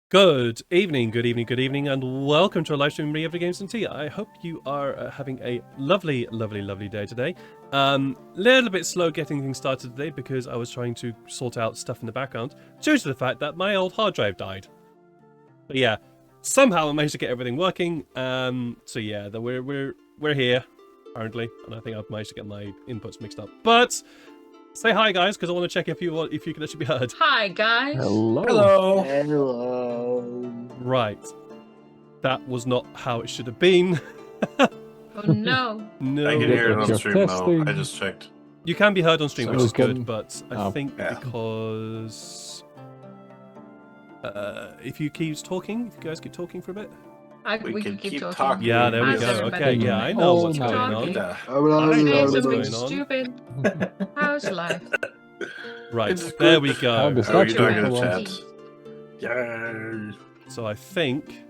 Good evening, and welcome to a live stream of Games and Tea. I hope you are having a lovely day today. Little bit slow getting things started today because I was trying to sort out stuff in the background due to the fact that my old hard drive died. But yeah, somehow I managed to get everything working. So yeah, we're here apparently, and I think I've managed to get my inputs mixed up. But say hi, guys, because I want to check if you can actually be heard. Hi, guys. Hello. Hello. Right. That was not how it should have been. Oh no. No. I can hear it on You're stream now. testing. I just checked. You can be heard on stream, So which is can- good, but I think Yeah. because if you guys keep talking for a bit. We can can keep talking. talking. Yeah, there we How's go. everybody Okay, doing? yeah, I know Oh, what's no. going on. Yeah. Say What's something going on? stupid. How's life? Right, It's there good. we How go. does How are that you doing feel in the for chat? once? Yay. So I think,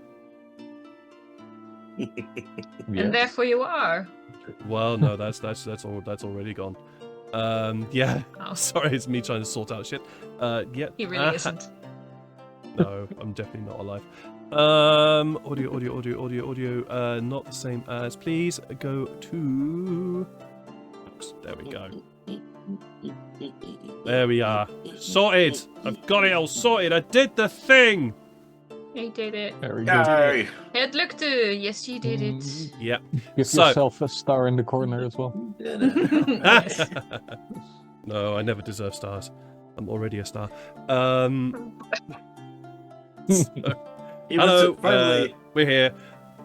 Yeah. And therefore you are. well, no, that's already gone. Yeah. Oh, Sorry, it's me trying to sort out shit. Yeah. he really isn't. No, I'm definitely not alive. Audio. Not the same as. Please go to. Oops, there we go. There we are. Sorted. I've got it all sorted. I did the thing. He did it. Very good. Yay. Het lukte. Yes, you did it. Yep. Give So- yourself a star in the corner as well. Yes. No, I never deserve stars. I'm already a star. Hello, Finally. we're here.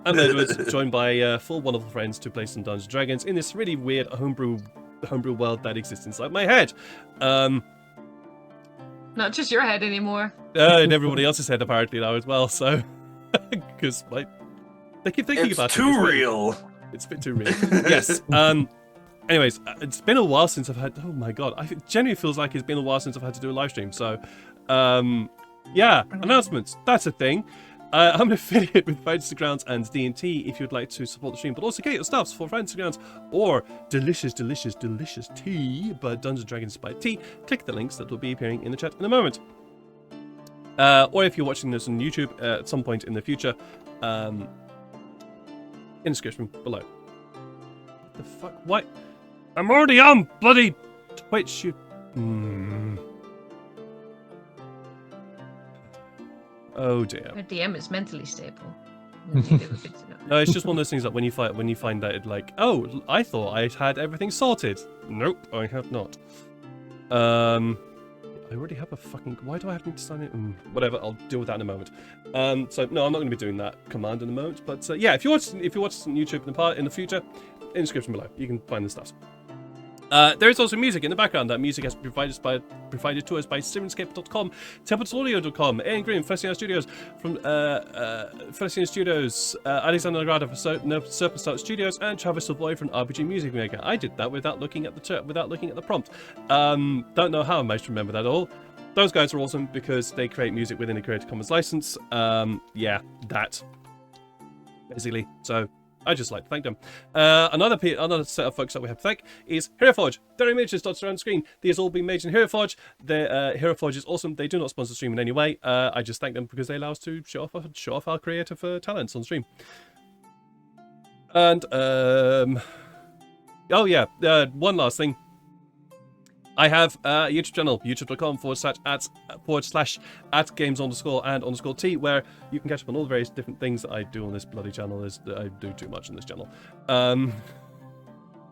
I'm Edward, joined by four wonderful friends to play some Dungeons & Dragons in this really weird homebrew world that exists inside my head. Not just your head anymore. And everybody else's head apparently now as well, so... Because, like, they keep thinking It's about it. too It's weird. real. It's a bit too real. Yes. Anyways, it's been a while since I've had... Oh my god. It genuinely feels like it's been a while since I've had to do a live stream, so... Yeah, announcements. That's a thing. I'm an affiliate with Fantasy Grounds and DnD if you'd like to support the stream, but also get your stuffs for Fantasy Grounds or delicious tea by Dungeons & Dragons by Tea. Click the links that will be appearing in the chat in a moment. Or if you're watching this on YouTube at some point in the future, in the description below. What the fuck? Why? I'm already on bloody Twitch, you... Oh dear. Our DM is mentally stable. Would be good to know. No, it's just one of those things that when you find that it like, oh, I thought I had everything sorted. Nope, I have not. I already have a fucking. Why do I have to sign it? Whatever, I'll deal with that in a moment. So no, I'm not going to be doing that command in a moment. But yeah, if you watch this on YouTube in the future, in the description below, you can find the stuff. There is also music in the background. That music has been provided to us by Sirenscape.com, TempestAudio.com, Ian Green, Feliciano Studios, from Feliciano Studios, Alexander Lagrada for Serpent Start Studios, and Travis Savoy from RPG Music Maker. I did that without looking at the prompt. Don't know how I managed to remember that all. Those guys are awesome because they create music within a Creative Commons license. Yeah, that basically. So. I just like to thank them. Another set of folks that we have to thank is Heroforge. Their images dotted around the screen. These all been made in Heroforge. Heroforge is awesome. They do not sponsor the stream in any way. I just thank them because they allow us to show off our creative talents on stream. And oh yeah, one last thing. I have a YouTube channel, youtube.com/@games_and_t, where you can catch up on all the various different things that I do on this bloody channel. I do too much on this channel.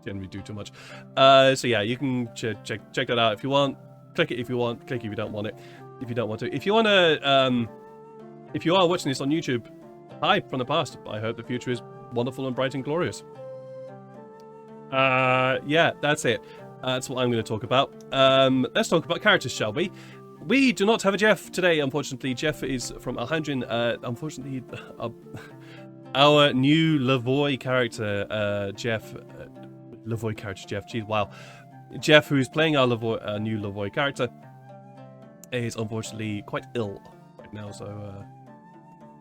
Generally do too much. So yeah, you can check that out if you want. Click it if you want. Click if you don't want it. If you don't want to. If you wanna, if you are watching this on YouTube, hi from the past. I hope the future is wonderful and bright and glorious. Yeah, that's it. That's what I'm going to talk about. Let's talk about characters, shall we? We do not have a Jeff today, unfortunately. Jeff is from Alhandrin. Unfortunately, our new Lavoy character, Jeff. Lavoy character, Jeff. Geez, wow. Jeff, who's playing our new Lavoy character, is unfortunately quite ill right now. So,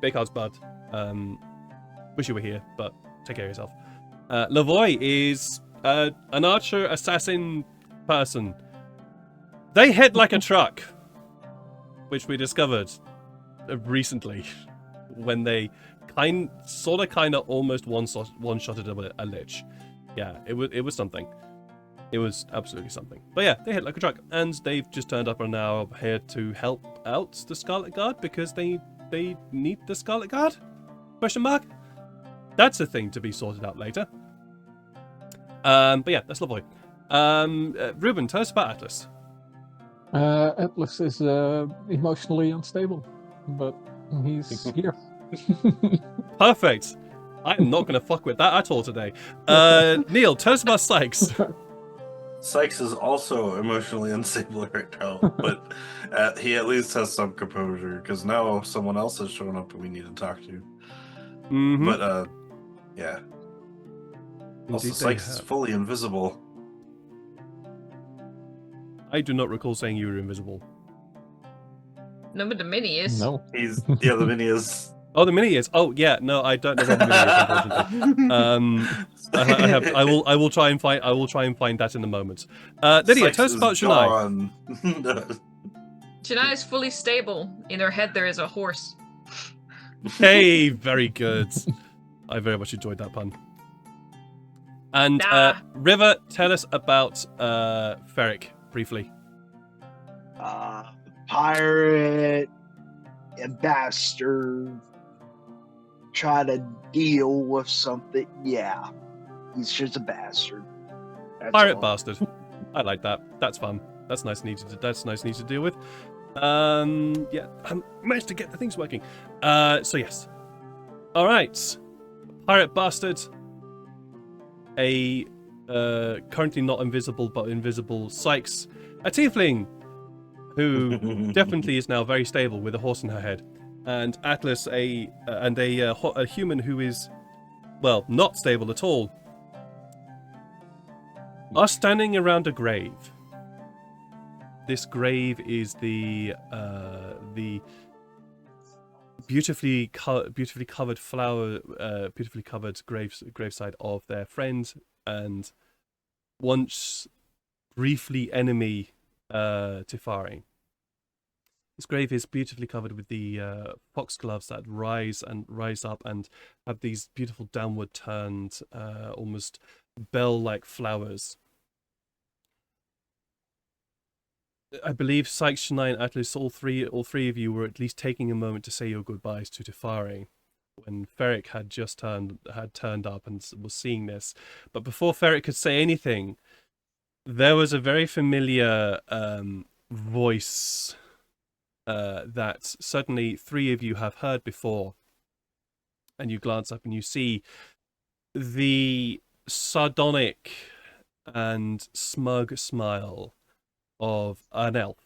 big hearts, bud. Wish you were here, but take care of yourself. Lavoy is an archer assassin person. They hit like a truck, which we discovered recently when they kind of almost one-shotted a lich. Yeah, it was something. It was absolutely something. But yeah, they hit like a truck, and they've just turned up and are now here to help out the Scarlet Guard because they need the Scarlet Guard? Question mark? That's a thing to be sorted out later. But yeah, that's lovely. Ruben, tell us about Atlas. Atlas is emotionally unstable, but he's here. Perfect. I'm not going to fuck with that at all today. Neil, tell us about Sykes. Sykes is also emotionally unstable right now, but he at least has some composure because now someone else has shown up and we need to talk to. Mm-hmm. But yeah. Also, Indeed they Sykes is have. fully invisible. I do not recall saying you were invisible. No, but the mini is. No. He's the mini is. Oh, the mini is. Oh, yeah. No, I don't know what the mini is. Unfortunately, I will try and find. I will try and find that in a moment. Lydia, Sykes tell us is about Shania. gone. Shania is fully stable. In her head, there is a horse. Hey, very good. I very much enjoyed that pun. And Nah. River, tell us about Ferric briefly. Pirate, a bastard, try to deal with something. Yeah, he's just a bastard. That's Pirate all. bastard. I like that. That's fun. That's nice and easy to deal with. Yeah, I managed to get the things working. So yes. All right. Pirate bastard. A currently not invisible but invisible Sykes, a tiefling who definitely is now very stable with a horse in her head, and Atlas a human who is, well, not stable at all, are standing around a grave. This grave is the beautifully covered graveside of their friend and once briefly enemy Tyfari. This grave is beautifully covered with the foxgloves that rise up and have these beautiful downward turned, almost bell-like flowers. I believe Sykes, Shania, and Atlas, all three of you were at least taking a moment to say your goodbyes to Tyfari when Ferric had just turned up and was seeing this. But before Ferric could say anything, there was a very familiar voice that certainly three of you have heard before. And you glance up and you see the sardonic and smug smile of an elf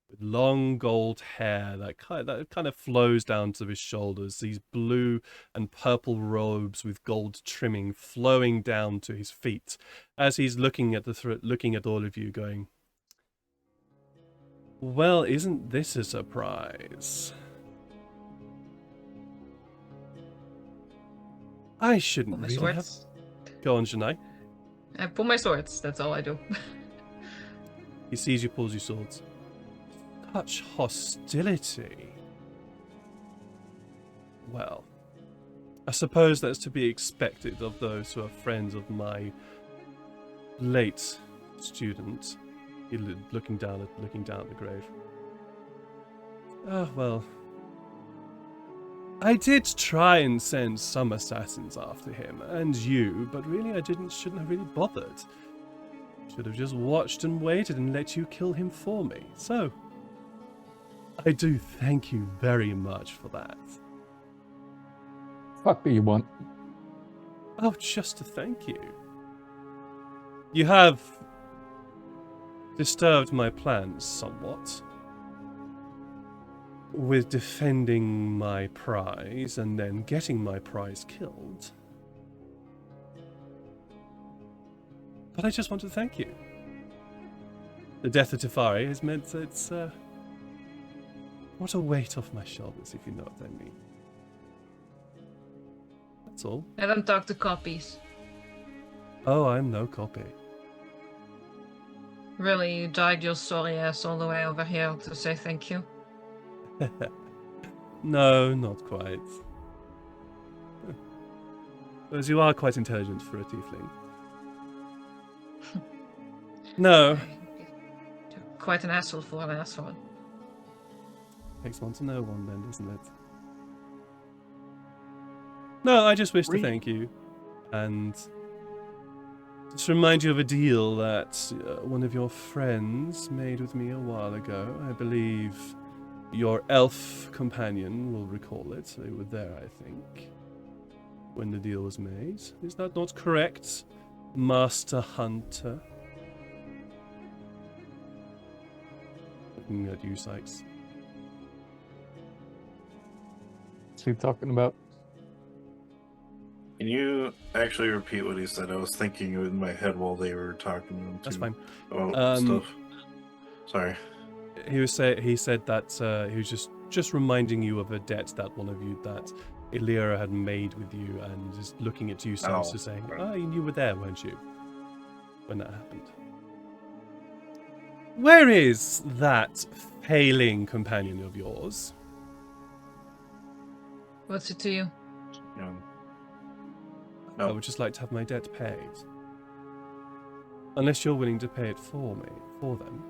with long gold hair that kind of flows down to his shoulders, these blue and purple robes with gold trimming flowing down to his feet as he's looking at all of you going, well, isn't this a surprise? I shouldn't Pull my really have... swords. Go on, Shania. I pull my swords. That's all I do. He sees you, pulls your swords. Such hostility. Well, I suppose that's to be expected of those who are friends of my late student. Looking down at the grave. Ah, well. I did try and send some assassins after him, and you, but really shouldn't have really bothered. Should have just watched and waited and let you kill him for me. So, I do thank you very much for that. Fuck do you want? Oh, just to thank you. You have disturbed my plans somewhat with defending my prize and then getting my prize killed. But I just want to thank you. The death of Tyfari has meant that it's what a weight off my shoulders, if you know what I mean. That's all. I don't talk to copies. Oh, I'm no copy. Really, you dragged your sorry ass all the way over here to say thank you? No, not quite. Whereas you are quite intelligent for a tiefling. No. Quite an asshole for an asshole. Takes one to know one then, doesn't it? No, I just wish to thank you. And just remind you of a deal that one of your friends made with me a while ago. I believe your elf companion will recall it. They were there, I think, when the deal was made. Is that not correct, Master Hunter? Looking at you, Sykes. What's he talking about? Can you actually repeat what he said? I was thinking in my head while they were talking. That's fine. About stuff. Sorry. He said that he was just reminding you of a debt that one of you, that Illyra had made with you, and just looking at you, Sykes, to saying, "Oh, you were there, weren't you, when that happened?" Where is that failing companion of yours? What's it to you? I would just like to have my debt paid. Unless you're willing to pay it for them.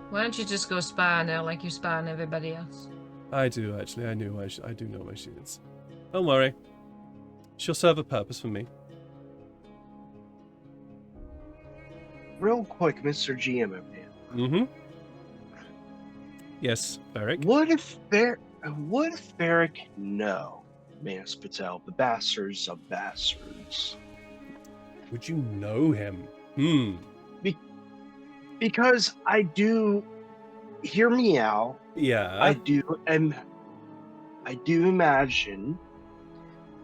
Why don't you just go spy on her like you spy on everybody else? I do, actually. I do know where she is. Don't worry. She'll serve a purpose for me. Real quick, Mr. GM, Mm-hmm. Yes, Beric. What if Beric know, Manus Patel, the bastards of bastards? Would you know him? Because I do. Hear me out. Yeah. I do imagine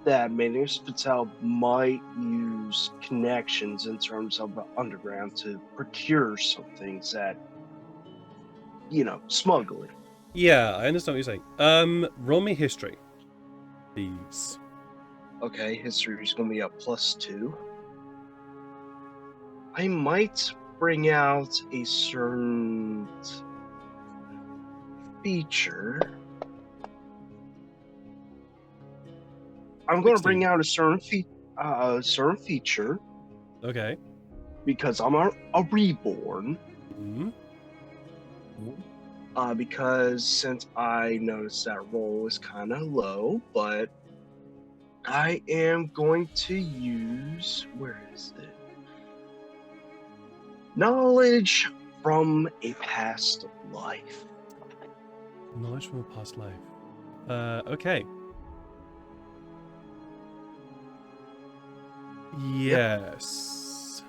that Manus Patel might use connections in terms of the underground to procure some things that, smuggling. Yeah, I understand what you're saying. Roll me history, please. Okay, history is going to be a +2. I might bring out a certain feature. I'm going to bring out a certain feature Okay. because I'm a reborn. Mm-hmm. Because since I noticed that roll is kind of low, but I am going to use, where is it? Knowledge from a past life. Knowledge from a past life. Okay. Yes.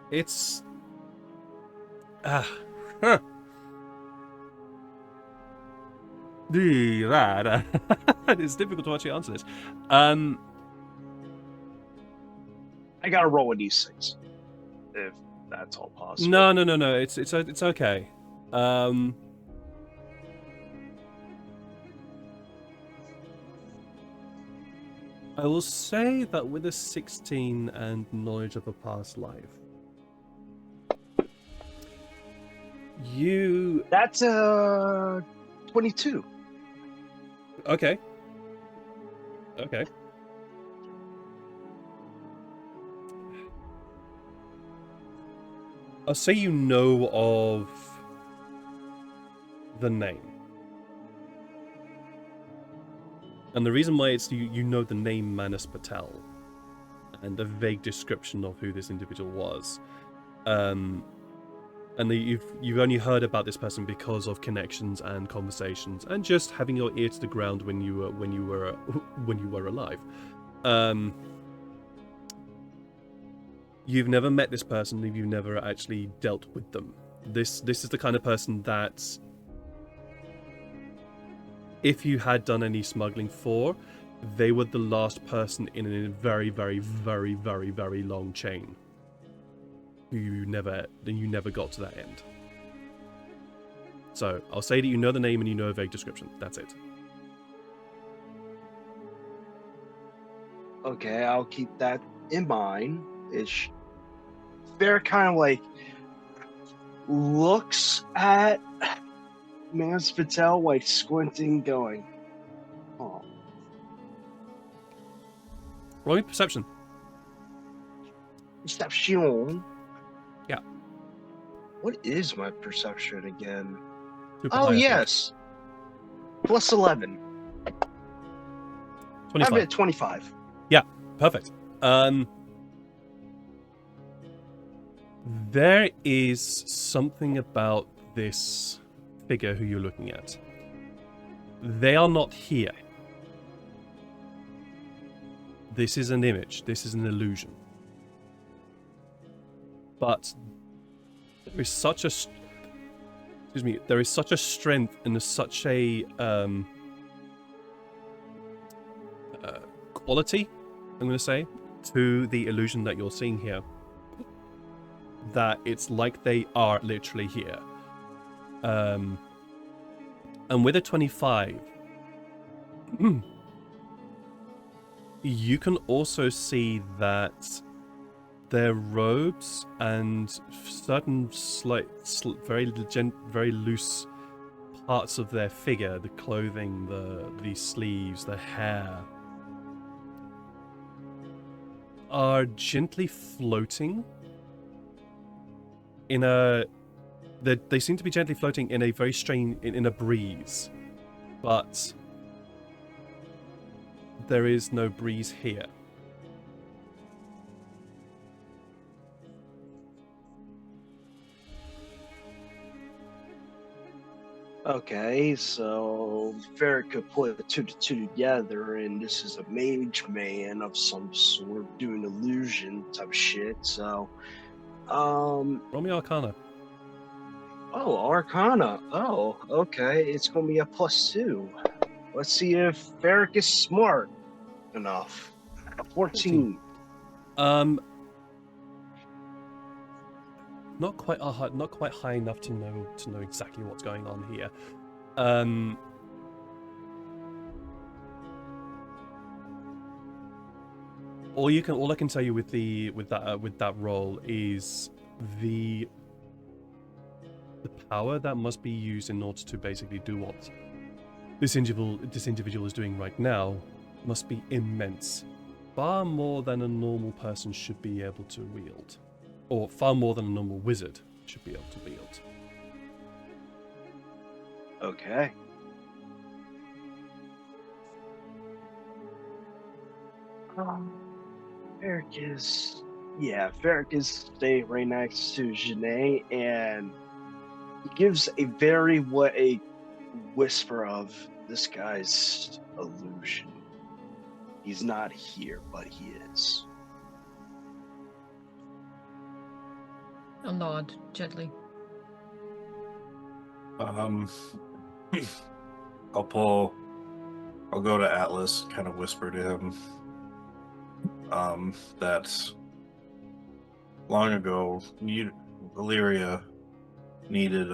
It's it's difficult to actually answer this. I gotta roll a d6, if that's all possible. No. It's okay. I will say that with a 16 and knowledge of a past life, That's 22. Okay. I'll say you know of the name. And the reason why it's you know the name Manus Patel and a vague description of who this individual was. And you've only heard about this person because of connections and conversations and just having your ear to the ground when you were alive. You've never met this person, you've never actually dealt with them. This is the kind of person that, if you had done any smuggling for, they were the last person in a very, very, very, very, very long chain. You never got to that end. So I'll say that you know the name and you know a vague description. That's it. Okay, I'll keep that in mind. They're kind of like looks at Manus Patel, like squinting, going, "Oh, Roll me perception. perception." Yeah. What is my perception again? Super Oh high, I think. yes, plus 11. I'm 25. at 25. Perfect. There is something about this figure who you're looking at. They are not here. This is an image. This is an illusion. But there is such a there is such a strength and such a quality, I'm going to say, to the illusion that you're seeing here, that it's like they are literally here. And with a 25, you can also see that their robes and certain very loose parts of their figure, the clothing, the sleeves, the hair, are gently floating in a... They seem to be gently floating in a very strange... in a breeze. But there is no breeze here. Okay, so Ferret could put the two to two together, and this is a mage man of some sort doing illusion type shit. So, Roll me Arcana. oh, Arcana. Oh, okay, it's gonna be a +2. Let's see if Ferret is smart enough. A 14. Not quite high enough to know exactly what's going on here. All I can tell you with that roll is the power that must be used in order to basically do what this individual is doing right now must be immense. Far more than a normal person should be able to wield. Or far more than a normal wizard should be able to wield. Okay. Ferric is staying right next to Janae, and he gives a whisper of, this guy's illusion. He's not here, but he is. I'll nod gently. I'll go to Atlas, kind of whisper to him that long ago, Illyria needed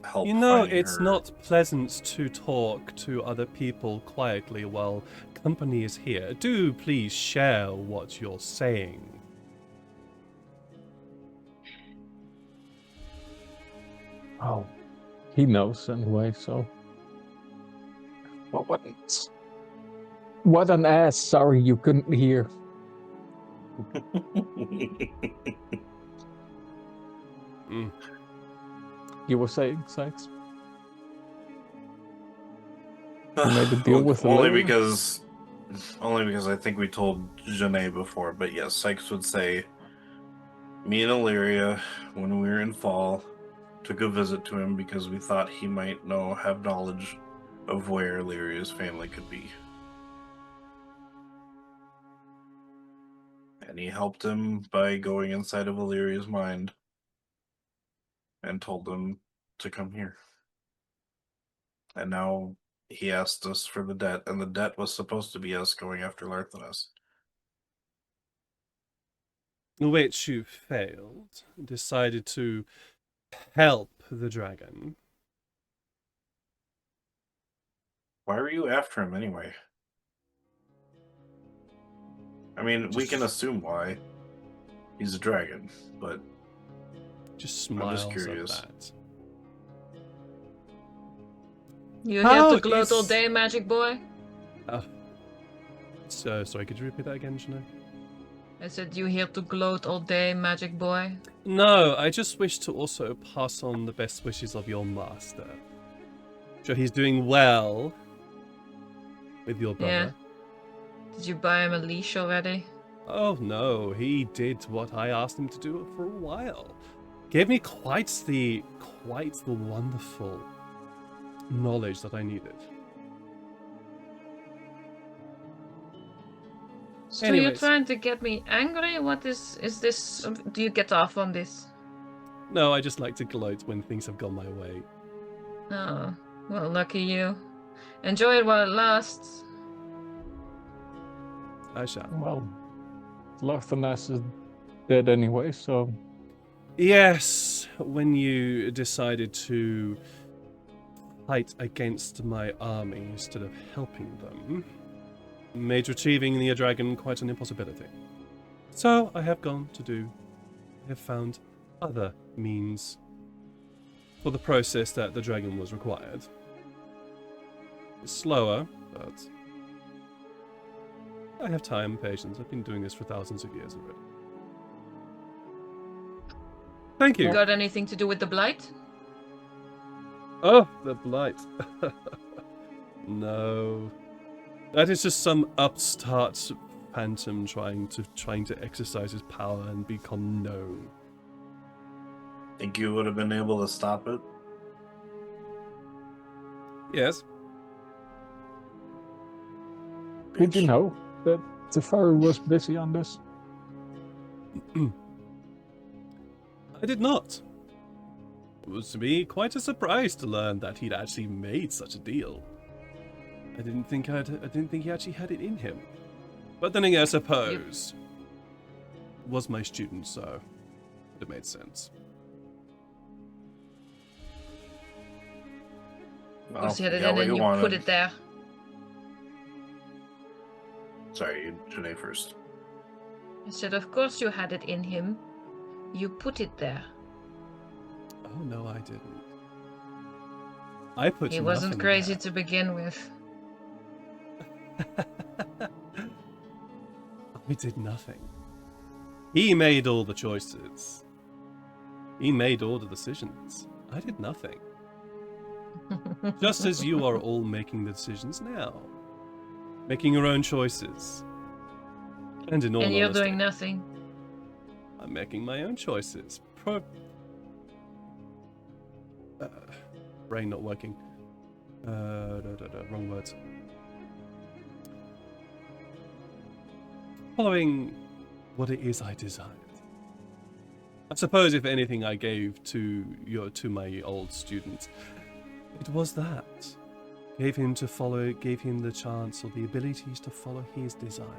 help. You know, finding it's her. not pleasant to talk to other people quietly while company is here. Do please share what you're saying. Oh, he knows anyway, so. What an ass. Sorry you couldn't hear. You were saying, Sykes? You made a deal with only Illyria? because I think we told Janae before, but yes, Sykes would say, me and Illyria, when we were in fall, took a visit to him because we thought he might have knowledge of where Illyria's family could be. And he helped him by going inside of Illyria's mind and told them to come here. And now he asked us for the debt, and the debt was supposed to be us going after Larthanas. Which you failed. Decided to help the dragon. Why were you after him anyway? I mean, we can assume why. He's a dragon, but Just smiles at curious. that. You How here to gloat all is- day, magic boy? So, sorry, could you repeat that again, Shanae? I said, you here to gloat all day, magic boy? No, I just wish to also pass on the best wishes of your master. Sure, he's doing well with your brother. Did you buy him a leash already? Oh no, he did what I asked him to do for a while. Gave me quite the wonderful knowledge that I needed. So Anyways. you're trying to get me angry? What is this? Do you get off on this? No, I just like to gloat when things have gone my way. Oh, well, lucky you. Enjoy it while it lasts. I shall. Well, Lothanas is dead anyway, so Yes, when you decided to fight against my army instead of helping them, made retrieving the dragon quite an impossibility. So I have found other means for the process that the dragon was required. It's slower, but I have time and patience. I've been doing this for thousands of years already. Thank you. Got anything to do with the blight? Oh, the blight. No. That is just some upstart phantom trying to exercise his power and become known. think you would have been able to stop it. Yes. did you know that Tyfari was busy on this? I did not. It was to me quite a surprise to learn that he'd actually made such a deal. I didn't think he actually had it in him. But then again, I suppose was my student, so it made sense. Well, Because you had it got in what and you wanted. put it there. Sorry, Janae first. I said, of course you had it in him. You put it there. Oh no, I didn't. I put He nothing wasn't crazy there. to begin with. I did nothing. He made all the choices. He made all the decisions. I did nothing. Just as you are all making the decisions now. Making your own choices. And in all And you're honesty, doing nothing. I'm making my own choices. Brain not working. Wrong words. Following what it is I desired. I suppose if anything I gave to my old student, it was that. Gave him the chance or the abilities to follow his desires.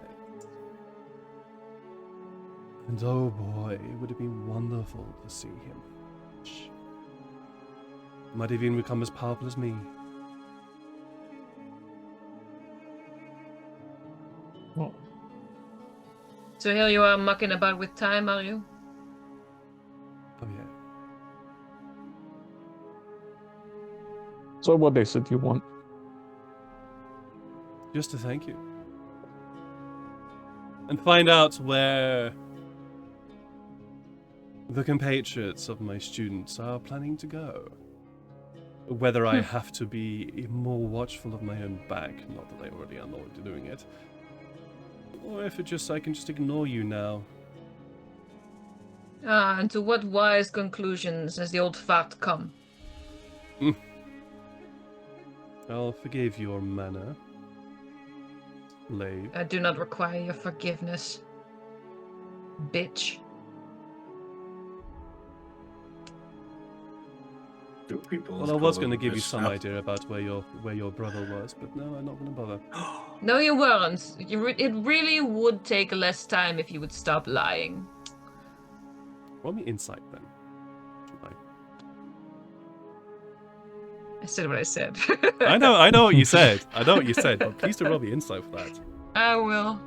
And oh boy, it would have been wonderful to see him. Might have even become as powerful as me. Well, So here you are mucking about with time, are you? Oh yeah. so what is it you want? Just to thank you. And find out where the compatriots of my students are planning to go. Whether I have to be more watchful of my own back, not that I already am already doing it, or if I can just ignore you now. Ah, and to what wise conclusions has the old fart come? I'll forgive your manner, slave. I do not require your forgiveness. Bitch. Do people Well, I was going to give you some idea about where your brother was, but no, I'm not going to bother. No, you weren't. It really would take less time if you would stop lying. Roll me insight then. I said what I said. I know what you said. I know what you said, but please do roll me insight for that. I will.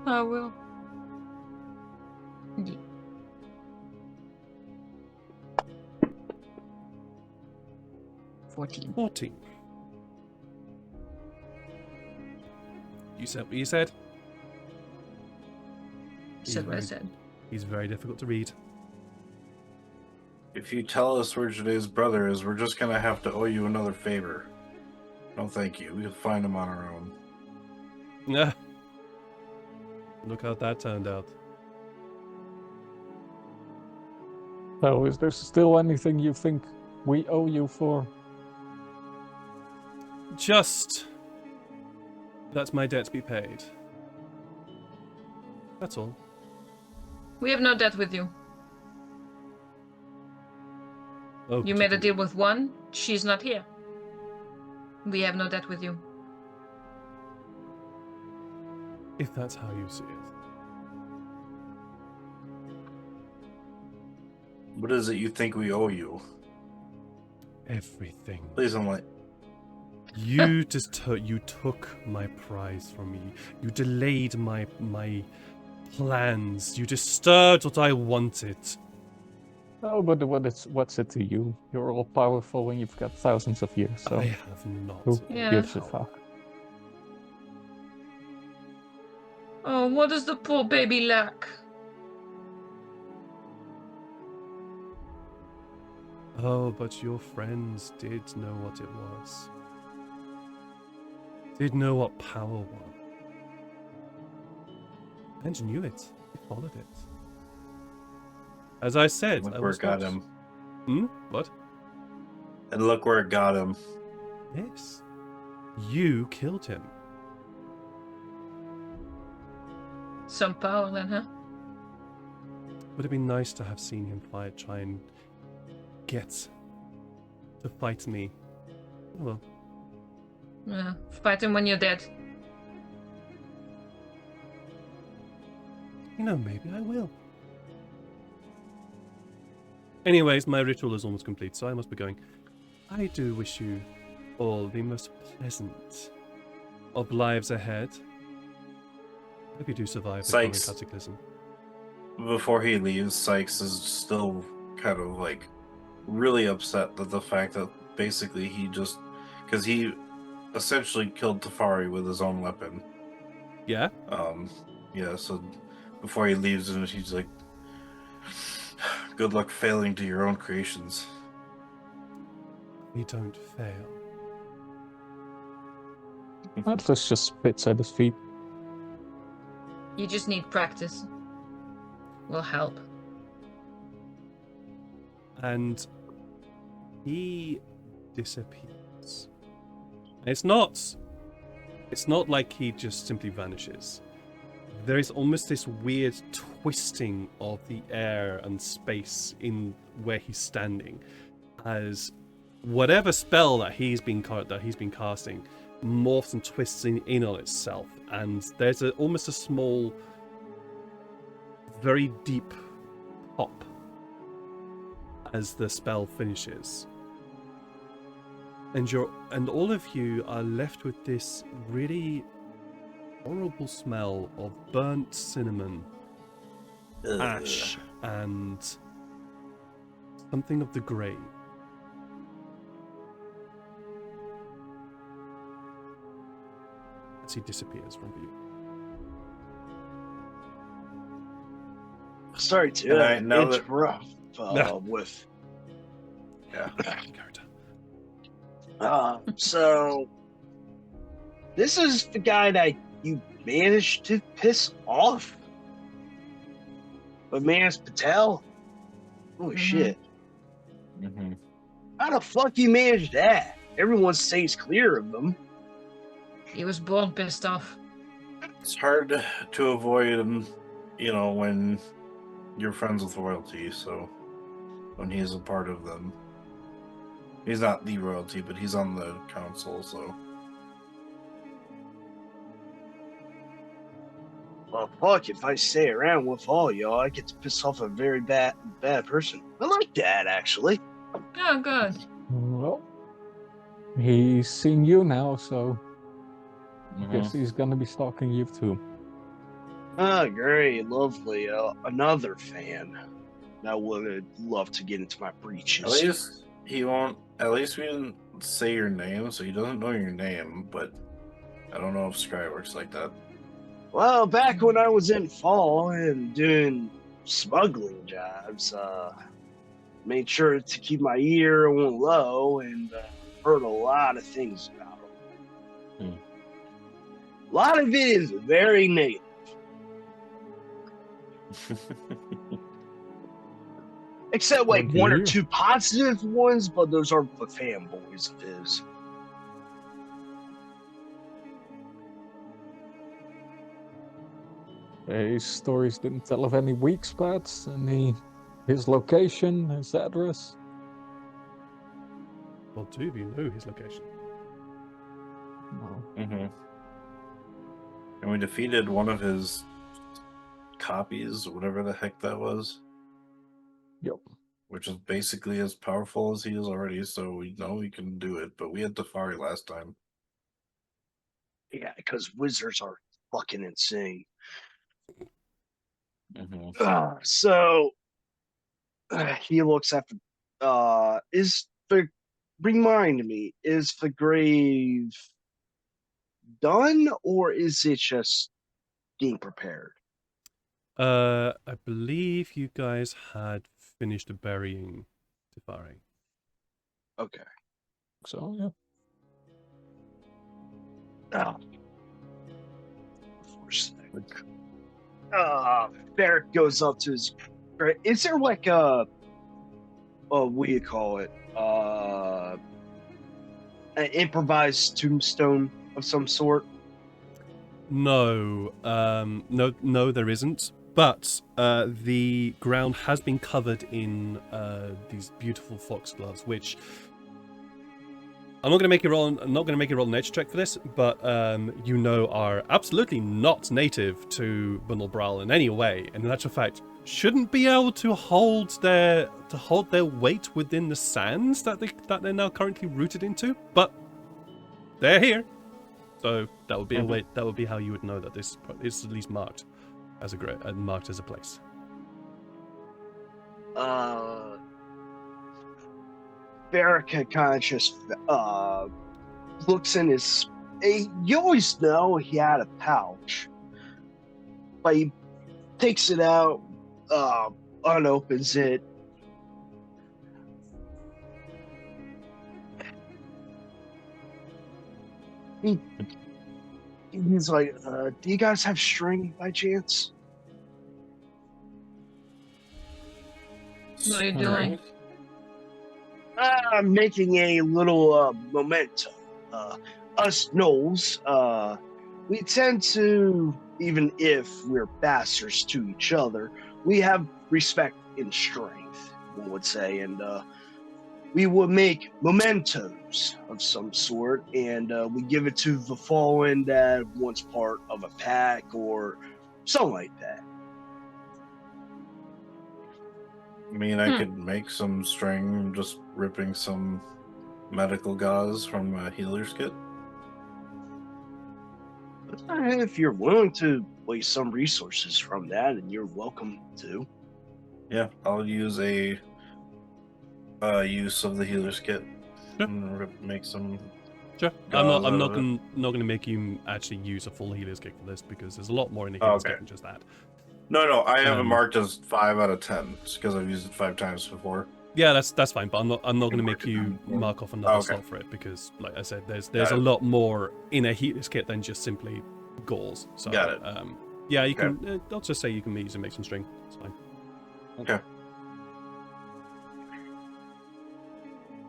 14. 14. You said what you said. Said what I very- said. He's very difficult to read. If you tell us where Janae's brother is, we're just gonna have to owe you another favor. No, thank you. We'll find him on our own. Yeah. Look how that turned out. So, is there still anything you think we owe you for? Just that my debt be paid. That's all. We have no debt with you. Oh, You made a deal with one. She's not here. We have no debt with you. if that's how you see it. What is it you think we owe you? Everything. Please don't let. You just you took my prize from me. You delayed my plans. You disturbed what I wanted. Oh, but what's it to you? You're all powerful and you've got thousands of years, so I have not. who Yeah. gives a fuck? Oh, what does the poor baby lack? Oh, but your friends did know what it was. Did know what power was. And knew it. They followed it. As I said, Look I where was it got not... him. Hmm? What? And look where it got him. Yes. You killed him. Some power then, huh? Would have been nice to have seen him try and get to fight me. Oh, well, Yeah. Fight him when you're dead. you know, maybe I will. Anyways, my ritual is almost complete, so I must be going. I do wish you all the most pleasant of lives ahead. Hope you do survive the coming Sykes. cataclysm. Before he leaves, Sykes is still kind of like really upset that the fact that basically he just, because he essentially killed Tyfari with his own weapon. Yeah? Yeah, so before he leaves, and he's like, good luck failing to your own creations. We don't fail. Atlas just spits at his feet. You just need practice. Will help. And he disappears. It's not like he just simply vanishes. There is almost this weird twisting of the air and space in where he's standing, as whatever spell that he's been casting morphs and twists in on itself, and there's almost a small, very deep pop as the spell finishes. And all of you are left with this really horrible smell of burnt cinnamon, ash, and something of the grave. As he disappears from view. Sorry to And now that- interrupt No. with. Yeah. Character. So this is the guy that you managed to piss off. But Manus Patel? Holy shit. Mm-hmm. How the fuck you manage that? Everyone stays clear of them. He was born pissed off. It's hard to avoid him, you know, when you're friends with royalty, so when he's a part of them. He's not the royalty, but he's on the council, so. Well, fuck, if I stay around with all y'all, I get to piss off a very bad person. I like that, actually. Oh, good. Well, he's seen you now, so Mm-hmm. guess he's gonna be stalking you too. Ah, great, lovely. Another fan that would love to get into my breeches. At least he won't At least we didn't say your name, so he doesn't know your name, but I don't know if Scry works like that. Well, back when I was in fall and doing smuggling jobs, made sure to keep my ear on low and heard a lot of things about him. A lot of it is very negative. Except like What do one or you? two positive ones, but those are the fanboys of his. His stories didn't tell of any weak spots, his location, his address. Well, two of you know his location. No. Mm-hmm. And we defeated one of his copies, whatever the heck that was. Yep. Which is basically as powerful as he is already, so we know he can do it. But we had Tyfari last time. Yeah, because wizards are fucking insane. Mm-hmm. So he looks at remind me, is the grave done or is it just being prepared? I believe you guys had finished burying Tyfari. Okay. So, yeah. Barrett goes up to his. Is there like a what do you call it? An improvised tombstone of some sort? No, no, there isn't. But the ground has been covered in these beautiful foxgloves, which I'm not going to make you roll. I'm not going to make you roll an edge check for this, but you know are absolutely not native to Bundelbral in any way, and in actual fact shouldn't be able to hold their weight within the sands that they're now currently rooted into. But they're here, so that would be a way. That would be how you would know that this is at least marked as marked as a place. Barrica kind of just looks in his. You always know he had a pouch, but he takes it out, unopens it. He's like, do you guys have string by chance? What are you doing? I'm making a little memento. Us gnolls, we tend to, even if we're bastards to each other, we have respect and strength, one would say, and we would make mementos of some sort, and we give it to the fallen that once part of a pack or something like that. I mean, I could make some string just ripping some medical gauze from a healer's kit. If you're willing to waste some resources from that, and you're welcome to. Yeah, I'll use a use of the healer's kit and make some. Sure. I'm not gonna make you actually use a full healer's kit for this because there's a lot more in the healer's kit than just that. No, I have it marked as 5 out of 10 just because I've used it 5 times before. Yeah, that's fine, but I'm not going to make you mark off another slot for it because, like I said, there's a lot more in a healer's kit than just simply gauze. So, got it. Yeah, you can. I'll just say you can use and make some string. It's fine. Okay.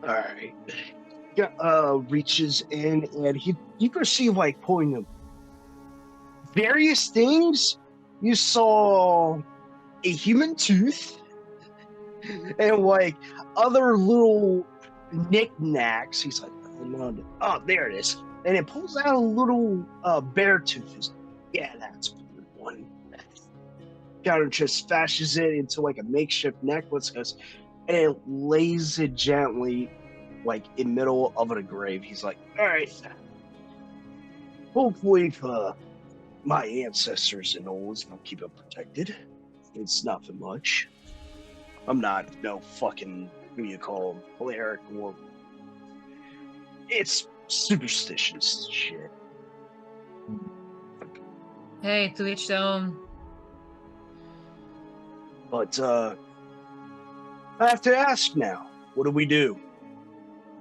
All right. Reaches in and you can see like pulling them various things. You saw a human tooth and like other little knickknacks. He's like, oh, there it is. And it pulls out a little bear tooth. He's like, yeah, that's a good one. Kind of just fashions it into like a makeshift necklace and it lays it gently like in middle of a grave. He's like, all right, hopefully my ancestors and olds will keep it protected. It's nothing much. I'm not no fucking, what do you call him, cleric or it's superstitious shit. Hey, to each their own. But I have to ask now, what do we do?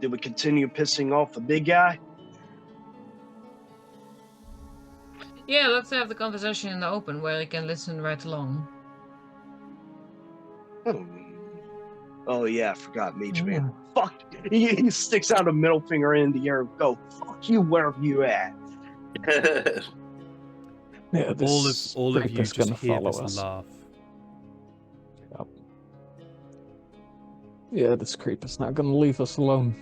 Do we continue pissing off the big guy? Yeah, let's have the conversation in the open where he can listen right along. Oh yeah, I forgot Mage Man. Fuck! He sticks out a middle finger in the air and go, fuck you wherever you at. Yeah, this All of creep you is just gonna hear follow this us. laugh. Yep. Yeah, this creep is not gonna leave us alone.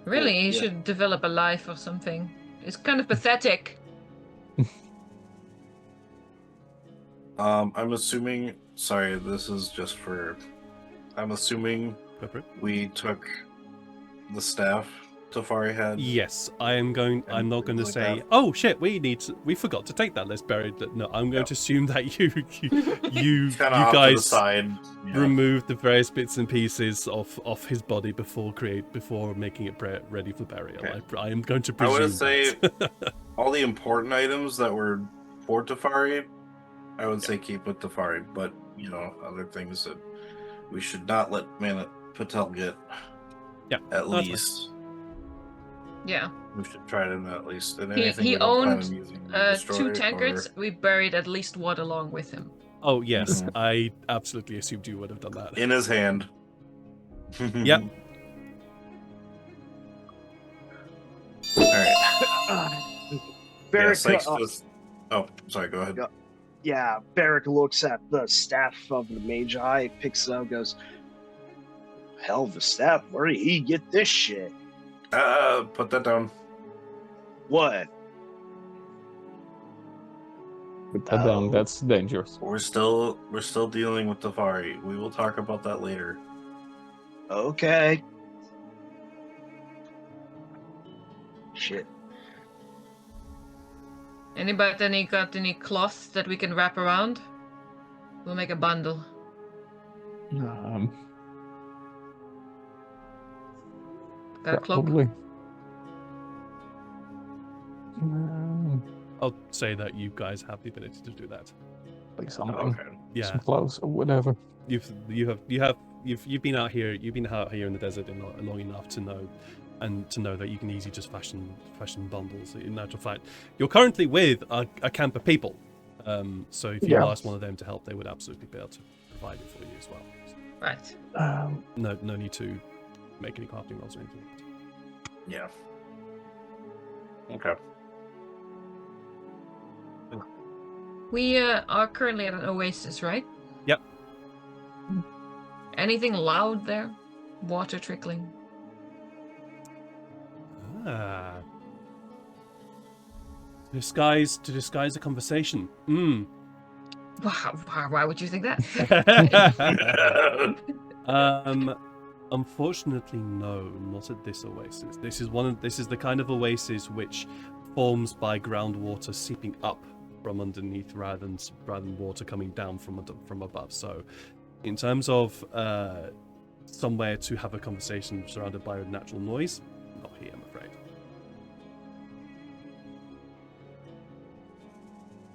Really, he yeah. should develop a life or something. It's kind of pathetic. I'm assuming. Sorry, this is just for. I'm assuming Go for it. we took the staff Tyfari had. Yes, I'm going. I'm And not going to things say, like that. "Oh shit, we forgot to take that. Let's bury it." No, I'm going to assume that you Kind of off to the guys side. Yeah. remove the various bits and pieces of his body before making it ready for burial. Okay. I am going to I presume. would say that. all the important items that were for Tyfari, I would say keep with Tyfari, but other things that we should not let Manus Patel get. Yeah, At that's fine. least. Yeah. We should try to at least. And He anything we don't plan owned on using, we 2 destroy tankards. We buried at least one along with him. Oh yes, Mhm. I absolutely assumed you would have done that. in his hand. Yep. All right. Barrick, Oh, sorry. Go ahead. yeah, Barrick looks at the staff of the Magi, picks it up, goes, hell of a staff, where did he get this shit? Put that down. What? Put that down, that's dangerous. We're still dealing with Tyfari. We will talk about that later. Okay. Shit. Anybody got any cloth that we can wrap around? We'll make a bundle. Got a cloak? Probably. I'll say that you guys have the ability to do that. Like something, Okay. Yeah, some clothes or whatever. you've been out here. You've been out here in the desert long enough to know that you can easily just fashion bundles. In actual fact, you're currently with a camp of people. So if you Yeah. ask one of them to help, they would absolutely be able to provide it for you as well. Right. No need to make any crafting rolls or anything. Yeah. Okay. We are currently at an oasis, right? Yep. Anything loud there? Water trickling? Ah. To disguise the conversation. Why would you think that? Unfortunately, no, not at this oasis. This is the kind of oasis which forms by groundwater seeping up from underneath rather than water coming down from above. So, in terms of somewhere to have a conversation surrounded by natural noise, not here, I'm afraid.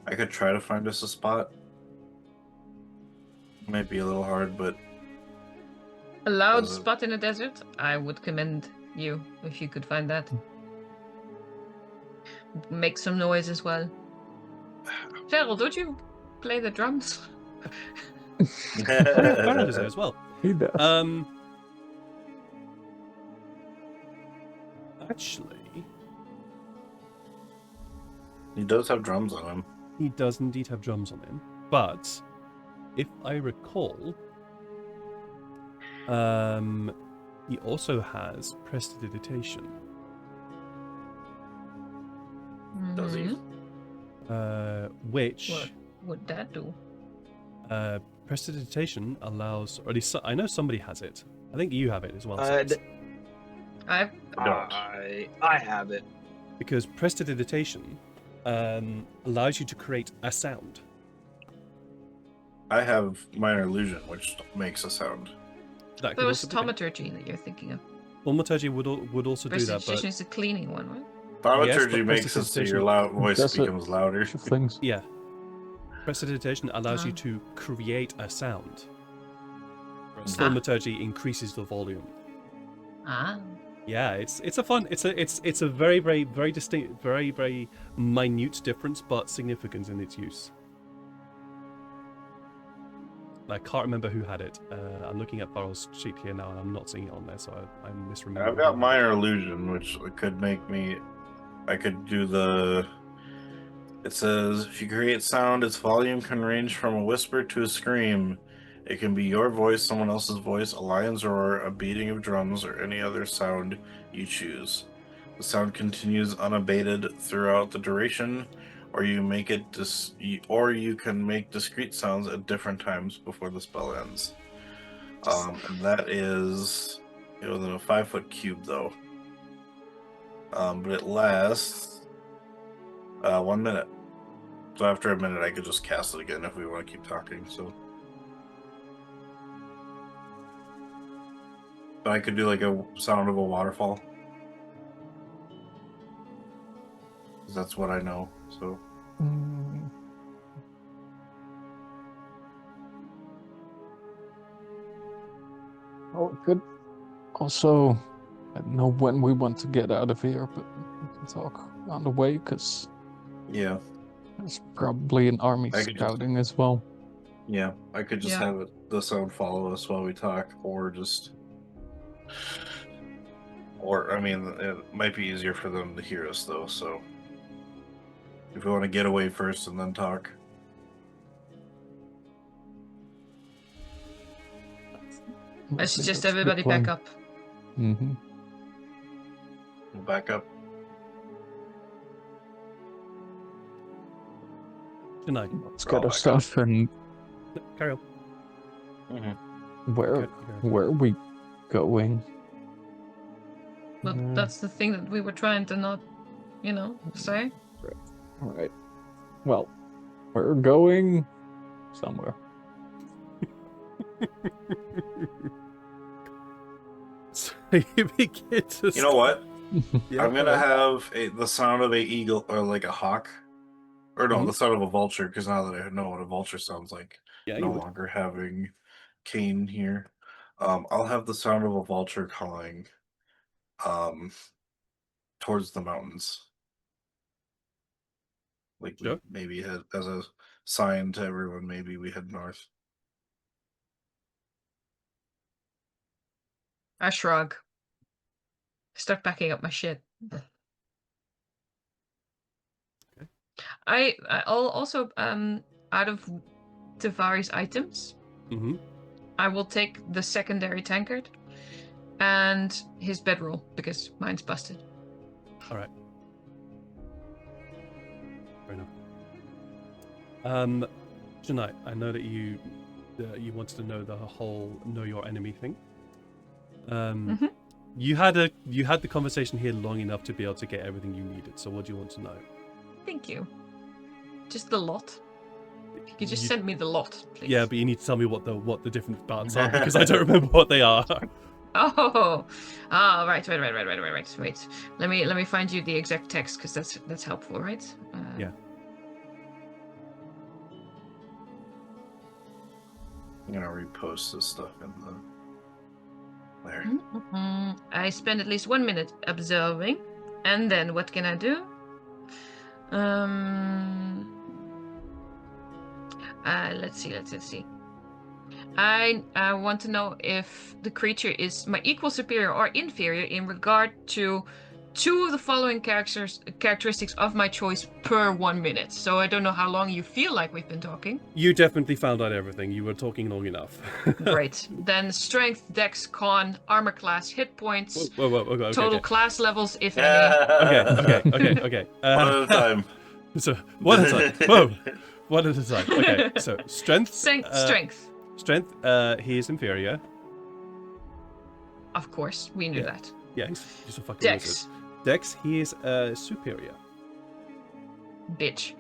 I could try to find us a spot. Might be a little hard, but A loud Does it- spot in the desert? I would commend you if you could find that. Make some noise as well. Cheryl, don't you play the drums? Baron does it as well. He does. Actually, he does have drums on him. he does indeed have drums on him, but if I recall, he also has prestidigitation. Does he? Which What would that do? prestidigitation allows, or at least I know somebody has it. I think you have it as well. Uh, Six. I've I don't. I have it. Because prestidigitation allows you to create a sound. I have minor illusion, which makes a sound. That the could also be- thaumaturgy that you're thinking of. Thaumaturgy would also do that, but Prestidigitation is a cleaning one, right? Thaumaturgy but makes it so your prestidigitation- voice Does it- becomes louder. Things. yeah, prestidigitation allows you Ah. to create a sound. Whereas Ah. thaumaturgy increases the volume. Ah. Yeah, it's a very distinct, very minute difference, but significant in its use. I can't remember who had it. I'm looking at Farrell's sheet here now, and I'm not seeing it on there, so I'm misremembering. I've got minor illusion, which could make me. I could do the. It says if you create sound, its volume can range from a whisper to a scream. It can be your voice, someone else's voice, a lion's roar, a beating of drums, or any other sound you choose. The sound continues unabated throughout the duration, or you can make discrete sounds at different times before the spell ends. And that is within a 5-foot cube, though. But it lasts 1 minute. So after a minute, I could just cast it again if we want to keep talking. So. But I could do like a sound of a waterfall. 'Cause that's what I know, so. Mm. Oh, good. Also, I don't know when we want to get out of here, but we can talk on the way, because Yeah, there's probably an army I could just- scouting as well. yeah. I could just Yeah. have the sound follow us while we talk, or just. Or, I mean, it might be easier for them to hear us, though, so. If we want to get away first and then talk. I suggest everybody back up. Mm-hmm. We'll back up. Tonight. Let's get Oh our my stuff and Carry on. where Okay. where are we going? But Yeah. that's the thing that we were trying to not, say. All right. Well, we're going somewhere. So you begin to. You know what? Yeah, I'm gonna go on. have the sound of a eagle or like a hawk, or no, Mhm. the sound of a vulture. Because now that I know what a vulture sounds like, Yeah, no you would. longer having Kane here, I'll have the sound of a vulture calling, towards the mountains. Like Sure. maybe as a sign to everyone, maybe we head north. I shrug. Start packing up my shit. I'll also out of Tyfari's items, Mm-hmm. I will take the secondary tankard and his bedroll because mine's busted. All right. Fair enough. Tonight, I know that you wanted to know the whole know your enemy thing. Mhm. You had the conversation here long enough to be able to get everything you needed. So what do you want to know? Thank you. Just the lot. If you could just You- send me the lot, please. Yeah, but you need to tell me what the different parts are because I don't remember what they are. Oh, right. Wait. Let me find you the exact text because that's helpful, right? Yeah. I'm gonna repost this stuff in the there. I spend at least 1 minute observing, and then what can I do? Let's see. I want to know if the creature is my equal, superior, or inferior in regard to two of the following characteristics of my choice per 1 minute. So I don't know how long you feel like we've been talking. You definitely found out everything. You were talking long enough. Great. Then strength, dex, con, armor class, hit points, Whoa, okay, total okay. class levels, if any. Okay. One at a time. So one at a time. Whoa, one at a time. Okay. So strength. Strength. Strength. He is inferior. Of course, we knew Yeah. that. Yeah, he's a fucking Dex. wizard. Dex. He is superior. Bitch.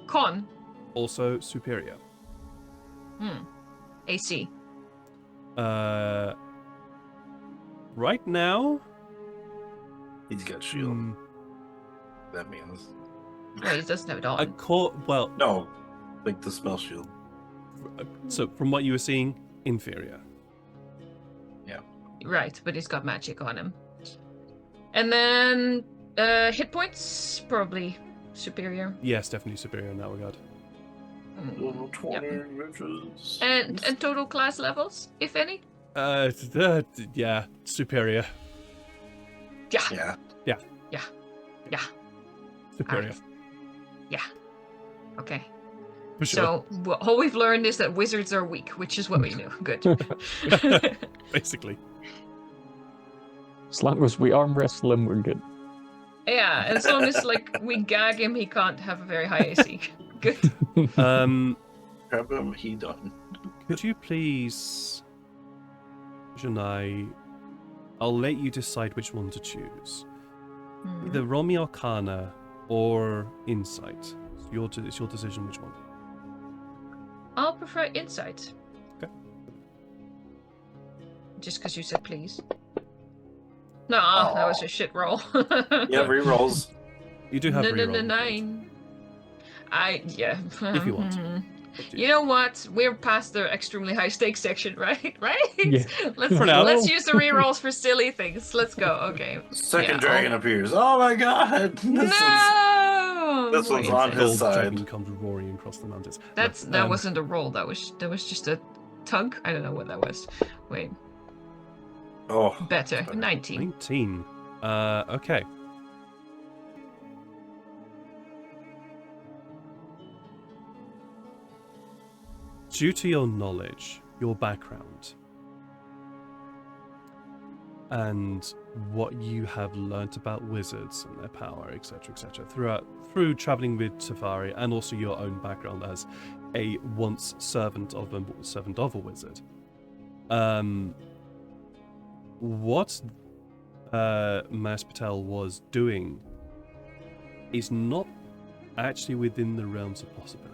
Con. Also superior. AC. Right now, He's got shield. hmm, That means Well, he doesn't have it a on. well, no, like the spell shield. so from what you were seeing, inferior. Right, but he's got magic on him. And then hit points, probably superior. Yes, definitely superior in that regard. Level 20 Yep. riches. And total class levels, if any? Yeah, superior. Yeah. Yeah. Superior. Yeah. Okay. For sure. So all we've learned is that wizards are weak, which is what we knew. Good. Basically. As long as we arm wrestle him, we're good. Yeah, as long as like we gag him, he can't have a very high AC. Good. Grab him, he done. Could you please, Janai, I'll let you decide which one to choose. Hmm. Either roll me Arcana or Insight. It's your decision which one. I'll prefer insight. Okay. Just because you said please. No, that was a shit roll. Yeah, rerolls. You do have No, reroll. 9. Yeah. If you want. You know what? We're past the extremely high stakes section, right? Right? Yeah. Let's For now. let's use the rerolls for silly things. Let's go. Okay. Second Yeah, dragon appears. Oh my god! No. this one's Wait, on The his gold side. dragon comes roaring across the mountains. that wasn't a roll. That was just a tug. I don't know what that was. Wait, Oh, better. better. 19. 19. Okay. Due to your knowledge, your background, and what you have learnt about wizards and their power, etc., through traveling with Tyfari, and also your own background as a once servant of a wizard, what Manus Patel was doing is not actually within the realms of possibility.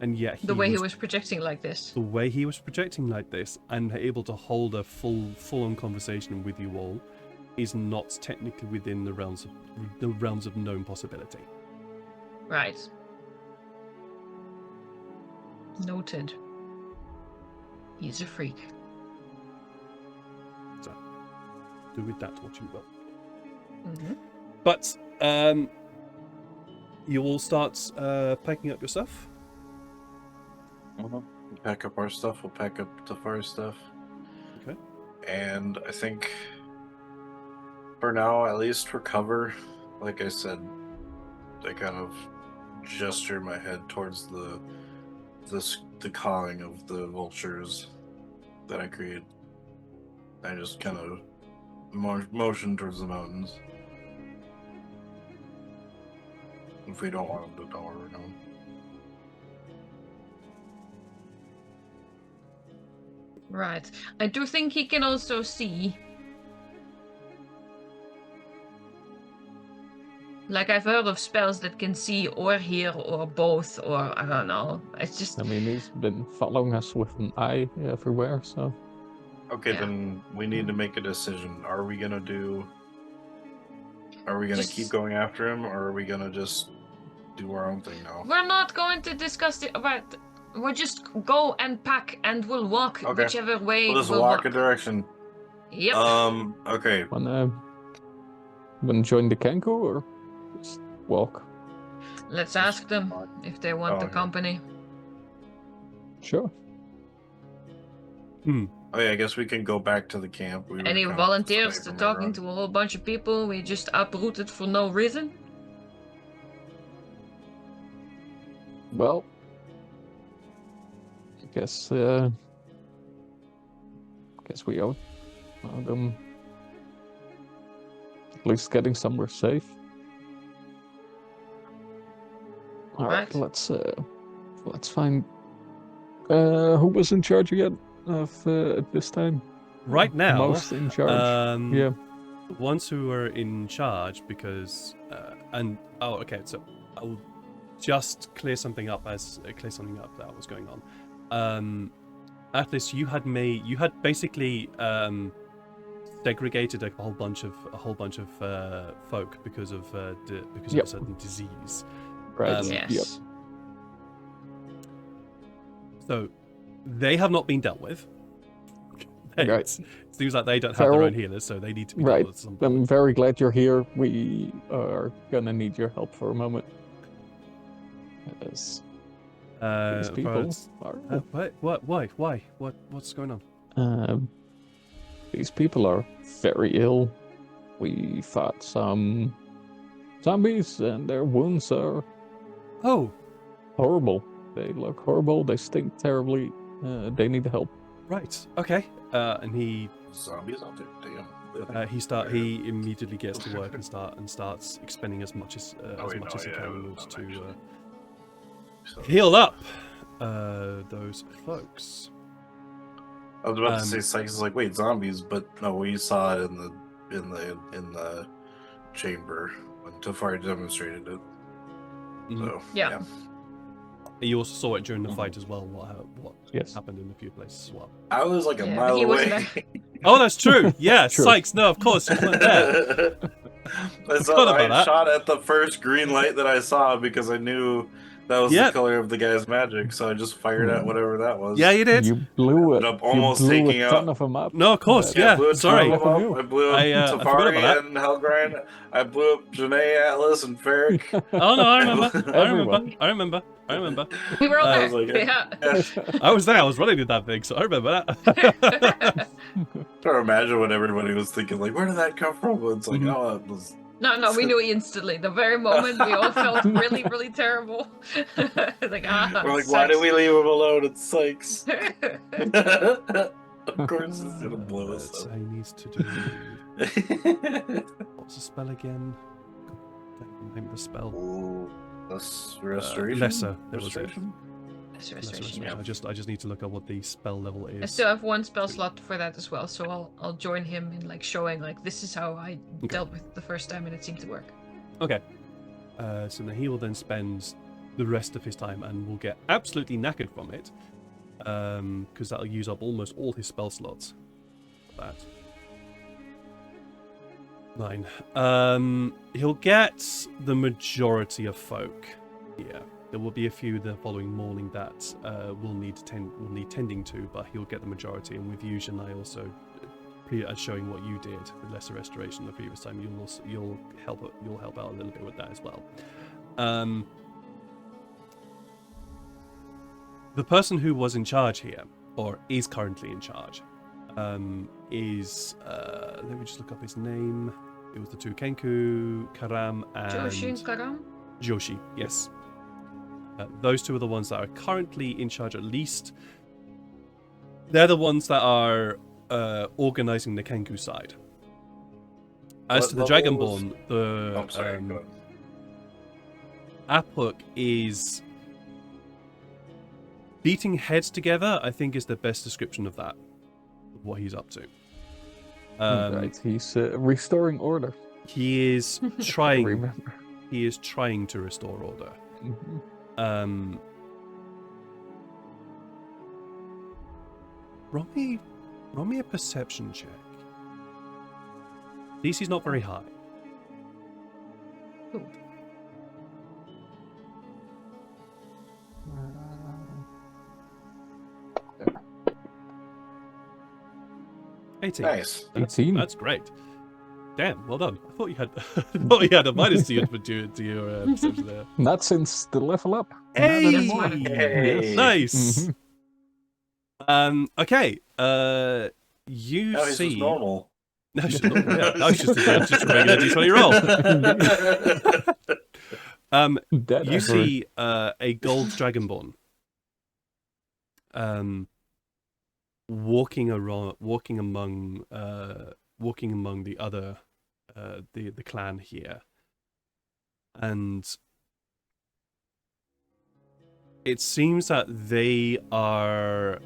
And yet The way he was projecting like this. the way he was projecting like this and able to hold a full-on conversation with you all is not technically within the realms of known possibility. Right. Noted. He's a freak. So do with that what you will. Mm-hmm. But you all start packing up your stuff. We'll pack up our stuff. We'll pack up Tyfari's stuff. Okay. And I think for now, at least for cover, like I said, I kind of gesture my head towards the calling of the vultures that I create. I just kind of motion towards the mountains. If we don't want them to know where we're going. Right. I do think he can also see. Like, I've heard of spells that can see or hear or both, or I don't know. It's just. I mean, he's been following us with an eye everywhere, so. Okay, Yeah. then we need to make a decision. Are we gonna Just- keep going after him, or are we gonna just do our own thing now? We're not going to discuss it about. We'll just go and pack and we'll walk Okay. whichever way We'll just we'll walk a direction. Yep. Okay. Wanna join the Kenku or just walk? Let's ask them if they want the Okay. company. Sure. Oh yeah, I guess we can go back to the camp. We were Any kind of volunteers away to from talking everyone. to a whole bunch of people we just uprooted for no reason? Well, I guess we owe them at least getting somewhere safe. All right, Right. let's find who was in charge again of at this time. Right now, Most in charge. Yeah. the ones who are in charge, because so I'll just clear something up that was going on. Atlas, you had basically segregated a whole bunch of folk because of a certain disease. Right. Yes. Yep. So they have not been dealt with. Right. It seems like they don't have their Feral- own healers, so they need to be dealt Right. with at some point. I'm very glad you're here. We are gonna need your help for a moment. As these people are. What? Why? What's going on? These people are very ill. We fought some zombies, and their wounds are Oh, horrible. They look horrible. They stink terribly. They need help. right. Okay. And he Zombies out there, damn. he immediately gets to work and starts expending as much as he can in order to heal up those folks. I was about to say, Sykes is like, wait, zombies, but no, we saw it in the chamber when Tyfari demonstrated it. So Yeah. You also saw it during the fight as well. What Yes. happened in a few places as well. I was like a Yeah, mile he wasn't away. Oh, that's true. Yeah, True. Sykes. No, of course you weren't there. I about that. shot at the first green light that I saw because I knew that was Yep. the color of the guy's magic, so I just fired at whatever that was. Yeah, you did. You blew it. Ended up almost you blew taking a ton out- of them up. No, of course. But- I Yeah. blew a ton Sorry. of them up. I blew up I forgot about Tyfari that. and Helgrind. I blew up Janae, Atlas, and Ferric. Oh no, I remember. Everyone. I remember. We were all I there. was like, yeah. I was there. I was running with that thing, so I remember that. Trying to imagine what everybody was thinking. Like, where did that come from? It's like, oh, it was. No, we knew instantly. The very moment we all felt really, really terrible. Like, We're like, why did we leave him alone? It's Sykes. Of course, it's gonna blow us So up. he needs to do. What's the spell again? God, name of the spell. Ooh, less restoration. Lesser. That was it. Restoration? That's Lesser restoration, restoration. yeah. I just need to look at what the spell level is. I still have one spell slot for that as well, so I'll join him in like showing like this is how I dealt with it the first time and it seemed to work. Okay. So then he will then spend the rest of his time and will get absolutely knackered from it. Because that'll use up almost all his spell slots. That. 9. He'll get the majority of folk here. There will be a few the following morning that will need tending to, but he'll get the majority. And with you, Janai, also showing what you did with lesser restoration the previous time, you'll help out a little bit with that as well. The person who was in charge here, or is currently in charge, is let me just look up his name. It was the two Kenku, Karam, and Joshi and Karam? Joshi. Yes, those two are the ones that are currently in charge. At least they're the ones that are organizing the Kenku side. As What to the level was- Dragonborn, the Oh, sorry. Go ahead. Apuk is beating heads together. I think is the best description of that. What he's up to. Right, he's restoring order. He is trying. Remember. He is trying to restore order. Mhm. Roll me a perception check. DC's not very high. Ooh. 18. Nice. 18. That's great. Damn, well done. I thought you had, a minus to your perception there. Not since the level up. Hey! That's mine. Hey. Nice. Mhm. Okay. You Now he's see. just normal. No, it's just normal, yeah. No, it's just a regular D20 roll. Dead You ever. see a gold dragonborn walking among the other the clan here, and it seems that they are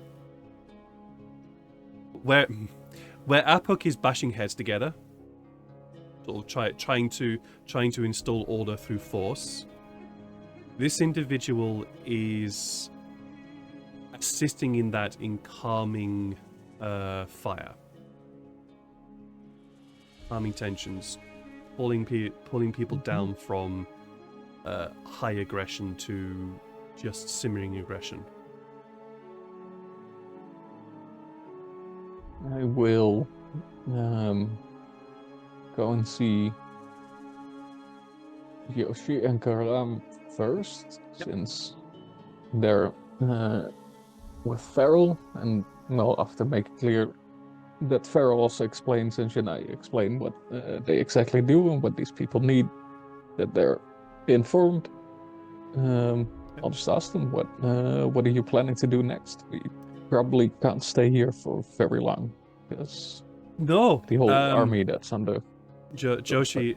where Apuk is bashing heads together, sort of trying to install order through force. This individual is assisting in that, in calming fire, calming tensions, pulling people down from high aggression to just simmering aggression. I will go and see Yoshi and Karam first, since they're with Farrell, and well, after making clear that Farrell also explains and Janai explain what they exactly do and what these people need, that they're informed. I'll just ask them, what are you planning to do next? We probably can't stay here for very long, because No, the whole army that's under... Joshi's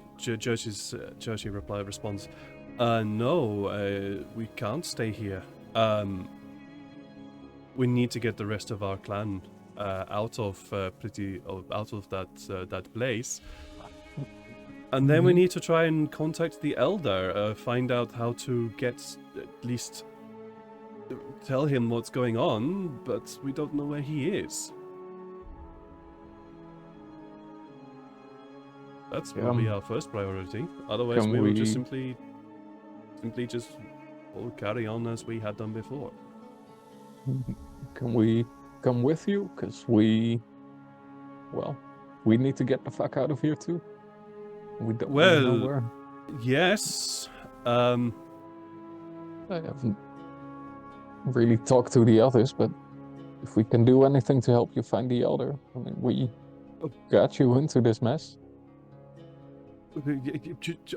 responds, no, we can't stay here. We need to get the rest of our clan out of that place, and then we need to try and contact the elder, find out how to get, at least tell him what's going on, but we don't know where he is. That's will be our first priority. Otherwise, we will just simply just all carry on as we had done before. Can we come with you? Because we need to get the fuck out of here too. We don't know where. Yes. I haven't really talked to the others, but if we can do anything to help you find the elder, I mean, we got you into this mess.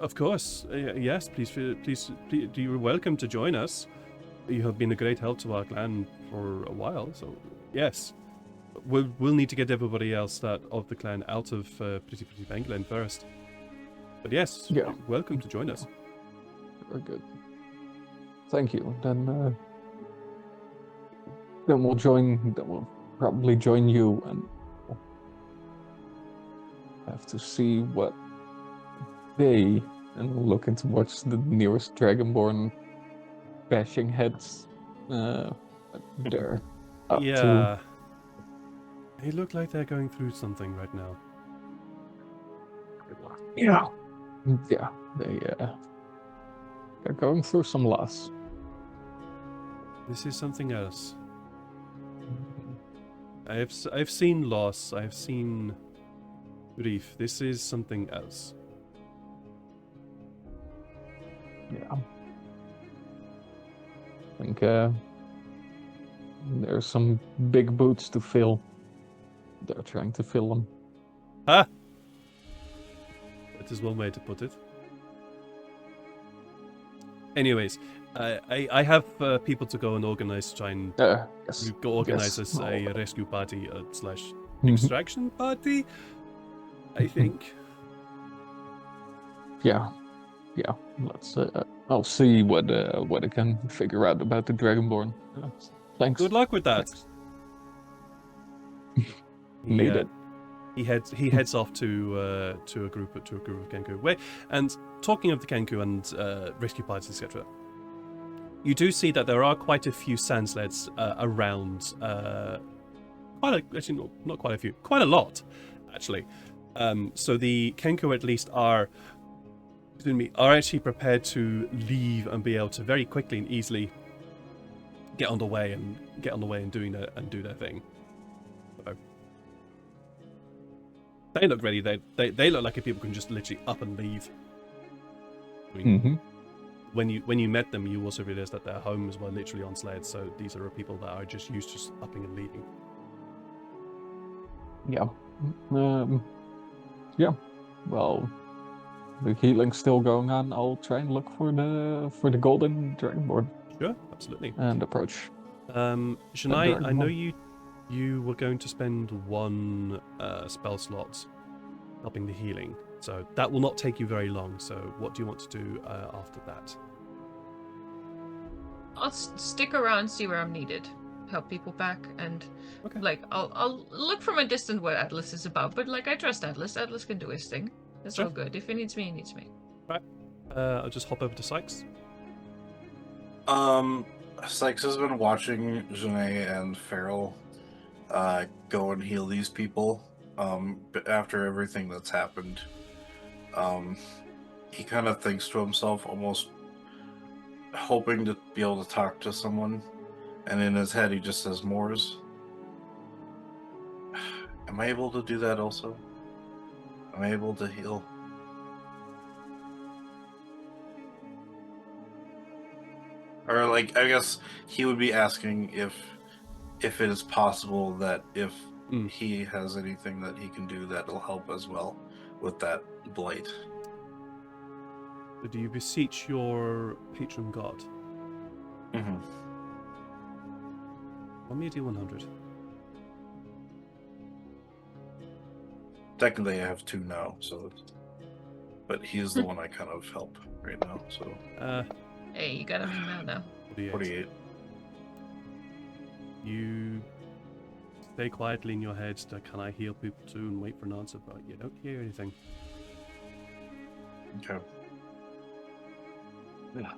Of course, yes. Please, you're welcome to join us. You have been a great help to our clan for a while, so yes, we'll need to get everybody else of the clan out of Pretty Bangland first. But yes, yeah, welcome to join us. Very good. Thank you. Then we'll join. Then we'll probably join you, and we'll have to see what they, and we'll look into what's the nearest Dragonborn bashing heads they're up to. They look like they're going through something right now. Yeah, they're going through some loss. This is something else. I've seen loss. I've seen grief. This is something else. Yeah. I think there's some big boots to fill. They're trying to fill them. Ha! That is one way to put it. Anyways, I have people to go and organize to try and yes. go organize Yes. a rescue party / extraction party, I think. Yeah. Let's. I'll see what I can figure out about the Dragonborn. Thanks. Good luck with that. Need it. He heads off to a group of Kenku. Wait, and talking of the Kenku and rescue parties, etc. You do see that there are quite a few sand sleds around. Not quite a few. Quite a lot, actually. So the Kenku at least are actually prepared to leave and be able to very quickly and easily get on the way and do their thing. So they look ready. They look like if people can just literally up and leave. I mean, when you met them, you also realized that their homes were literally on sleds. So these are people that are just used to just upping and leaving. Yeah. Yeah. Well, the healing's still going on. I'll try and look for the golden Dragonborn. Sure, absolutely. And approach. Shania, I know you were going to spend one spell slot helping the healing, so that will not take you very long. So what do you want to do after that? I'll stick around, see where I'm needed, help people back, and I'll look from a distance what Atlas is about. But I trust Atlas. Atlas can do his thing. That's all good. If he needs me, he needs me. Right. I'll just hop over to Sykes. Sykes has been watching Janae and Farrell go and heal these people. But after everything that's happened, he kind of thinks to himself, almost hoping to be able to talk to someone, and in his head he just says, "Moors, am I able to do that also? Am I able to heal?" Or, like, I guess he would be asking if it is possible that if he has anything that he can do that'll help as well with that blight. Do you beseech your patron god? Mm-hmm. Roll me a D100. Technically, I have 2 now, so. But he's the one I kind of help right now, so. Hey, you got him now. 48. You stay quietly in your head, can I heal people too, and wait for an answer, but you don't hear anything. Okay. Yeah.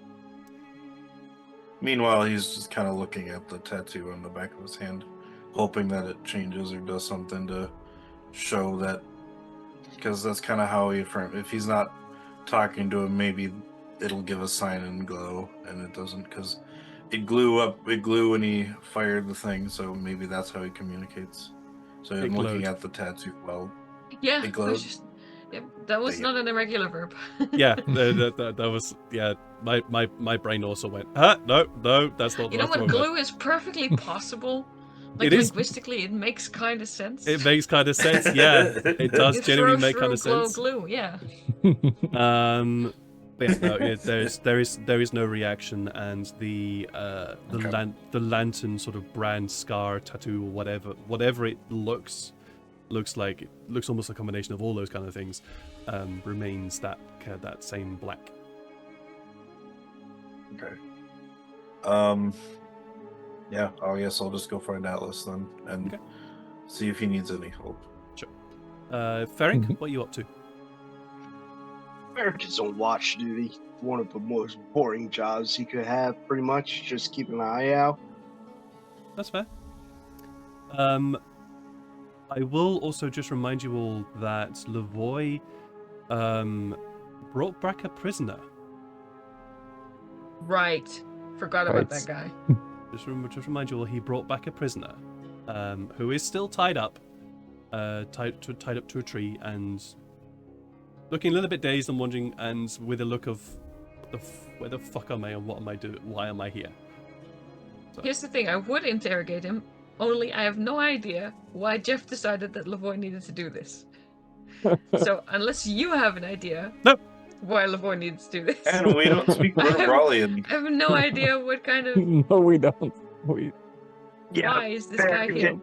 Meanwhile, he's just kind of looking at the tattoo on the back of his hand, hoping that it changes or does something to show that, because that's kind of how he frame. If he's not talking to him, maybe it'll give a sign and glow, and it doesn't, because it glue when he fired the thing, so maybe that's how he communicates. So I'm looking at the tattoo while Yeah, it glowed. That was not an irregular verb. Yeah, that was, yeah, my brain also went, no, that's not. You know what, glue is perfectly possible. Like, linguistically, it makes kind of sense. It makes kind of sense, yeah. It does genuinely make kind of sense. Glue, yeah. But yeah, no, there is no reaction, and the lantern sort of brand, scar, tattoo, whatever it looks like, it looks almost a combination of all those kind of things, remains that same black. Okay. Yeah, I guess I'll just go find Atlas then, and see if he needs any help. Sure. Ferric, what are you up to? Eric is on watch duty. One of the most boring jobs he could have, pretty much. Just keeping an eye out. That's fair. I will also just remind you all that Lavoy brought back a prisoner. Right. Forgot about that guy. Just remind you all, he brought back a prisoner who is still tied up to a tree and looking a little bit dazed and wondering, and with a look of where the fuck am I and what am I doing? Why am I here? So. Here's the thing, I would interrogate him, only I have no idea why Jeff decided that Lavoy needed to do this. So unless you have an idea why Lavoy needs to do this. And we don't speak Brawlian. I have no idea what kind of... No, we don't. Why is this guy here?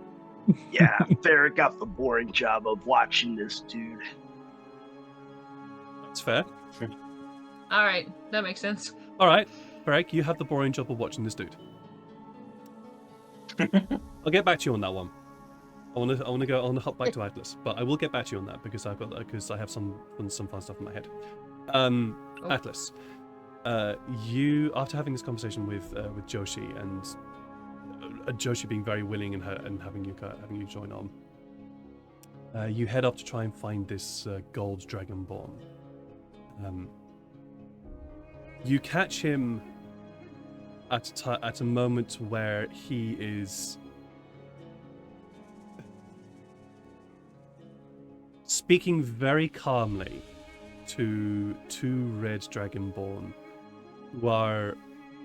Yeah, Ferric got the boring job of watching this dude. That's fair. Alright, that makes sense. Alright, Ferric, you have the boring job of watching this dude. I'll get back to you on that one. I want to hop back to Atlas, but I will get back to you on that because I have some fun stuff in my head. Atlas, you, after having this conversation with Joshi and Joshi being very willing and having you join on, you head up to try and find this gold dragonborn. You catch him at a moment where he is speaking very calmly to two red dragonborn who are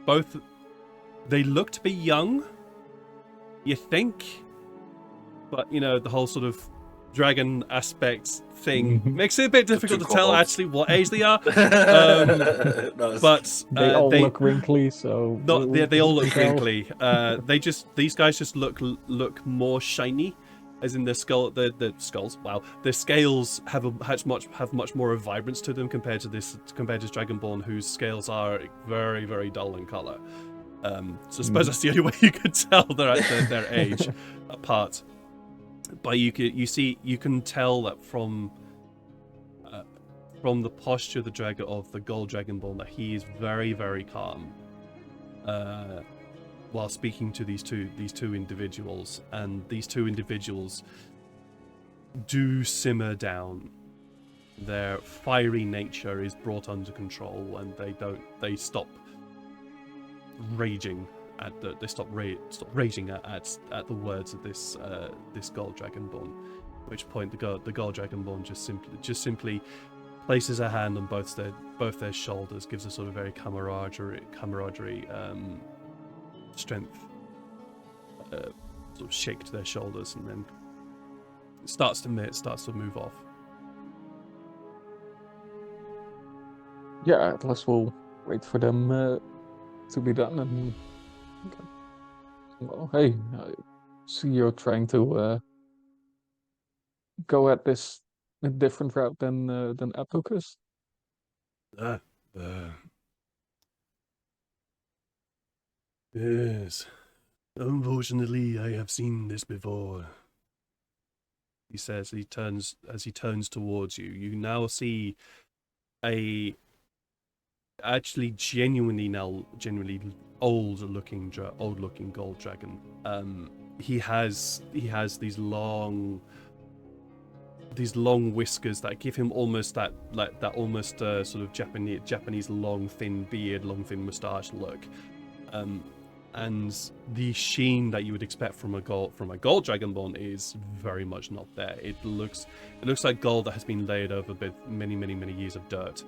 both, they look to be young, you think, but you know, the whole sort of dragon aspect thing makes it a bit difficult to tell actually what age they are. But they all look wrinkly, so they all look wrinkly. These guys just look more shiny, as in their skulls. Wow, their scales have much more of vibrance to them compared to this dragonborn, whose scales are very, very dull in color. So I suppose that's the only way you could tell their age apart. But you can tell that from the posture of the gold dragonborn that he is very, very calm. while speaking to these two individuals, and these two individuals do simmer down. Their fiery nature is brought under control, and they stop raging at raging at the words of this Gold Dragonborn. At which point the Gold Dragonborn just simply places a hand on both their shoulders, gives a sort of very camaraderie strength sort of shake to their shoulders, and then starts to move off. Yeah, Atlas will wait for them to be done, and well, hey, I see you're trying to go at this a different route than Apocus. Yes. Unfortunately, I have seen this before. He says, as he turns towards you. You now see a genuinely old-looking gold dragon. He has these long whiskers that give him almost that sort of Japanese long thin beard, long thin mustache look. And the sheen that you would expect from a gold dragonborn is very much not there. It looks like gold that has been laid over many years of dirt.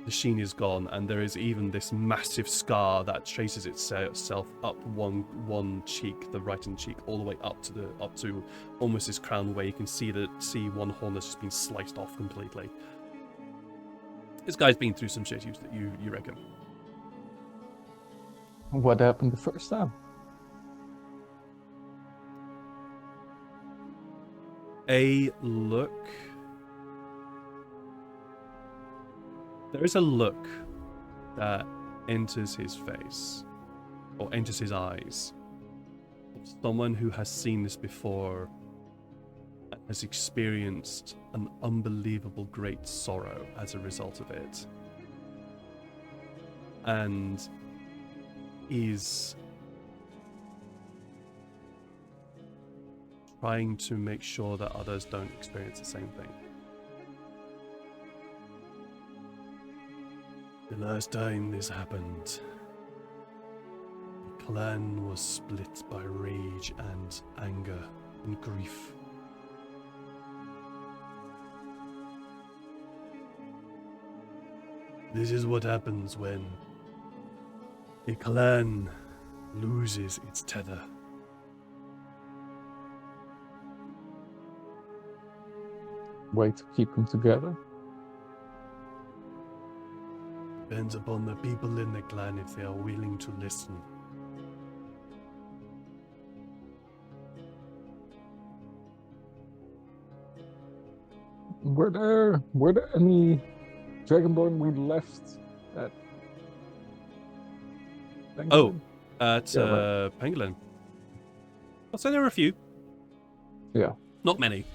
The sheen is gone, and there is even this massive scar that traces itself up one cheek, the right hand cheek, all the way up to almost his crown, where you can see one horn that's just been sliced off completely. This guy's been through some shit, you reckon? What happened the first time? There is a look that enters his face, or enters his eyes, of someone who has seen this before and has experienced an unbelievable great sorrow as a result of it. And is trying to make sure that others don't experience the same thing. The last time this happened, the clan was split by rage and anger and grief. This is what happens when a clan loses its tether. Way to keep them together. Depends upon the people in the clan if they are willing to listen. Were there any Dragonborn we left at? Oh, at Yeah, right. Pangolin. I'll say there are a few. Yeah. Not many.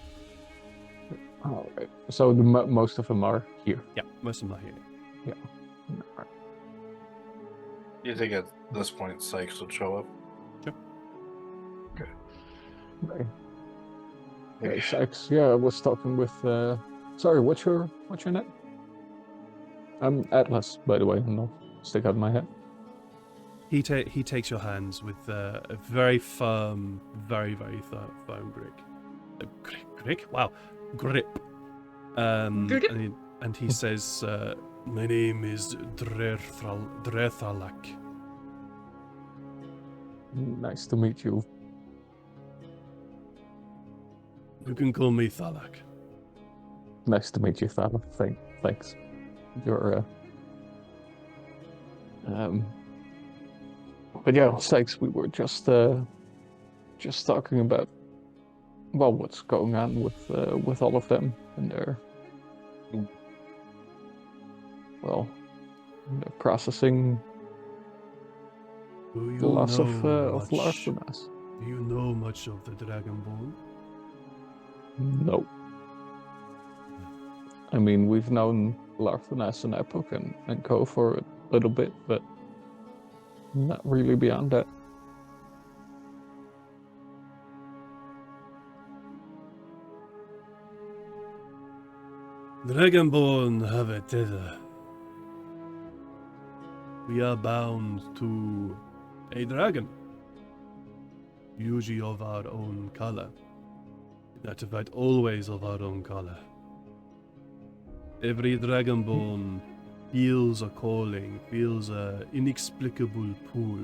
All right. So most of them are here. Yeah, most of them are here. Alright. Do you think at this point Sykes would show up? Right. Hey, Sykes. Yeah, I was talking with. Sorry, what's your name? I'm Atlas, by the way. No, stick out my head. He takes your hands with a very firm, very firm grip. Grip? Wow, grip. Grip. And he says, "My name is Drethalak." Nice to meet you. You can call me Thalak. Nice to meet you, Thal. Thanks. You're But yeah, Sykes, we were just talking about, well, what's going on with all of them and their, well, they're processing the loss of Larsenas. Do you know much of the Dragonborn? No. I mean, we've known Larsenas and Epoch and Co for a little bit, but Not really beyond that. Dragonborn have a tether. We are bound to a dragon, usually of our own color. Not in fact, always of our own color. Every Dragonborn feels a calling, feels an inexplicable pull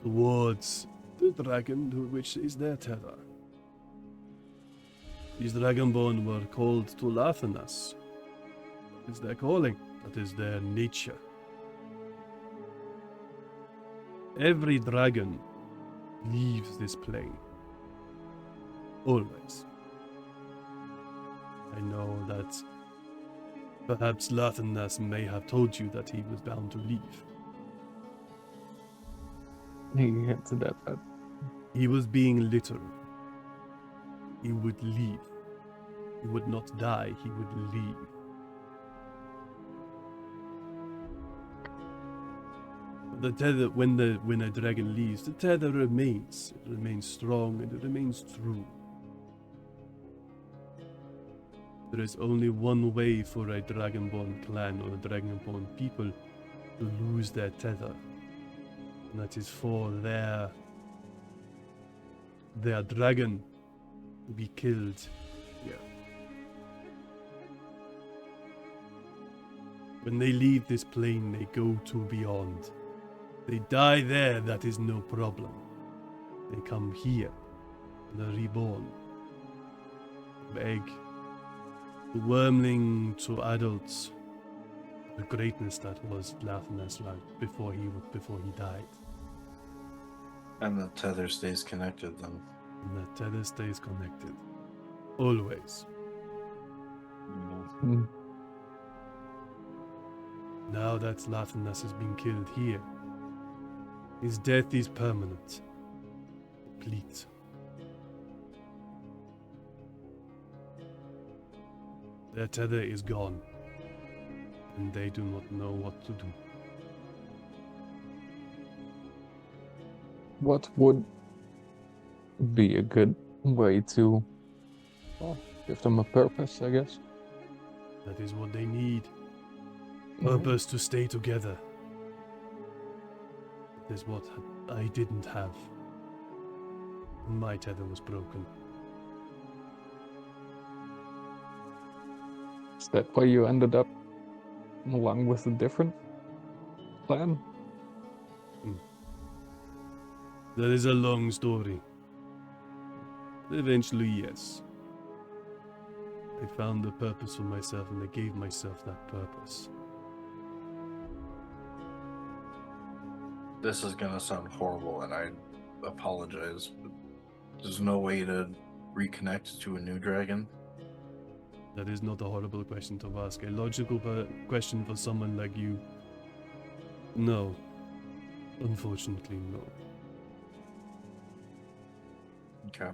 towards the dragon to which is their tether. These Dragonborn were called to Lathanas. That is their calling. That is their nature. Every dragon leaves this plane. Always. I know that perhaps Lathanas may have told you that he was bound to leave. He hinted at that. He was being literal. He would leave. He would not die, he would leave. The tether, when a dragon leaves, the tether remains. It remains strong and it remains true. There is only one way for a Dragonborn clan or a Dragonborn people to lose their tether. And that is for their dragon to be killed here. When they leave this plane, they go to beyond. They die there, that is no problem. They come here, and are reborn. From egg to wormling to adults. The greatness that was Lathanas before he died. And the tether stays connected then. And the tether stays connected. Always. Hmm. Now that Lathanas has been killed here, his death is permanent. Complete. Their tether is gone, and they do not know what to do. What would be a good way to, well, give them a purpose, I guess? That is what they need. Purpose to stay together. That is what I didn't have. My tether was broken. Is that why you ended up along with a different plan? That is a long story. Eventually, yes. I found a purpose for myself and I gave myself that purpose. This is gonna sound horrible, and I apologize, but there's no way to reconnect to a new dragon. That is not a horrible question to ask. A logical question for someone like you. No. Unfortunately, no. Okay.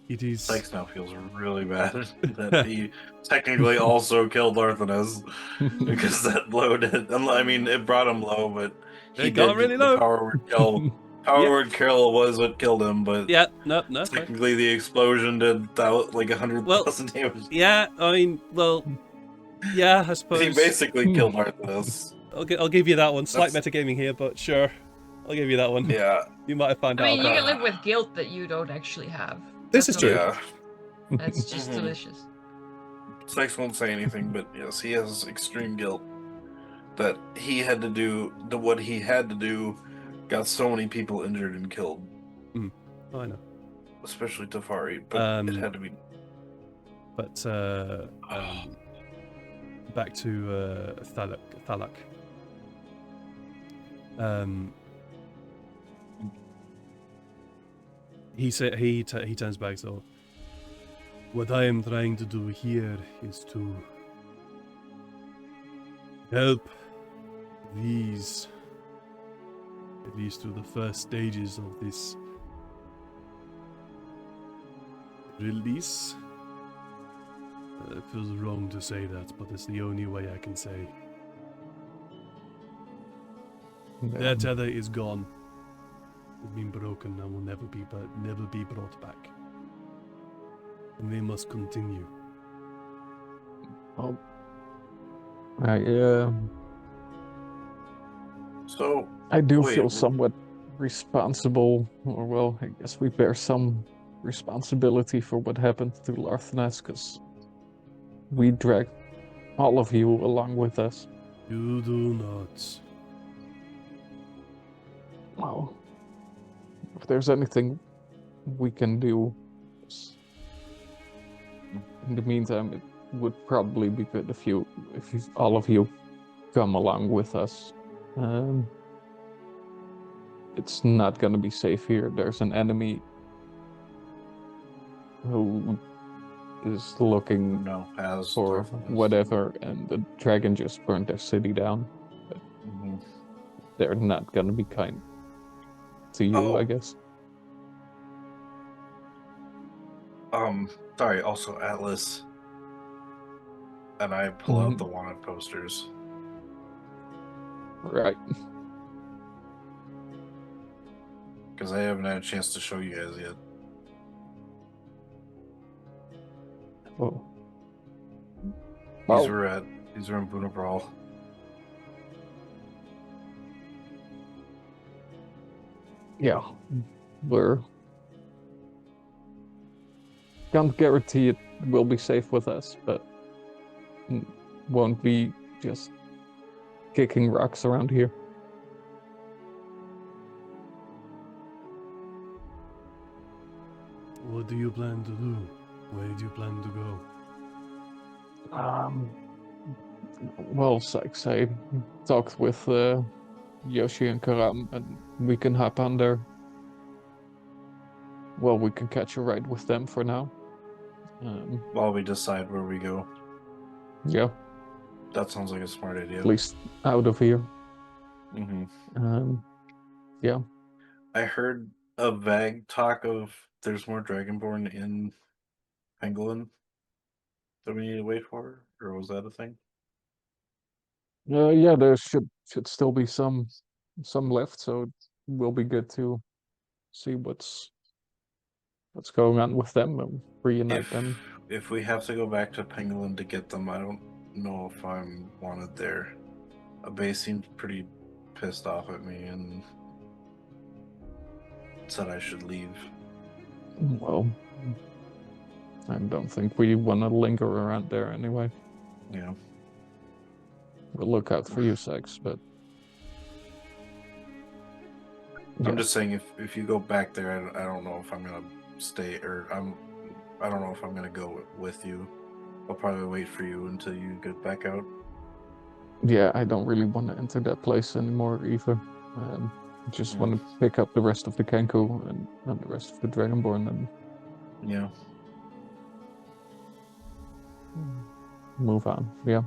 It is... Sykes now feels really bad that he technically also killed Arthanes because that loaded. I mean, it brought him low, but he It got really the low. Power word kill. Power word kill was what killed him, but Yeah, no, fine. technically the explosion did like 100,000 damage. Yeah, I mean, well, yeah, I suppose. He basically killed Arthanes. I'll give you that one. Slight That's- metagaming here, but sure. I'll give you that one. Yeah, You might have found I out mean, you about can live with guilt that you don't actually have. This That's is true. not- yeah. That's just Mhm. delicious. Sykes won't say anything, but yes, he has extreme guilt that he had to do what he had to do. Got so many people injured and killed, Oh, I know. especially Tyfari, but it had to be. But back to Thalak. He said he turns back. So, what I am trying to do here is to help these, at least through the first stages of this release. It feels wrong to say that, but it's the only way I can say. Their tether is gone. It's been broken and will never be brought back. And they must continue. Oh, So, I do wait, feel somewhat responsible, or well, I guess we bear some responsibility for what happened to Larthness, because we dragged all of you along with us. You do not. Well, if there's anything we can do, in the meantime, it would probably be good if all of you come along with us. It's not gonna be safe here. There's an enemy who is looking for whatever, and the dragon just burned their city down. Mhm. They're not gonna be kind to you, I guess. Sorry, also Atlas. And I pull out the wanted posters. Right. Because I haven't had a chance to show you guys yet. Oh. These were in Buna Brawl. Yeah. Can't guarantee it will be safe with us, but won't be just kicking rocks around here. What do you plan to do? Where do you plan to go? Well, Sykes, I talked with Yoshi and Karam, and we can hop on there. Well, we can catch a ride with them for now. While we decide where we go. Yeah. That sounds like a smart idea. At least out of here. Mm-hmm. Yeah. I heard a vague talk of there's more Dragonborn in Pangolin that we need to wait for, or was that a thing? Yeah, there should still be some left, so it will be good to see what's going on with them and reunite them. If we have to go back to Pangolin to get them, I don't know if I'm wanted there. Abe seemed pretty pissed off at me and said I should leave. Well, I don't think we want to linger around there anyway. Yeah. We'll look out for you, Sykes, but... I'm yeah. just saying, if you go back there, I don't know if I'm gonna stay, or I don't know if I'm gonna go with you. I'll probably wait for you until you get back out. Yeah, I don't really want to enter that place anymore either. Just want to pick up the rest of the Kenku and the rest of the Dragonborn and yeah, move on. Yeah.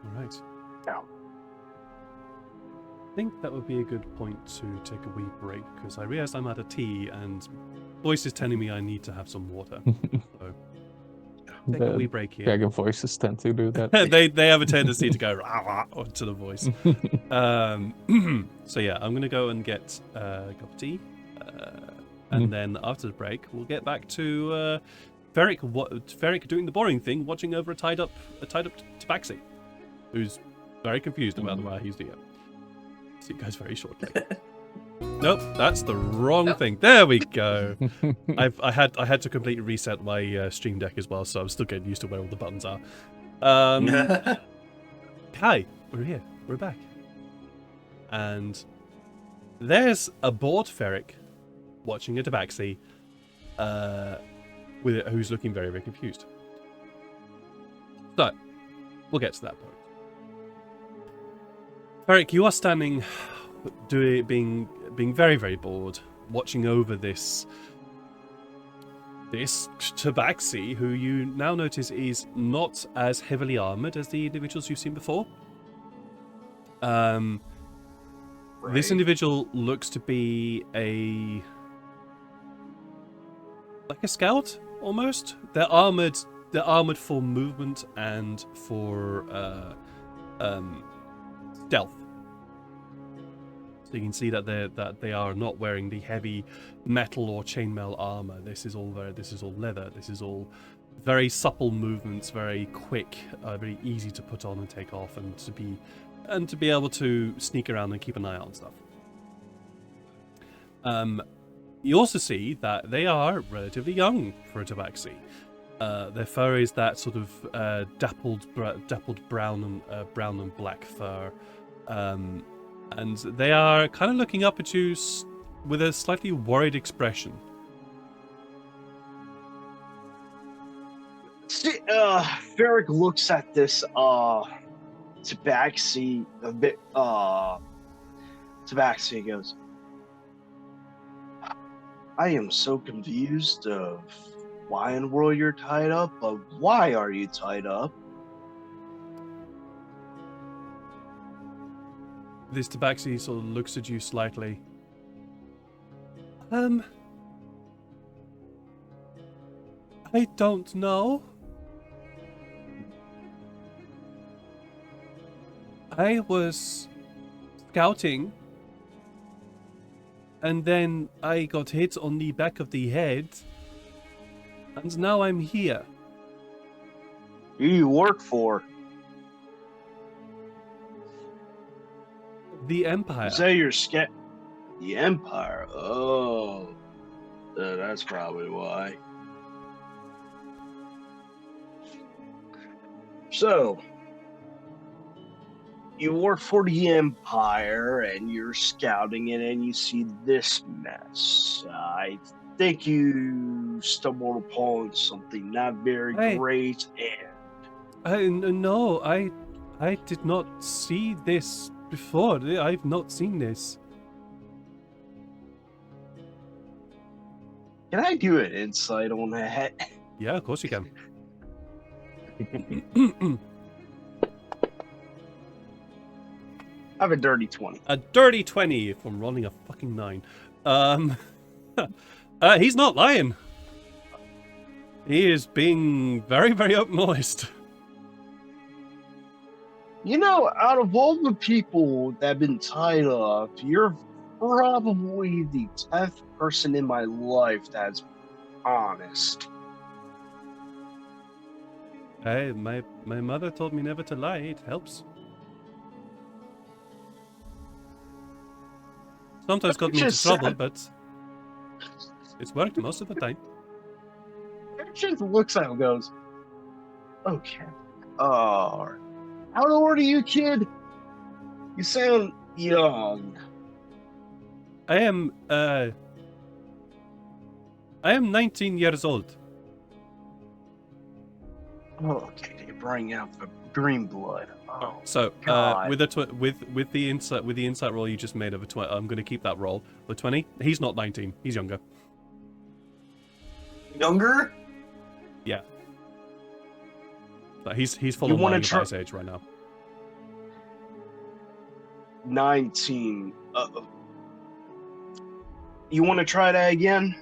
All right. Yeah. I think that would be a good point to take a wee break, because I realized I'm out of tea and voice is telling me I need to have some water. So take a wee break here. Dragon voices tend to do that. they have a tendency to go rah, rah, to the voice. So yeah, I'm gonna go and get a cup of tea, and then after the break we'll get back to Ferric doing the boring thing, watching over a tied up tabaxi, who's very confused about why he's here. See you guys very shortly. Nope, that's the wrong thing. There we go. I had to completely reset my Stream Deck as well, so I'm still getting used to where all the buttons are. Hi, we're here. We're back. And there's a bored Ferric watching a tabaxi, who's looking very, very confused. So, we'll get to that point. Ferric, you are standing, being very, very bored, watching over this tabaxi, who you now notice is not as heavily armored as the individuals you've seen before. This individual looks to be like a scout, almost. They're armored they're armored for movement and for stealth. So you can see that they are not wearing the heavy metal or chainmail armor. This is all leather. This is all very supple movements, very quick, very easy to put on and take off, and to be able to sneak around and keep an eye on stuff. You also see that they are relatively young for a tabaxi. Their fur is that sort of dappled brown and black fur, and they are kind of looking up at you with a slightly worried expression. See, Ferric looks at this tabaxi a bit. Tabaxi goes, I am so confused of why in the world you're tied up, but why are you tied up? This tabaxi sort of looks at you slightly. I don't know. I was scouting, and then I got hit on the back of the head, and now I'm here. Who do you work for? The Empire. You say you're scared. The Empire? Oh. That's probably why. So, you work for the Empire and you're scouting it and you see this mess. I think you stumbled upon something not very great and... No, I did not see this before. I've not seen this. Can I do an insight on that? Yeah, of course you can. I have a dirty 20. A dirty 20 if I'm rolling a fucking 9. He's not lying. He is being very, very open honest. You know, out of all the people that have been tied up, you're probably the 10th person in my life that's honest. Hey, my mother told me never to lie. It helps. Sometimes got me into trouble, but it's worked most of the time. It just looks at him and goes, okay. How old are you, kid? You sound young. I am 19 years old. Oh, okay, they bring out the green blood. Oh, so God. with the insight roll you just made of a 20, I'm going to keep that roll. The 20. He's not 19. He's younger. Younger? Yeah. But he's full of lying about his age right now. 19. You want to try that again?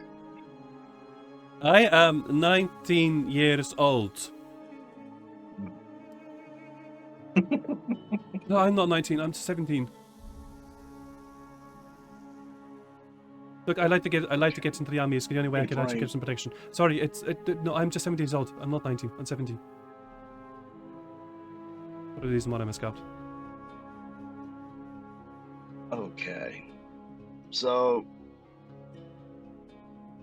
I am 19 years old. No, I'm not 19. I'm 17. Look, I like to get into the army. It's the only way I can actually get some protection. Sorry, no. I'm just 17 years old. I'm not 19. I'm 17. What are these? What I'm a scout. Okay. So,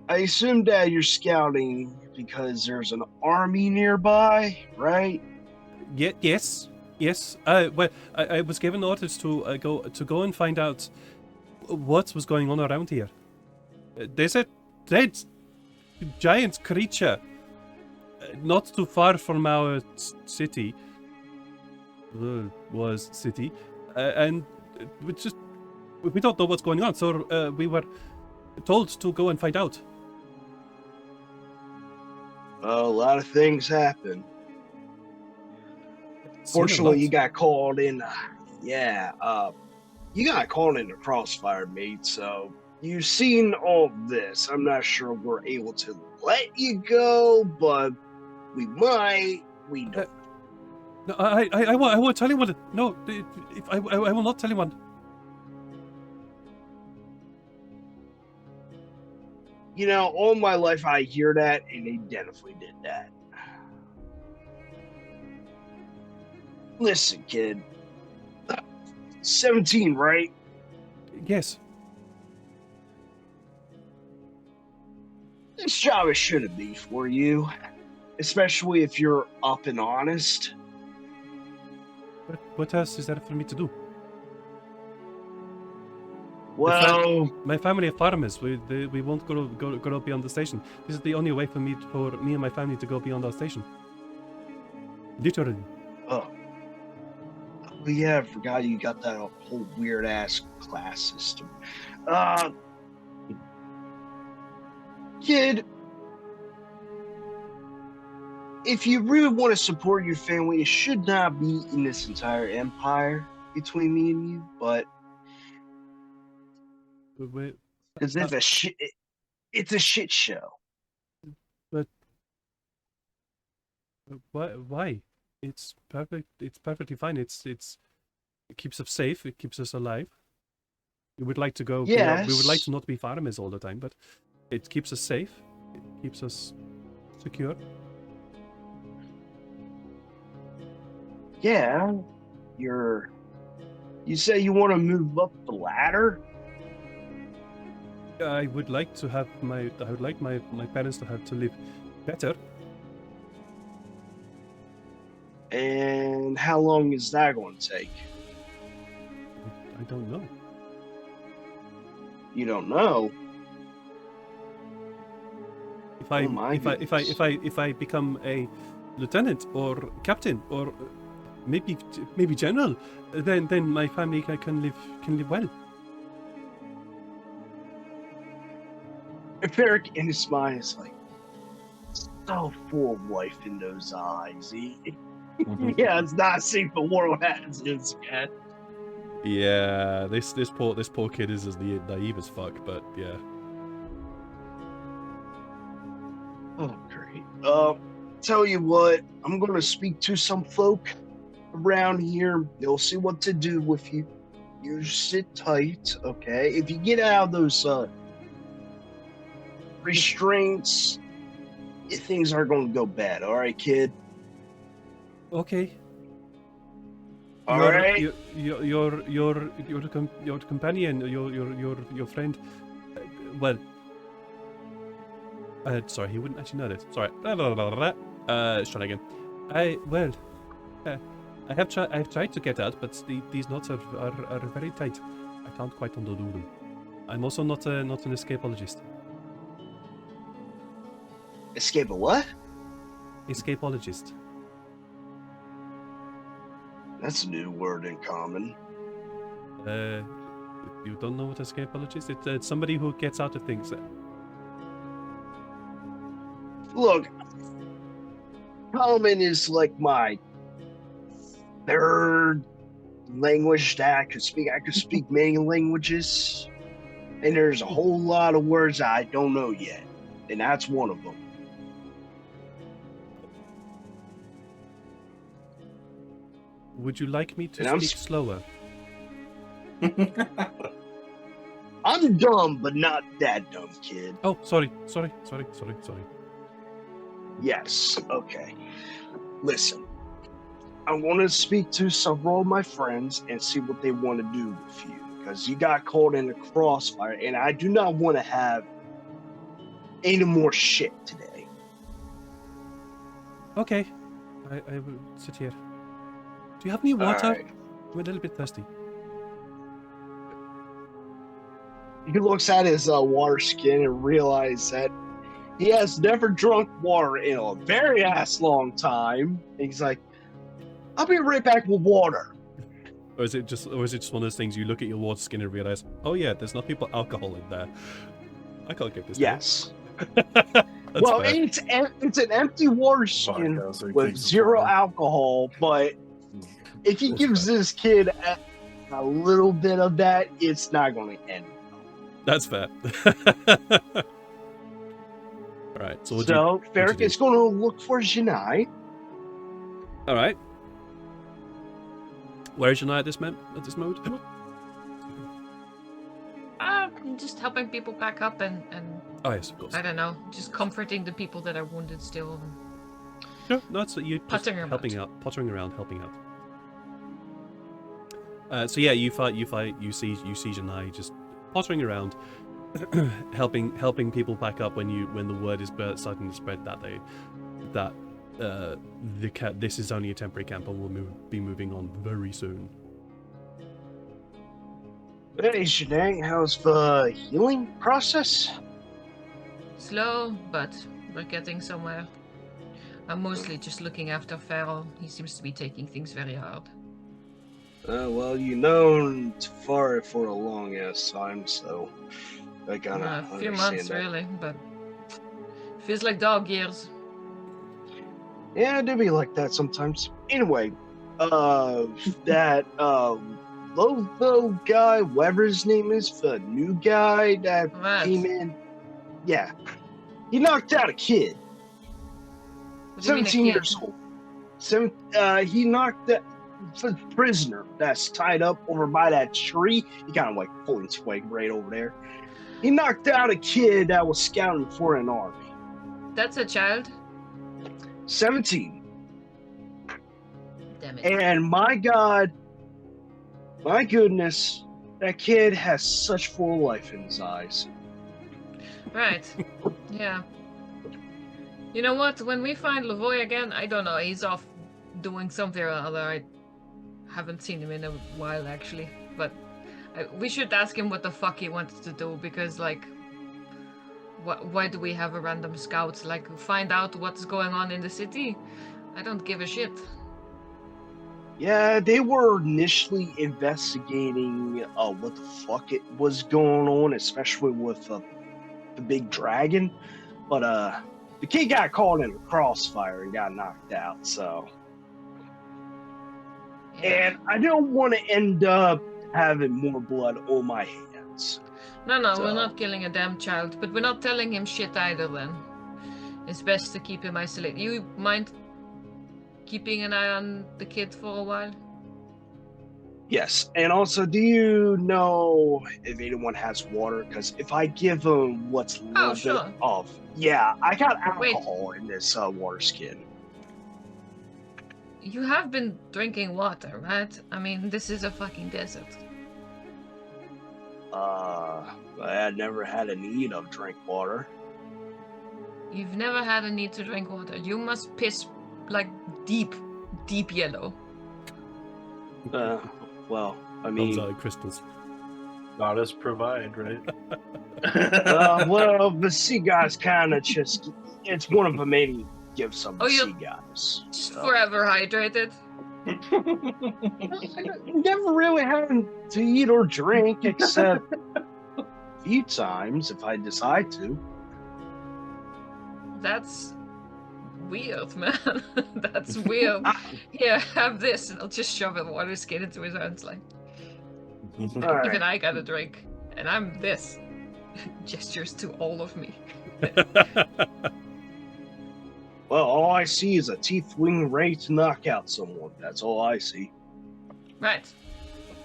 I assume that you're scouting because there's an army nearby, right? Yes. Well, I was given orders to go and find out what was going on around here. There's a dead giant creature not too far from our city. Was city, and we don't know what's going on. So we were told to go and find out. A lot of things happen. Fortunately, you got called in. You got called in the crossfire, mate. So you've seen all this. I'm not sure we're able to let you go, but We might. We don't. No, I won't tell anyone. No, I will not tell anyone. You know, all my life I hear that, and they definitely did that. Listen, kid. 17, right? Yes. This job shouldn't be for you, especially if you're up and honest. What else is there for me to do? Well, My family are farmers. We won't go beyond the station. This is the only way for me and my family to go beyond our station. Literally. oh yeah, I forgot you got that whole weird ass class system. Kid, if you really want to support your family, it should not be in this entire empire between me and you, but Wait, because it's a shit show. but why? It's perfect. It's perfectly fine. It keeps us safe. It keeps us alive. We would like to go. Yes. We would like to not be farmers all the time, but it keeps us safe. It keeps us secure. Yeah, you say you want to move up the ladder? I would like to have my parents to live better. And how long is that going to take? I don't know. You don't know. If I become a lieutenant or captain or maybe general, then my family can live well. Eric in his mind is like so full of life in those eyes. Yeah, it's not safe the world has its yet. Yeah, this poor kid is as naive as fuck, but yeah. Oh, great. Tell you what, I'm gonna speak to some folk around here. They'll see what to do with you. You sit tight, okay? If you get out of those restraints, things are going to go bad. All right, kid. Okay. All right. Your companion, your friend. Well, sorry, he wouldn't actually know this. Sorry. Let's try again. I have tried to get out, but these knots are very tight. I can't quite undo them. I'm also not an escapologist. Escape a what? Escapologist. That's a new word in common. You don't know what escapologist? It's somebody who gets out of things. Look, common is like my third language that I could speak. I could speak many languages, and there's a whole lot of words I don't know yet, and that's one of them. Would you like me to speak slower? I'm dumb, but not that dumb, kid. Oh, sorry. Yes, okay. Listen, I want to speak to several of my friends and see what they want to do with you, because you got caught in the crossfire, and I do not want to have any more shit today. Okay, I will sit here. Do you have any water? Right. I'm a little bit thirsty. He looks at his water skin and realizes that he has never drunk water in a very long time. And he's like, I'll be right back with water. Or is it just one of those things you look at your water skin and realize, oh yeah, there's not people alcohol in there. I can't get this. Yes. Well, it's an empty water skin with zero alcohol, but if he gives this kid a little bit of that, it's not going to end. That's fair. All right. So, So Ferric is going to look for Janai. all right. Where is Janai at this mode? Just helping people back up and Oh yes, of course. I don't know, just comforting the people that are wounded still. No, it's you just Pottering pottering around, helping out. So yeah, you see Janai just pottering around, helping people back up when the word is starting to spread that this is only a temporary camp and will be moving on very soon. Hey, Janai, how's the healing process? Slow, but we're getting somewhere. I'm mostly just looking after Farrell. He seems to be taking things very hard. Well, you've known Tyfari for a long ass time, so I kind of A few understand months, that. really, but feels like dog years. Yeah, it do be like that sometimes. Anyway, that Lovo guy, whatever his name is, the new guy that Right. came in, yeah, he knocked out a kid, What do you mean a 17 kid? years old. He knocked that prisoner that's tied up over by that tree. He kind of like points like right over there. He knocked out a kid that was scouting for an army. That's a child? 17. Damn it. And my God, my goodness, that kid has such full life in his eyes. Right. Yeah. You know what? When we find Lavoy again, I don't know. He's off doing something or other. I haven't seen him in a while, actually. But we should ask him what the fuck he wants to do, because, like, why do we have a random scout? Like, find out what's going on in the city? I don't give a shit. Yeah, they were initially investigating what the fuck it was going on, especially with the big dragon. But the kid got caught in a crossfire and got knocked out, so. Yeah. And I don't want to end up having more blood on my hands. No, So- we're not killing a damn child, but we're not telling him shit either then. It's best to keep him isolated. You mind keeping an eye on the kid for a while? Yes, and also, do you know if anyone has water? Because if I give them what's little bit sure. of, yeah, I got Wait. alcohol in this water skin. You have been drinking water, right? I mean, this is a fucking desert. I had never had a need of drink water. You've never had a need to drink water. You must piss like deep yellow. Well, I Comes mean, out of crystals. Goddess provide, right? well, the sea guys kind of just, it's one of them made me give some Oh, sea guys. Just so. forever hydrated. Never really having to eat or drink except a few times if I decide to. That's weird, man. That's weird. Here, have this, and I'll just shove a water skin into his hands. Like, All even right. I got a drink, and I'm this. Gestures to all of me. Well, all I see is a tiefling ready to knock out someone. That's all I see. Right.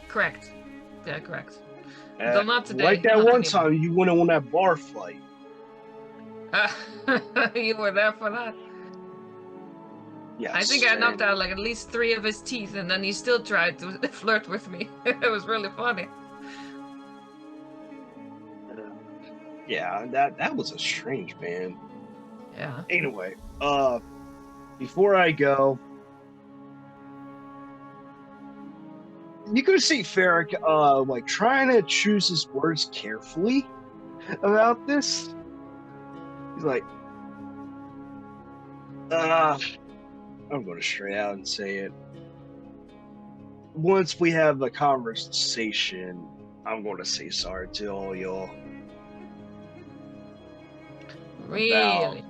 Correct. Yeah, correct. Though not today, Like that not one anymore. time you went on that bar fight. You were there for that. Yes. I think I knocked and- out like at least 3 of his teeth, and then he still tried to flirt with me. It was really funny. Yeah, that was a strange man. Yeah. Anyway, before I go, you could see Ferric, like trying to choose his words carefully about this. He's like, I'm going to straight out and say it. Once we have a conversation, I'm going to say sorry to all y'all. Really.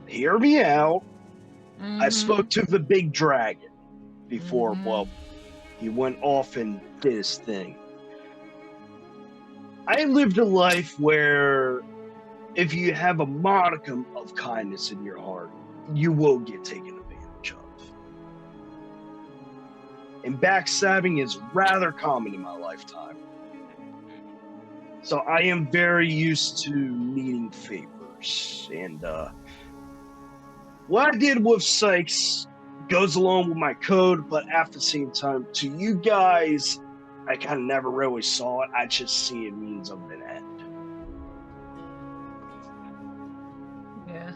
Hear me out. I Mhm. spoke to the big dragon before, Mhm. well, he went off and did his thing. I lived a life where if you have a modicum of kindness in your heart, you will get taken advantage of. And backstabbing is rather common in my lifetime. So I am very used to needing favors. And what I did with Sykes goes along with my code, but at the same time, to you guys, I kind of never really saw it. I just see it means of an end. Yeah.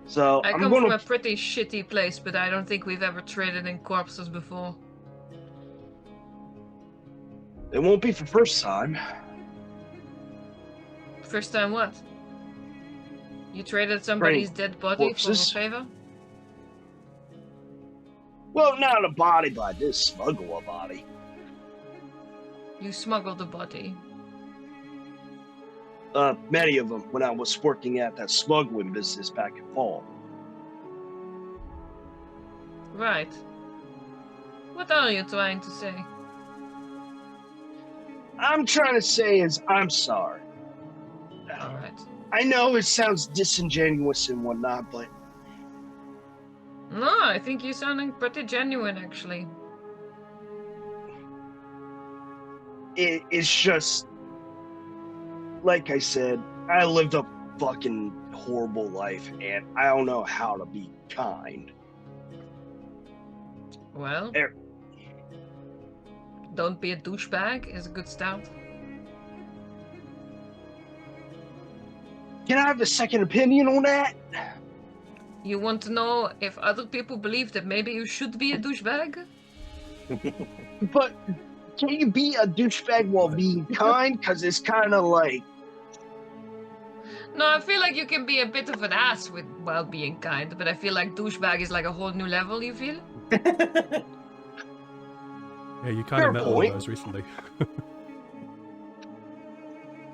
So I I'm come going from a to. pretty shitty place, but I don't think we've ever traded in corpses before. It won't be for first time. First time what? You traded somebody's dead body corpses. for a favor? Well, not a body, but I did smuggle a body. You smuggled a body. Many of them when I was working at that smuggling business back in fall. Right. What are you trying to say? I'm trying to say is I'm sorry. Alright. I know it sounds disingenuous and whatnot, but No, I think you're sounding pretty genuine, actually. it's just, like I said, I lived a fucking horrible life, and I don't know how to be kind. Well, don't be a douchebag is a good start. Can I have a second opinion on that? You want to know if other people believe that maybe you should be a douchebag? But can you be a douchebag while being kind? Because it's kind of like, No, I feel like you can be a bit of an ass while being kind, but I feel like douchebag is like a whole new level, you feel? Yeah, you kind Fair of met one point. of those recently.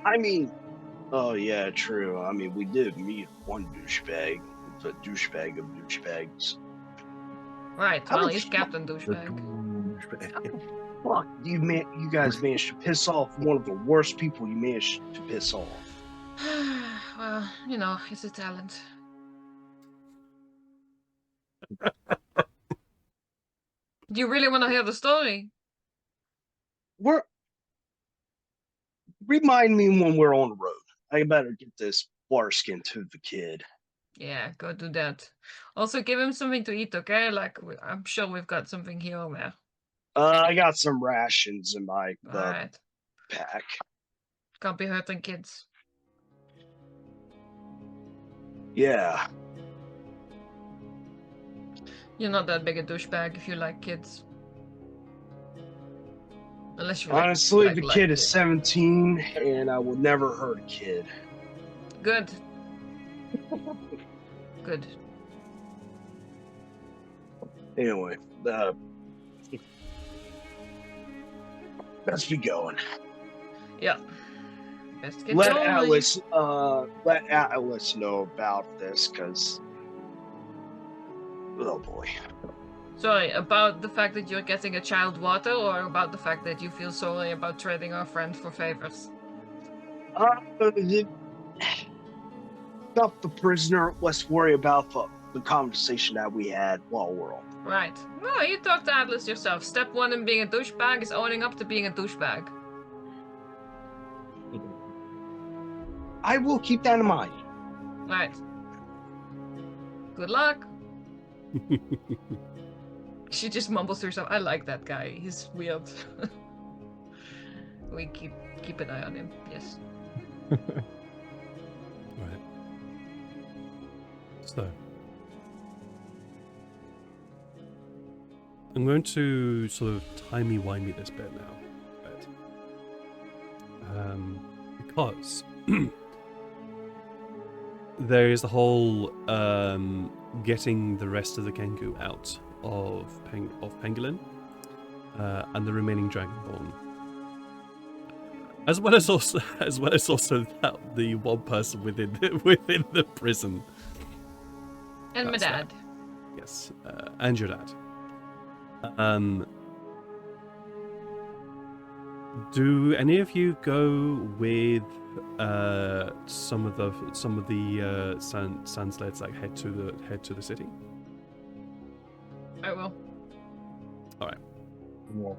I mean, oh yeah, true. I mean, we did meet one douchebag. It's a douchebag of douchebags. Right, How well, the he's fuck- Captain Douchebag. Fuck, you guys managed to piss off one of the worst people you managed to piss off. Well, you know, it's a talent. Do you really want to hear the story? Remind me when we're on the road. I better get this Barskin to the kid. Yeah, go do that. Also, give him something to eat, okay? Like, I'm sure we've got something here or there. I got some rations in my Alright. pack. Can't be hurting kids. Yeah. You're not that big a douchebag if you like kids. Unless you like, Honestly, the like kid is kids. 17, and I would never hurt a kid. Good. Good. Anyway, let's be going. Yeah. Best get Let going. Atlas know about this, because oh boy. Sorry, about the fact that you're getting a child water, or about the fact that you feel sorry about trading our friend for favors? Stop the prisoner. Let's worry about the conversation that we had while we're on. Right. No, you talked to Atlas yourself. Step 1 in being a douchebag is owning up to being a douchebag. I will keep that in mind. Right. Good luck. She just mumbles to herself, I like that guy. He's weird. We keep an eye on him, yes. Right. So, I'm going to sort of timey-wimey this bit now. Because there is the whole getting the rest of the Kenku out of Pangolin and the remaining Dragonborn. As well as also that the one person within the prison. And my That's dad. Yes, and your dad. Do any of you go with some of the sand sleds like head to the city? I will. Well,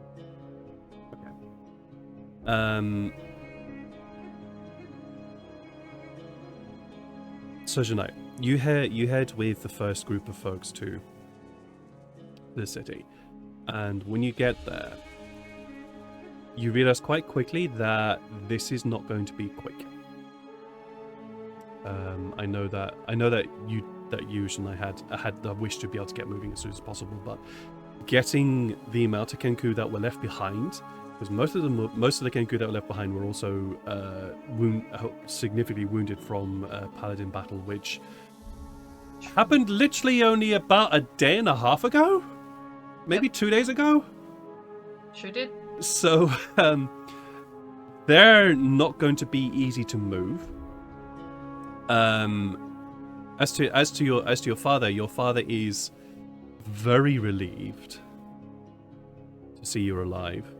So Janai, you head with the first group of folks to the city, and when you get there, you realize quite quickly that this is not going to be quick. I know that you and I had the wish to be able to get moving as soon as possible, but getting the amount of Kenku that were left behind, because most of the Kenku that were left behind were also significantly wounded from Paladin battle, which happened literally only about a day and a half ago, maybe 2 days ago. Sure did. So they're not going to be easy to move. As to your father is very relieved to see you're alive.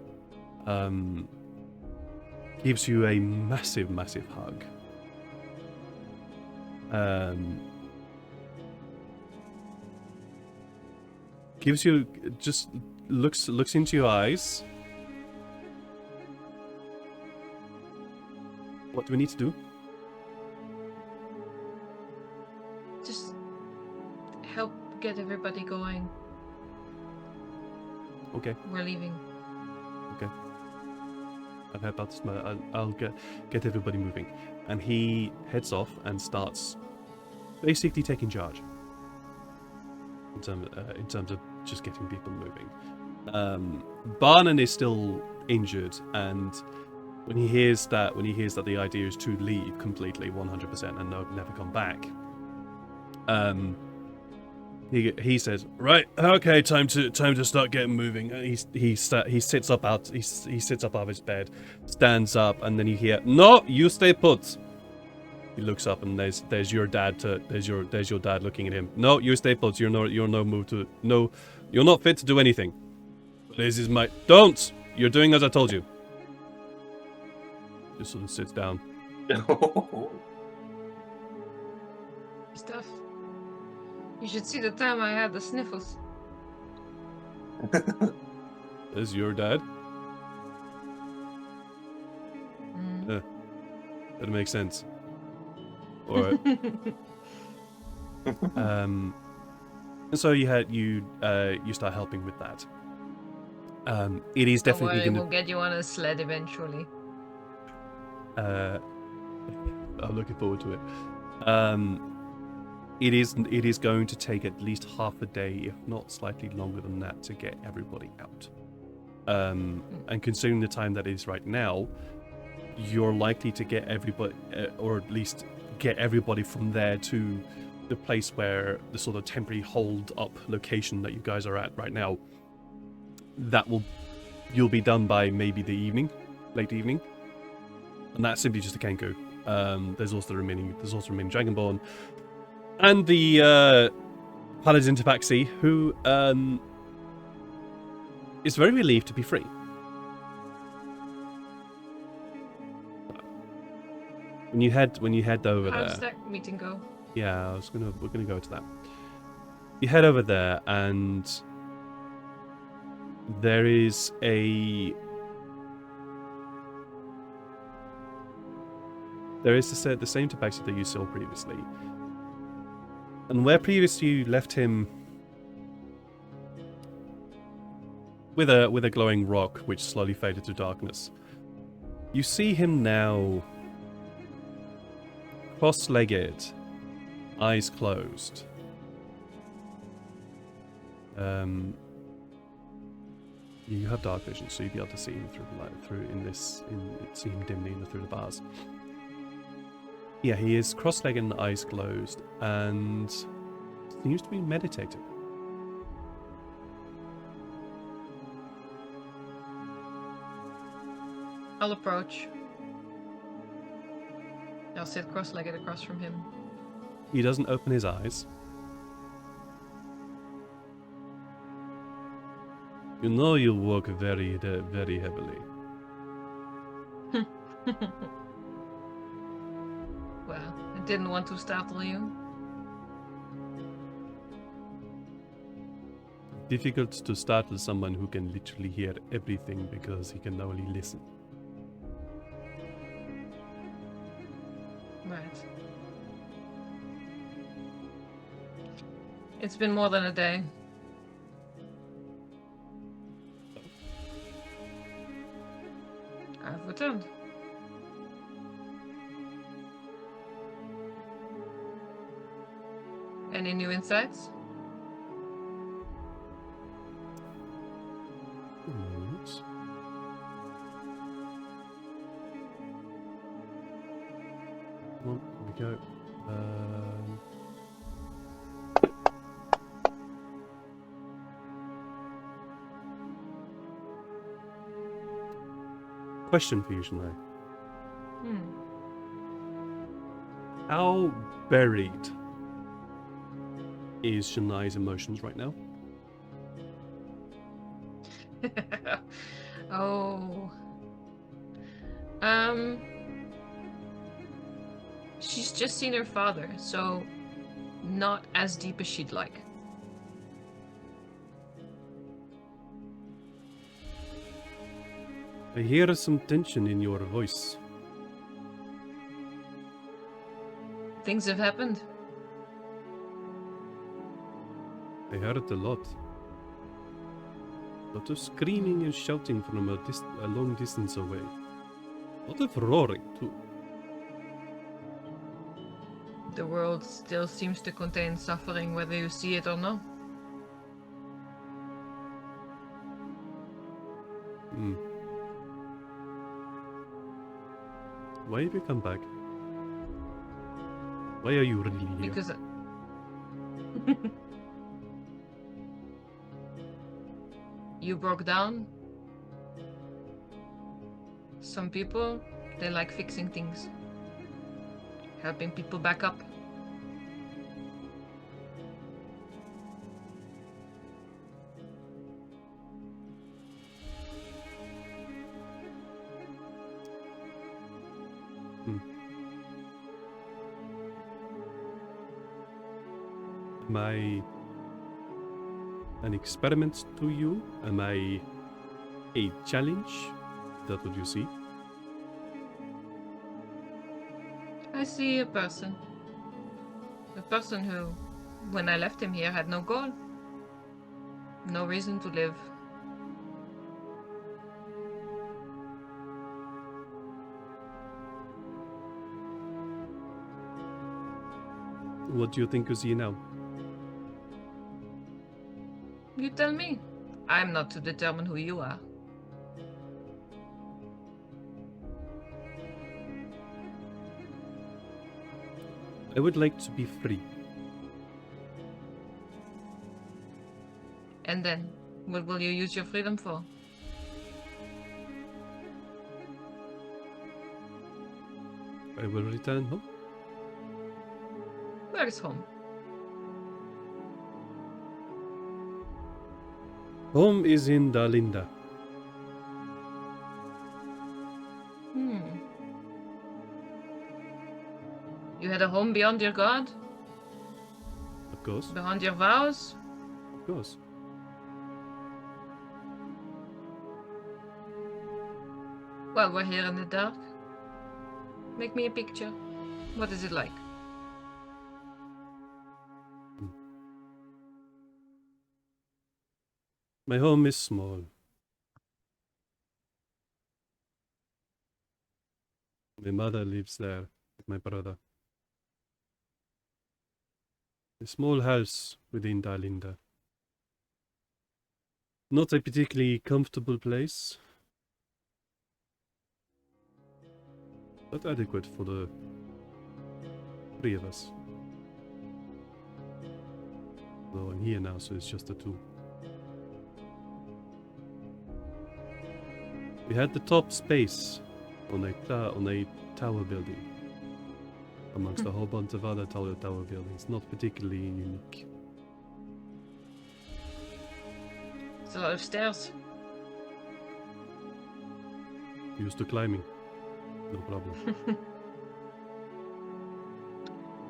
Gives you a massive hug. Gives you just looks into your eyes. What do we need to do? Just help get everybody going. Okay. We're leaving. I've heard about this matter. I'll get everybody moving. And he heads off and starts basically taking charge. In terms of just getting people moving. Barnan is still injured, and when he hears that the idea is to leave completely 100% and never come back, he says, "Right, okay, time to start getting moving." And he sits up out of his bed, stands up, and then you hear, "No, you stay put." He looks up and there's your dad there's your dad looking at him. "No, you stay put. You're not fit to do anything." This is my don't. You're doing as I told you. Just sort of sits down. Stuff. You should see the time I had the sniffles. Is your dad? That makes sense. Alright. And so you start helping with that. It is definitely going to. We'll get you on a sled eventually. I'm looking forward to it. It is going to take at least half a day, if not slightly longer than that, to get everybody out. And considering the time that it is right now, you're likely to get everybody, or at least get everybody from there to the place where the sort of temporary hold up location that you guys are at right now. You'll be done by maybe the evening, late evening, and that's simply just a Kenku. There's also remaining Dragonborn, and the Paladin Tabaxi, who is very relieved to be free. When you head over How there. does that meeting go? Yeah, we're gonna go to that. You head over there, and there is the same tabaxi that you saw previously, and where previously you left him with a glowing rock which slowly faded to darkness, you see him now cross-legged, eyes closed. You have dark vision, so you'll be able to see him through the light, see him dimly through the bars. Yeah, he is cross-legged and eyes closed, and seems to be meditating. I'll approach. I'll sit cross-legged across from him. He doesn't open his eyes. You know you walk very, very heavily. Well, I didn't want to startle you. Difficult to startle someone who can literally hear everything because he can only listen. Right. It's been more than a day. I've returned. Any new insights? Moment. Come on, here we go. Question for you, Shania. How buried is Shania's emotions right now? Oh. She's just seen her father, so not as deep as she'd like. I hear some tension in your voice. Things have happened. I heard it a lot. A lot of screaming and shouting from a long distance away. A lot of roaring, too. The world still seems to contain suffering, whether you see it or not. Why have you come back? Why are you really here? Because you broke down. Some people, they like fixing things. Helping people back up. Am I an experiment to you? Am I a challenge? Is that what you see? I see a person. A person who, when I left him here, had no goal. No reason to live. What do you think you see now? You tell me. I'm not to determine who you are. I would like to be free. And then, what will you use your freedom for? I will return home. Where is home? Home is in Dalinda. You had a home beyond your God? Of course. Beyond your vows? Of course. Well, we're here in the dark. Make me a picture. What is it like? My home is small. My mother lives there with my brother. A small house within Dalinda. Not a particularly comfortable place, but adequate for the three of us. Though I'm here now, so it's just the two. We had the top space on a tower building, amongst a whole bunch of other tower buildings, not particularly unique. It's a lot of stairs. Used to climbing. No problem.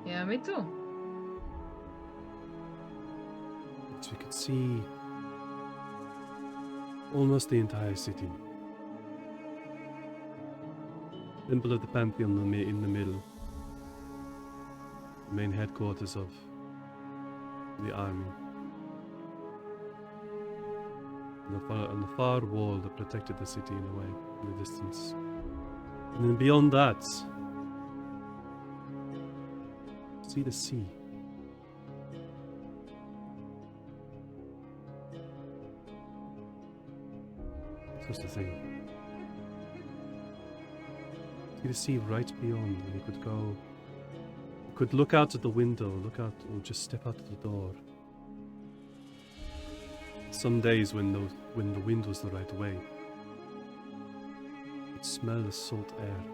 Yeah, me too. So we could see almost the entire city. Temple of the Pantheon in the middle. The main headquarters of the army. On the far wall that protected the city in a way, in the distance. And then beyond that, see the sea. That's the thing. See the sea right beyond, and you could go. You could look out at the window, look out, or just step out the door. Some days when the wind was the right way, you'd smell the salt air.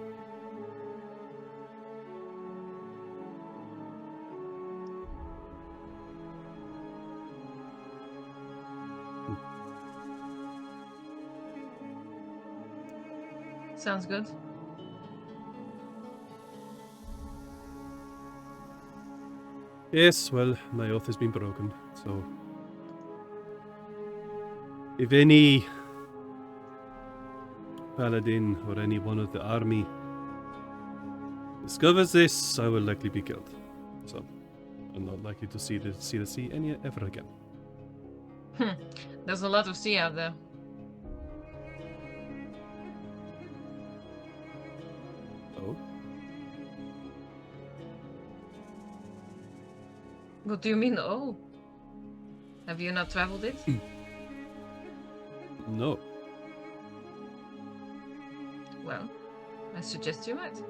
Sounds good. Yes, well, my oath has been broken, so if any paladin or any one of the army discovers this, I will likely be killed. So I'm not likely to see the sea any ever again. There's a lot of sea out there. Oh, What do you mean, oh? Have you not traveled it? no. Well, I suggest you might.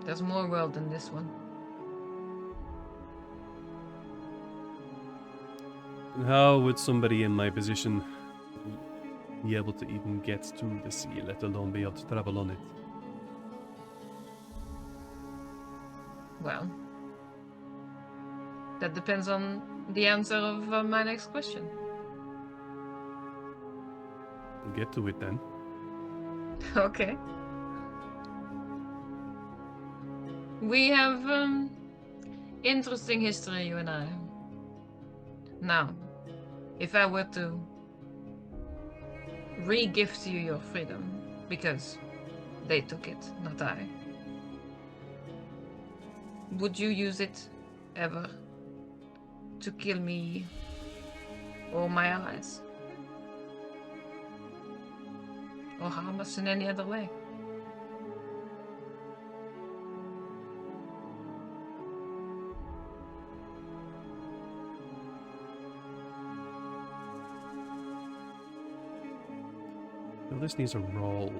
There's more world than this one. And how would somebody in my position be able to even get to the sea, let alone be able to travel on it? Well, that depends on the answer of my next question. We'll get to it then. Okay. We have interesting history, you and I. Now, if I were to re-gift you your freedom, because they took it, not I, would you use it ever to kill me or my allies? Or harm us in any other way? Well, this needs a roll.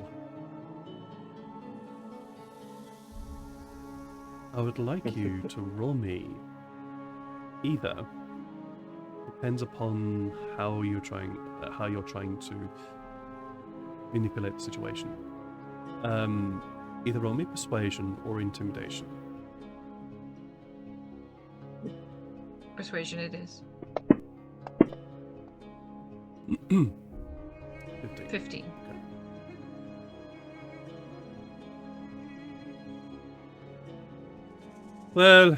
I would like you to roll me either. Depends upon how you're trying to manipulate the situation. Either roll me persuasion or intimidation. Persuasion it is. 15. 15. Well,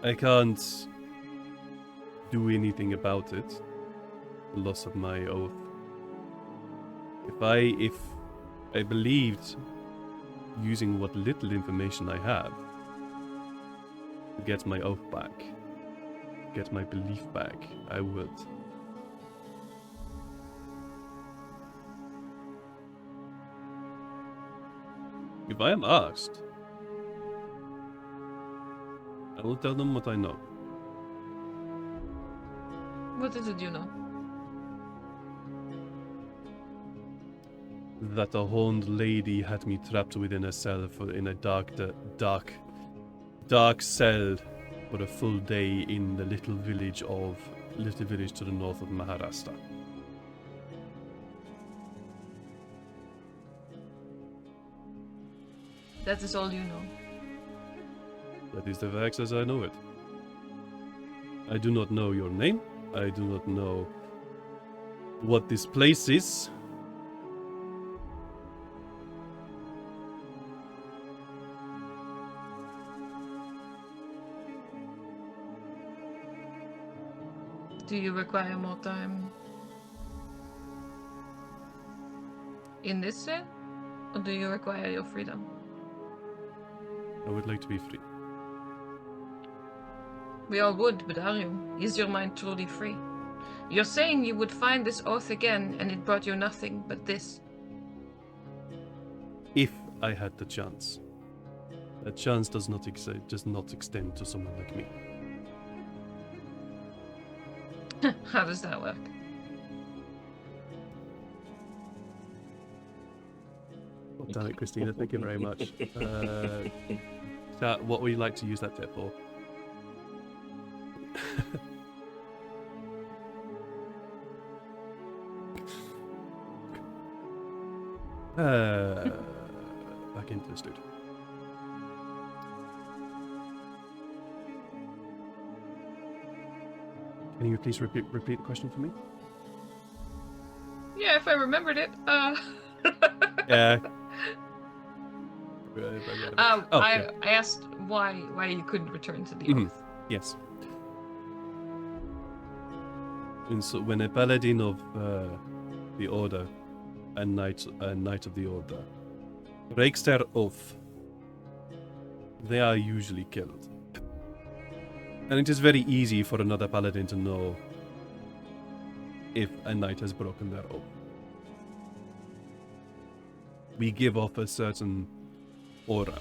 I can't do anything about it. The loss of my oath. If I believed, using what little information I have, to get my oath back, get my belief back, I would. If I am asked, I will tell them what I know. What is it you know? That a horned lady had me trapped within a cell in a dark cell for a full day in the little village to the north of Maharashtra. That is all you know. That is the facts as I know it. I do not know your name. I do not know what this place is. Do you require more time in this cell? Or do you require your freedom? I would like to be free. We all would, but are you? Is your mind truly free? You're saying you would find this oath again and it brought you nothing but this. If I had the chance. That chance does not extend to someone like me. How does that work? Oh, damn it, Christina, thank you very much. What would you like to use that tip for? Back into this dude. Can you please repeat the question for me? Yeah, if I remembered it. Yeah. I asked why you couldn't return to the oath. Yes. And so when a paladin of the order, a knight of the order, breaks their oath, they are usually killed. And it is very easy for another paladin to know if a knight has broken their oath. We give off a certain aura.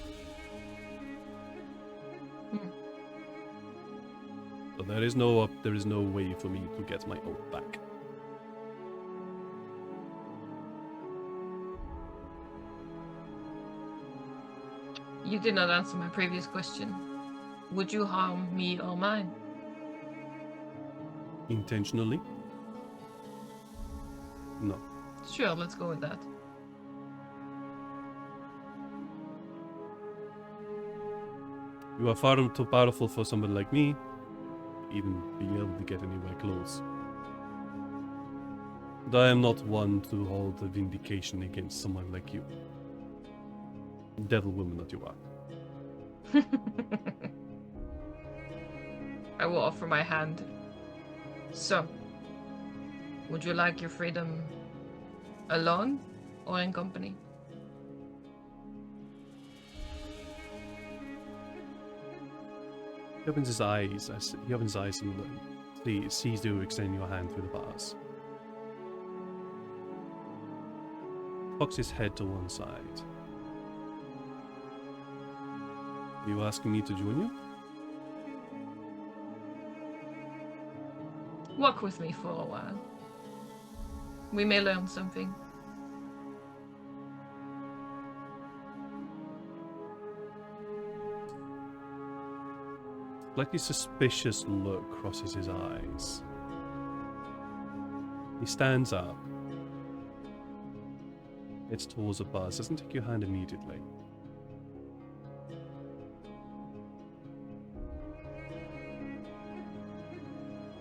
So there is no way for me to get my oath back. You did not answer my previous question. Would you harm me or mine? Intentionally? No. Sure, let's go with that. You are far too powerful for someone like me, even being able to get anywhere close. And I am not one to hold a vindication against someone like you. Devil woman that you are. I will offer my hand. So, would you like your freedom alone or in company? He opens his eyes. He opens his eyes and sees you extending your hand through the bars. Cocks his head to one side. Are you asking me to join you? Walk with me for a while. We may learn something. Slightly suspicious look crosses his eyes. He stands up. Heads towards the bars. Doesn't take your hand immediately.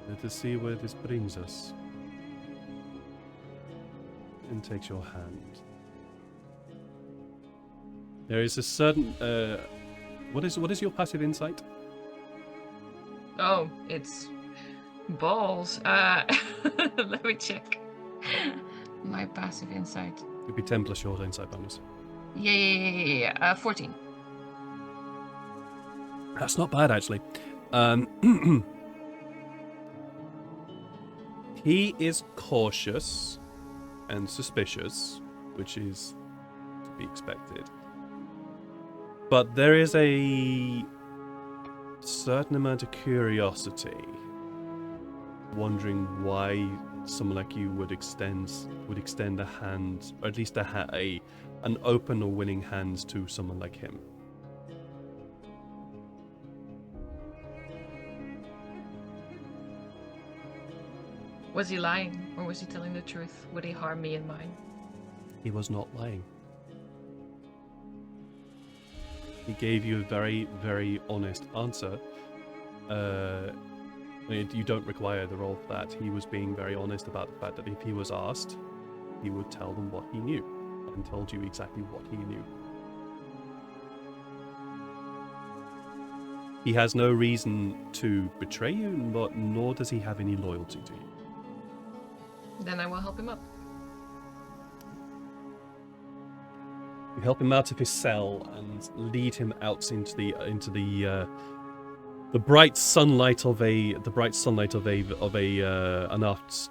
Let us see where this brings us. And takes your hand. There is a certain what is your passive insight? Oh, it's balls. Let me check. My passive insight. It'd be 10 plus your insight bonus. Yeah. 14. That's not bad, actually. He is cautious and suspicious, which is to be expected. But there is a certain amount of curiosity, wondering why someone like you would extend a hand, or at least an open or willing hand to someone like him. Was he lying, or was he telling the truth? Would he harm me and mine? He was not lying. He gave you a very, very honest answer. You don't require the role for that. He was being very honest about the fact that if he was asked, he would tell them what he knew, and told you exactly what he knew. He has no reason to betray you, nor does he have any loyalty to you. Then I will help him up. You help him out of his cell and lead him out into the bright sunlight of a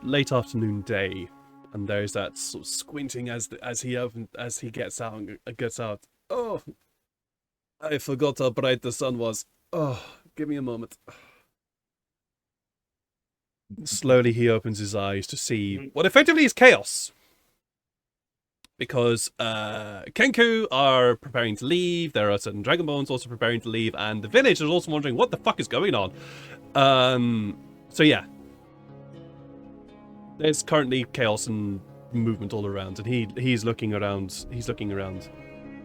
late afternoon day, and there's that sort of squinting as he gets out. Oh, I forgot how bright the sun was. Oh, give me a moment. Slowly he opens his eyes to see what effectively is chaos. Because Kenku are preparing to leave, there are certain Dragonborns also preparing to leave, and the village is also wondering what the fuck is going on. So yeah. There's currently chaos and movement all around, and he's looking around,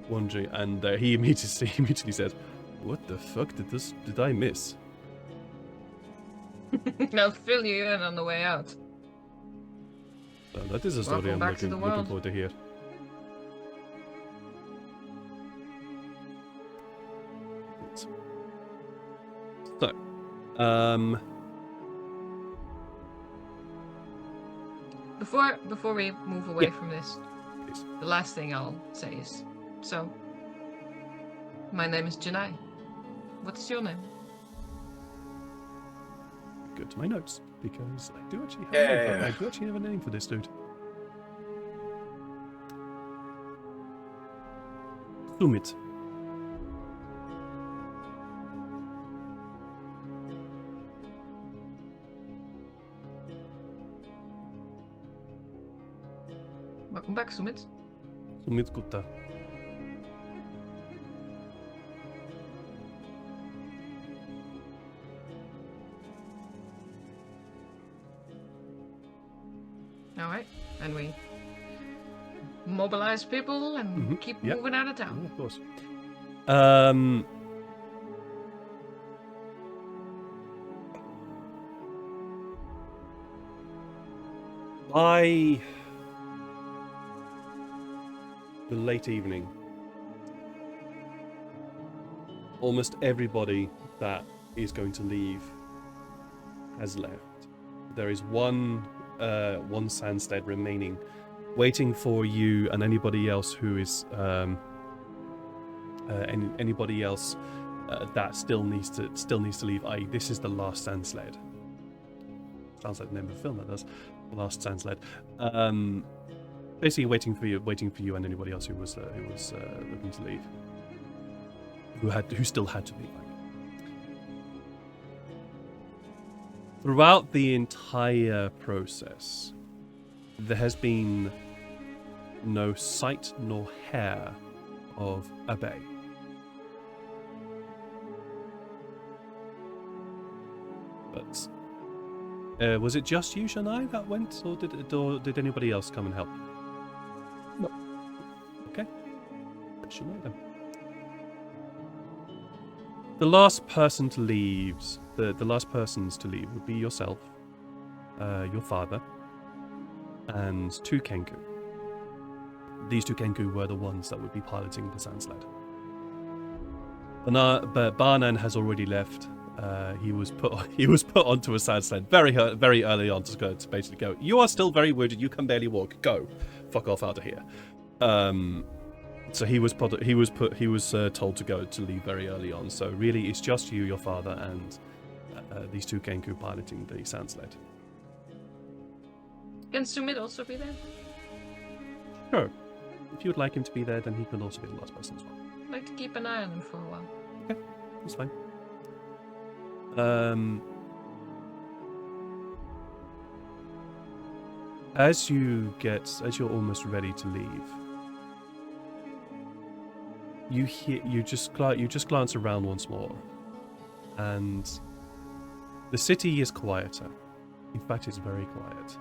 wondering, and he immediately says, "What the fuck did I miss?" I'll fill you in on the way out. Well, that is a story Welcome I'm back to the looking world. forward to hear. So, Before we move away Yeah. from this, please. the last thing I'll say is, so, my name is Janai. What's your name? Go to my notes, because I do actually have Yeah. a name for this dude. Sumit. Welcome back, Sumit. Sumit Gupta. Alright, and we mobilize people and keep yep. moving out of Oh, town. of course. By the late evening, almost everybody that is going to leave has left. There is one sandstead remaining, waiting for you and anybody else who is anybody else that still needs to leave. I.e., this is the last sandsled. Sounds like the name of a film, that does. The last sandsled. Basically waiting for you and anybody else who was looking to leave, who still had to leave. Throughout the entire process, there has been no sight nor hair of Abe. But was it just you, Shania, that went, or did anybody else come and help? No. Okay. Shania then. The last person to leave, the last persons to leave would be yourself, your father, and two Kenku. These two Kenku were the ones that would be piloting the sandsled. But Barnan has already left. He was put onto a sandsled very early on to basically go. You are still very wounded. You can barely walk. Go, fuck off out of here. So he was told to leave very early on. So really, it's just you, your father, and these two Kenku piloting the sandsled. Can Sumit also be there? Sure. If you would like him to be there, then he can also be the last person as well. I'd like to keep an eye on him for a while. Okay, that's fine. As you're almost ready to leave, you just glance around once more, and the city is quieter. In fact, it's very quiet.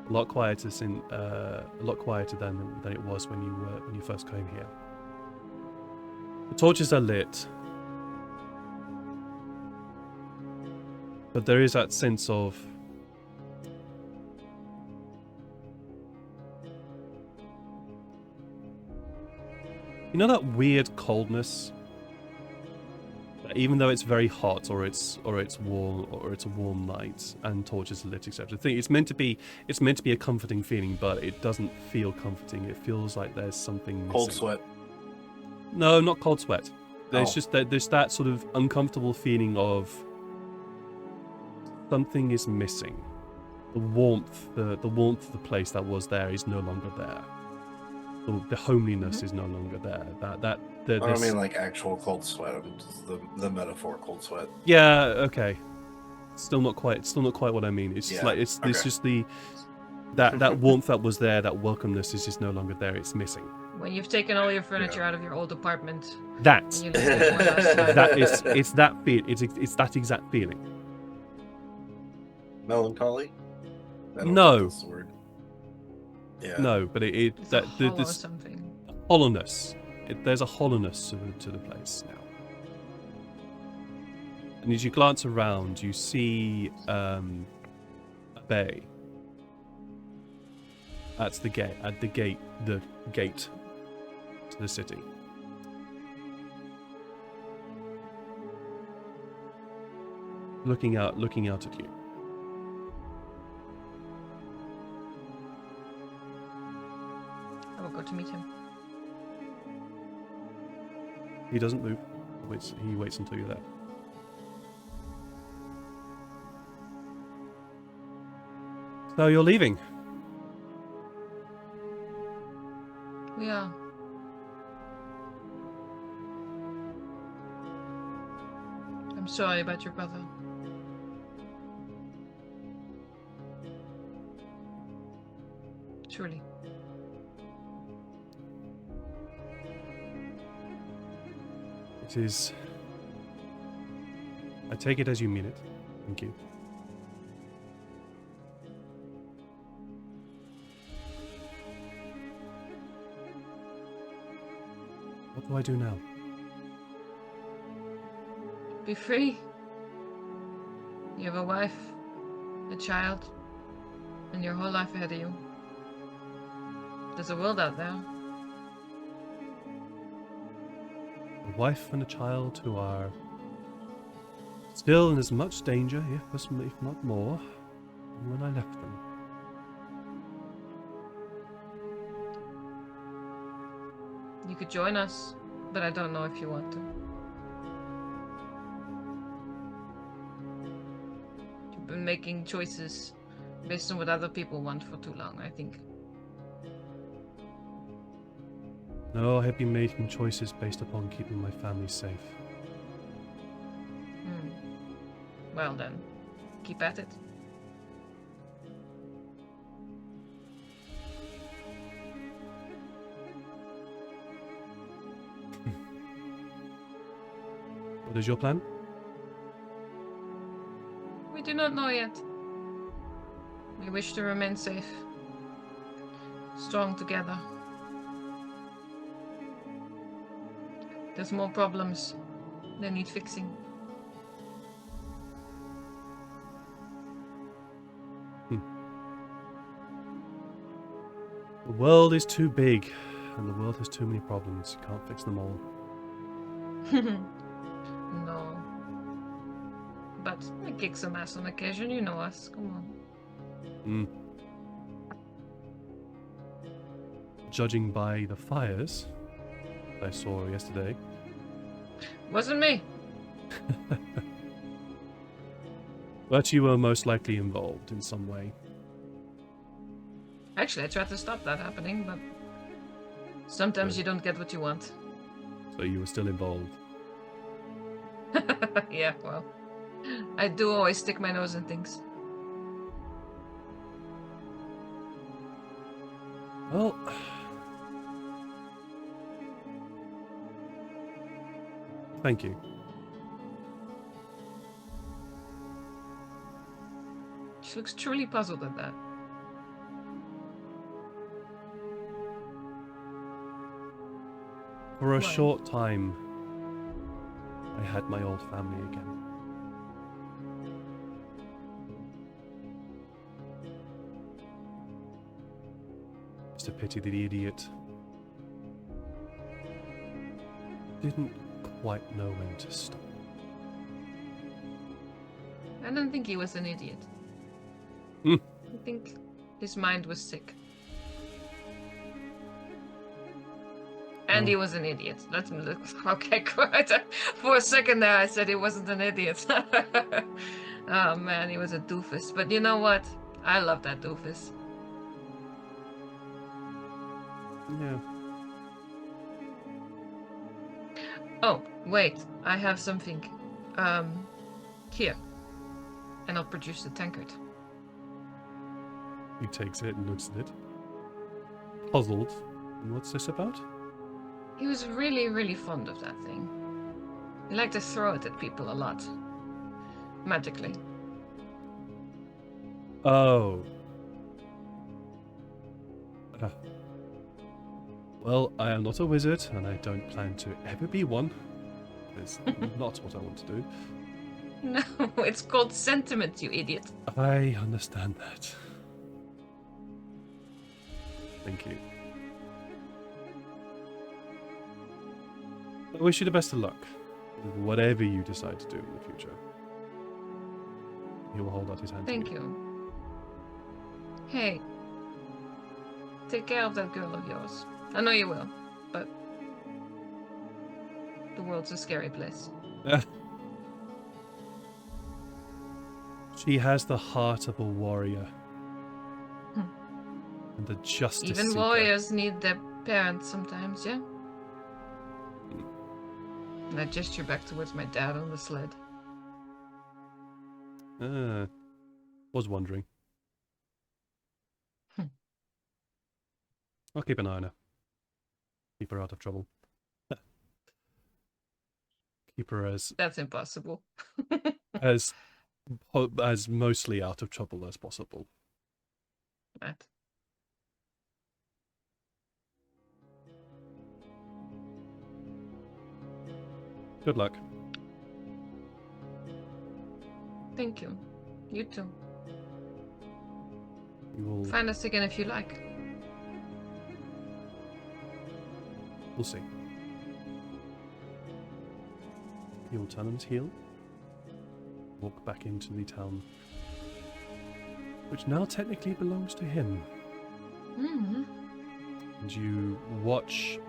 A lot quieter than it was when you first came here. The torches are lit. But there is that sense of... You know that weird coldness? Even though it's very hot, or it's warm, or it's a warm night, and torches are lit, etc. It's meant to be a comforting feeling, but it doesn't feel comforting. It feels like there's something missing. Cold sweat. No, not cold sweat. There's Oh. just there's that sort of uncomfortable feeling of something is missing. The warmth of the place that was there is no longer there. The homeliness is no longer there. I don't mean like actual cold sweat. I'm just the metaphor cold sweat. Yeah, okay. Still not quite what I mean. It's just Yeah, like it's okay. just that warmth that was there, that welcomeness is just no longer there. It's missing. When you've taken all your furniture out of your old apartment, That and you lived there one last time. that is it's that exact feeling. Melancholy? I don't No. think that's the word. Yeah. No, but It's that a hollow this something. hollowness. There's a hollowness to the place now. And as you glance around, you see a bay at the gate to the city. Looking out at you. I will go to meet him. He doesn't move. He waits until you're there. So you're leaving. We are. I'm sorry about your brother. Truly. It is... I take it as you mean it. Thank you. What do I do now? Be free. You have a wife, a child, and your whole life ahead of you. There's a world out there. A wife and a child who are still in as much danger, if not more, than when I left them. You could join us, but I don't know if you want to. You've been making choices based on what other people want for too long, I think. No, I have been making choices based upon keeping my family safe. Well then, keep at it. What is your plan? We do not know yet. We wish to remain safe. Strong together. There's more problems that need fixing. The world is too big, and the world has too many problems. You can't fix them all. No. But I kick some ass on occasion, you know us. Come on. Judging by the fires I saw yesterday. Wasn't me. But you were most likely involved in some way. Actually, I tried to stop that happening, but sometimes you don't get what you want. So you were still involved. Yeah, well, I do always stick my nose in things. Well... Thank you. She looks truly puzzled at that. For a Why? short time, I had my old family again. It's a pity the idiot didn't quite know when to stop. I don't think he was an idiot. Hmm. I think his mind was sick. And he was an idiot. Let's look. Okay, quite. For a second there, I said he wasn't an idiot. Oh man, he was a doofus. But you know what? I love that doofus. Yeah. Oh, wait. I have something. Here. And I'll produce the tankard. He takes it and looks at it. Puzzled. What's this about? He was really, really fond of that thing. He liked to throw it at people a lot. Magically. Oh. Well, I am not a wizard, and I don't plan to ever be one. It's not what I want to do. No, it's called sentiment, you idiot. I understand that. Thank you. I wish you the best of luck with whatever you decide to do in the future. He will hold out his hand. Thank you. Hey. Take care of that girl of yours. I know you will, but the world's a scary place. She has the heart of a warrior. And a justice Even seeker. warriors need their parents sometimes, yeah? And I gesture back towards my dad on the sled. Was wondering. I'll keep an eye on her. Keep her out of trouble. Keep her as That's impossible. as mostly out of trouble as possible. Right. Good luck. Thank you. You too. You will. Find us again if you like. We'll see. He will turn on his heel, walk back into the town, which now technically belongs to him. Mm-hmm. And you watch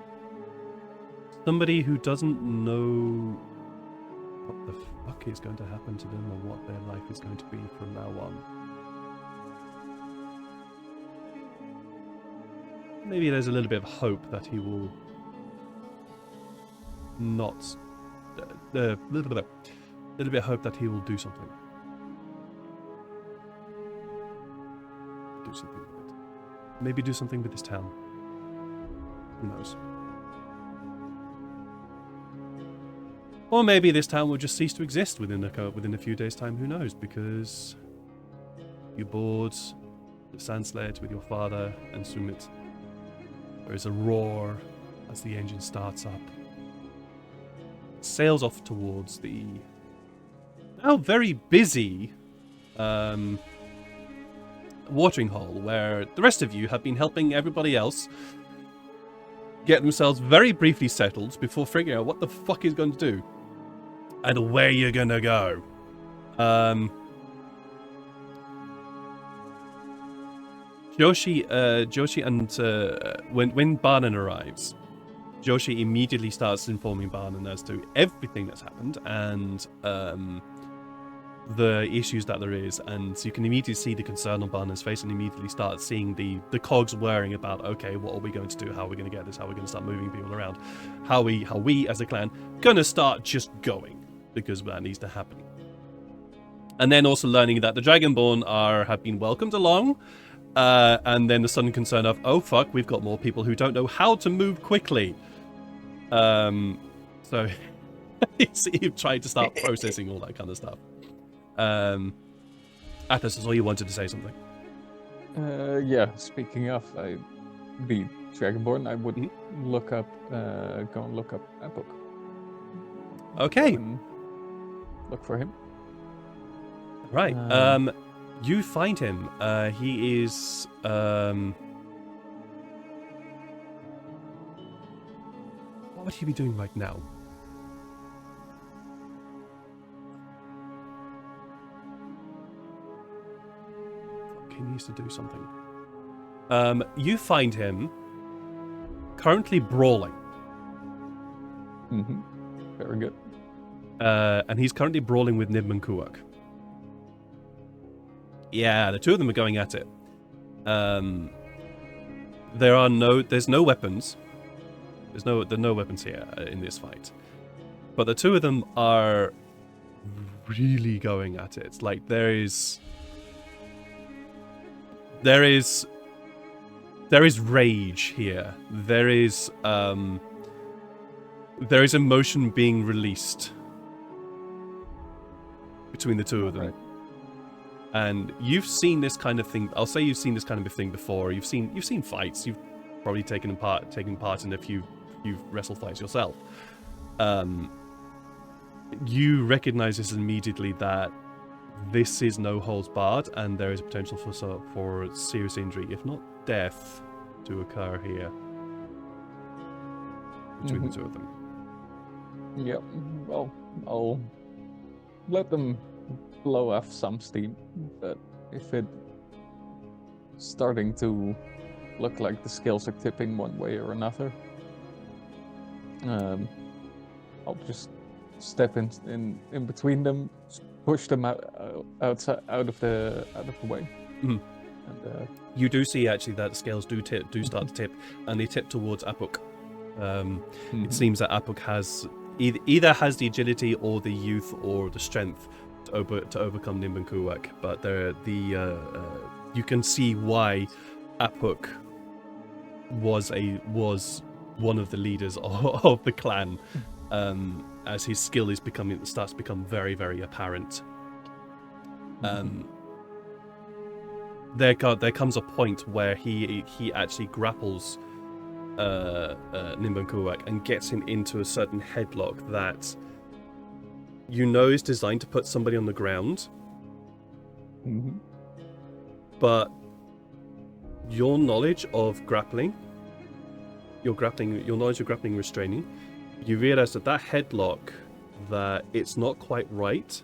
somebody who doesn't know what the fuck is going to happen to them or what their life is going to be from now on. Maybe there's a little bit of hope that he will not... little bit of hope that he will do something. Do something with it. Maybe do something with this town. Who knows? Or maybe this town will just cease to exist within a few days' time. Who knows? Because you board the sand sled with your father and Sumit. There is a roar as the engine starts up. It sails off towards the now very busy watering hole, where the rest of you have been helping everybody else get themselves very briefly settled before figuring out what the fuck he's going to do and where you're gonna go. Joshi and when Barnan arrives, Joshi immediately starts informing Barnan as to everything that's happened and the issues that there is, and so you can immediately see the concern on Barnan's face and immediately start seeing the cogs whirring about, okay, what are we going to do? How are we going to get this? How are we going to start moving people around? How we as a clan gonna start just going, because that needs to happen. And then also learning that the Dragonborn have been welcomed along, and then the sudden concern of, oh fuck, we've got more people who don't know how to move quickly. So you've tried to start processing all that kind of stuff. Athos, I saw you wanted to say something. Yeah, speaking of, I be Dragonborn, I would look up, go and look up a book. Okay. Look for him. Right. You find him. He is What would he be doing right now? Fuck, he needs to do something. You find him currently brawling. Mm-hmm. Very good. And he's currently brawling with Nib and Kuok. Yeah, the two of them are going at it. There's no weapons. There are no weapons here in this fight. But the two of them are really going at it. Like there is rage here. There is emotion being released between the two of them. Right. And you've seen this kind of thing. I'll say you've seen this kind of thing before. You've seen fights. You've probably taken part in a few wrestle fights yourself. You recognize this immediately that this is no holds barred, and there is a potential for serious injury, if not death, to occur here between the two of them. Yep. Well, I'll let them blow off some steam, but if it's starting to look like the scales are tipping one way or another, I'll just step in between them, push them out of the way. Mhm. And, You do see actually that the scales do start to tip, and they tip towards Apuk. It seems that Apuk has either has the agility or the youth or the strength to overcome Nimb and Kuwak, but you can see why Apuk was one of the leaders of the clan, as his skill starts to become very, very apparent. There comes a point where he actually grapples Nimb and Kuwak and gets him into a certain headlock that you know is designed to put somebody on the ground, but your knowledge of grappling, your knowledge of grappling and restraining, you realize that headlock, that it's not quite right,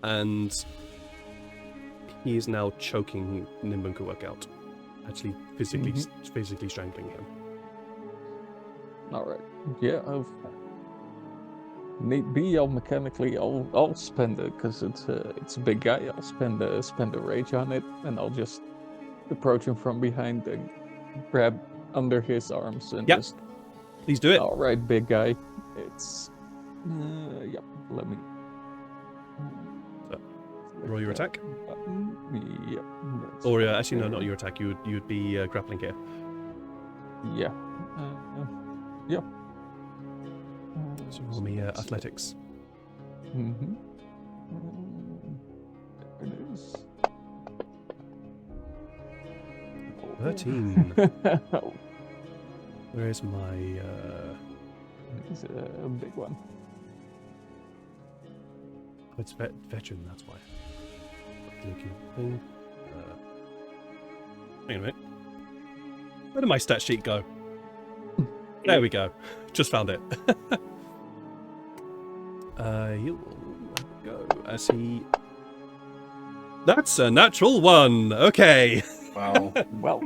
and he is now choking Nimb and Kuwak out, actually physically strangling him. all right. Yeah. Need be, I'll spend it because it's a big guy. I'll spend a rage on it, and I'll just approach him from behind and grab under his arms and just. Please do it. All right, big guy. It's yep. Let me roll your attack. Yep. Or actually, no, not your attack. You would be grappling here. Yeah. Yep. So roll me athletics. Mm-hmm. There it is. 13. Oh, Where is my? it's a big one. Oh, it's veteran. That's why. Hang on a minute. Where did my stat sheet go? There we go. Just found it. He'll go as he. That's a natural one. Okay. Wow. Well,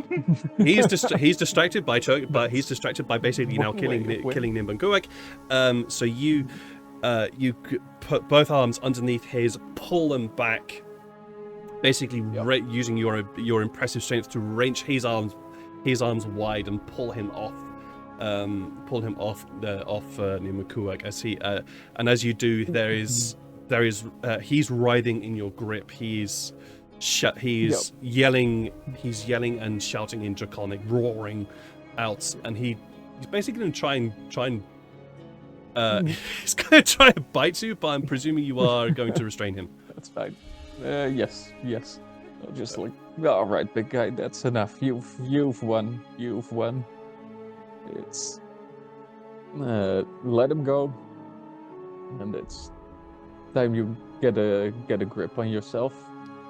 he's distracted by basically now killing Nimb and Kuwak. So you put both arms underneath his, pull them back, basically using your impressive strength to wrench his arms wide and pull him off Nimb and Kuwak. As he and as you do, he's writhing in your grip. He's yelling and shouting in Draconic, roaring out, and he's basically going to try and he's going to try and bite you, but I'm presuming you are going to restrain him. that's fine. Yes. I'll just all right, big guy. That's enough. You've won. It's let him go, and it's time you get a grip on yourself.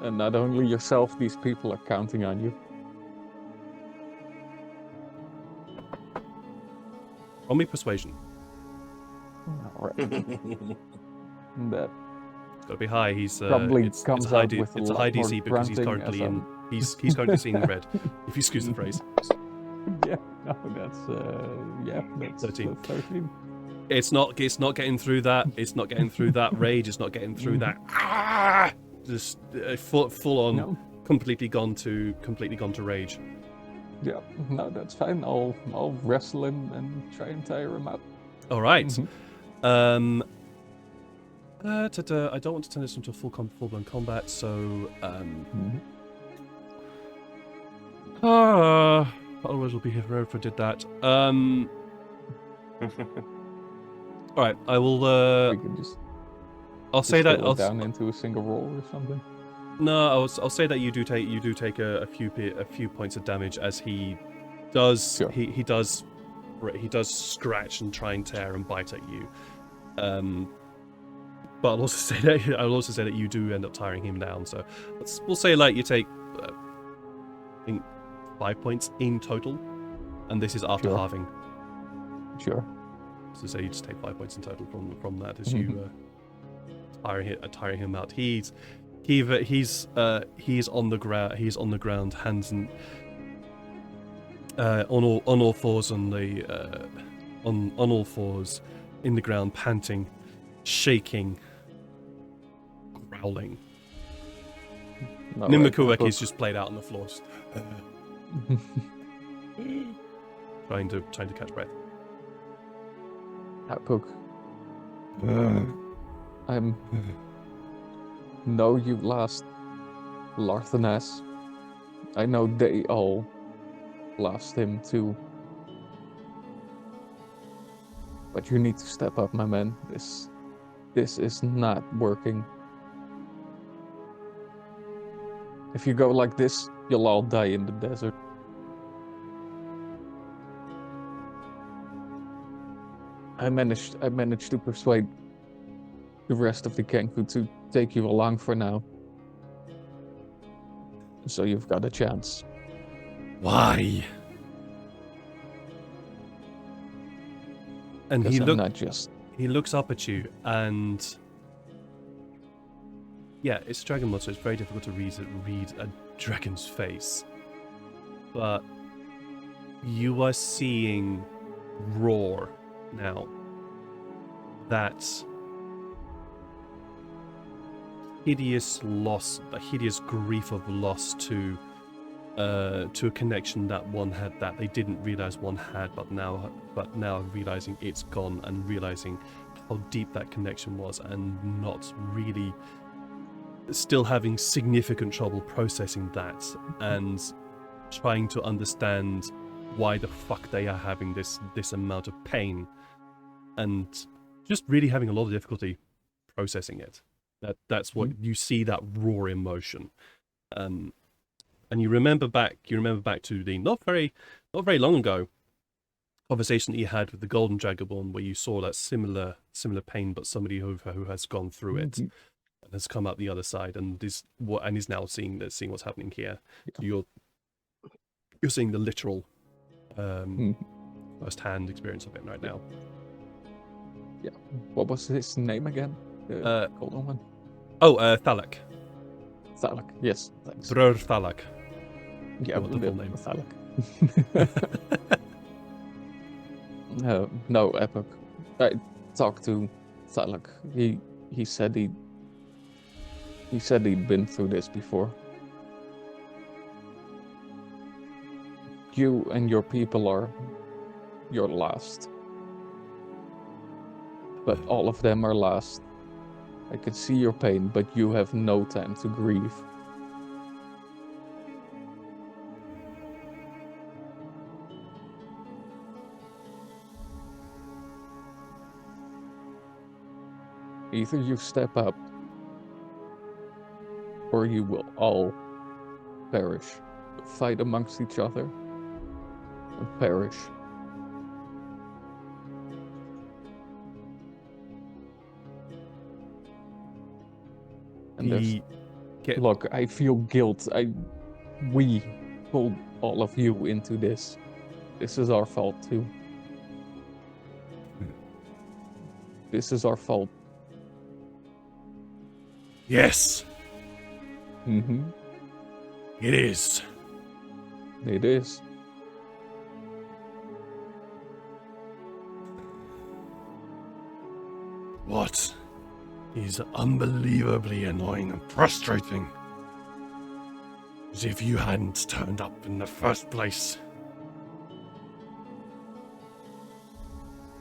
And not only yourself, these people are counting on you. Roll me persuasion. Alright. That It's got to be high. He's probably it's comes a high out with a it's a lot high more DC because he's grunting currently as in he's currently seeing red. If you excuse the phrase. Yeah, no, that's that's 13. 13. It's not getting through that. It's not getting through that rage. It's not getting through that. Just full on, No. completely gone to rage. Yeah, no, that's fine. I'll wrestle him and try and tire him out. All right. Mhm. I don't want to turn this into a full-blown combat, so otherwise we'll be here forever if I did that. All right, I will. We can just I'll say that. distill it down into a single roll or something. No, I'll say that you do take a few points of damage as he does. Sure. He does scratch and try and tear and bite at you. But I'll also say that you do end up tiring him down. So we'll say like you take I think 5 points in total, and this is after Sure. halving. Sure. So say you just take 5 points in total from that as you tiring him out. He's on the ground. He's on the ground, hands and on all fours on all fours in the ground, panting, shaking, growling. No, Nimakuek is just played out on the floor, just, trying to catch breath. Outpook. Know you lost Larthanas. I know they all lost him too. But you need to step up, my man. This is not working. If you go like this, you'll all die in the desert. I managed to persuade the rest of the Kangfu to take you along for now. So you've got a chance. Why? And Because I'm not just... he looks up at you, and yeah, it's dragon mode, so it's very difficult to read a dragon's face. But you are seeing roar now. That hideous loss, a hideous grief of loss to a connection that one had that they didn't realize one had, but now realizing it's gone and realizing how deep that connection was, and not really still having significant trouble processing that and trying to understand why the fuck they are having this amount of pain, and just really having a lot of difficulty processing it. That's what you see, that raw emotion. And you remember back to the not very long ago conversation that you had with the Golden Dragonborn, where you saw that similar pain, but somebody who has gone through it and has come out the other side, and is now seeing what's happening here. So you're seeing the literal first-hand experience of it right now. Yeah. What was his name again? The golden one. Oh, Thalak. Thalak. Yes. Thanks. Bror Thalak. Yeah, the full name. Thalak. No, Epic. I talked to Thalak. He said he'd been through this before. You and your people are your last. But all of them are last. I can see your pain, but you have no time to grieve. Either you step up, or you will all perish. Fight amongst each other and perish. And look, I feel guilt. We pulled all of you into this. This is our fault too. this is our fault. Yes, Mm-hmm. it is. It is. What is unbelievably annoying and frustrating is if you hadn't turned up in the first place,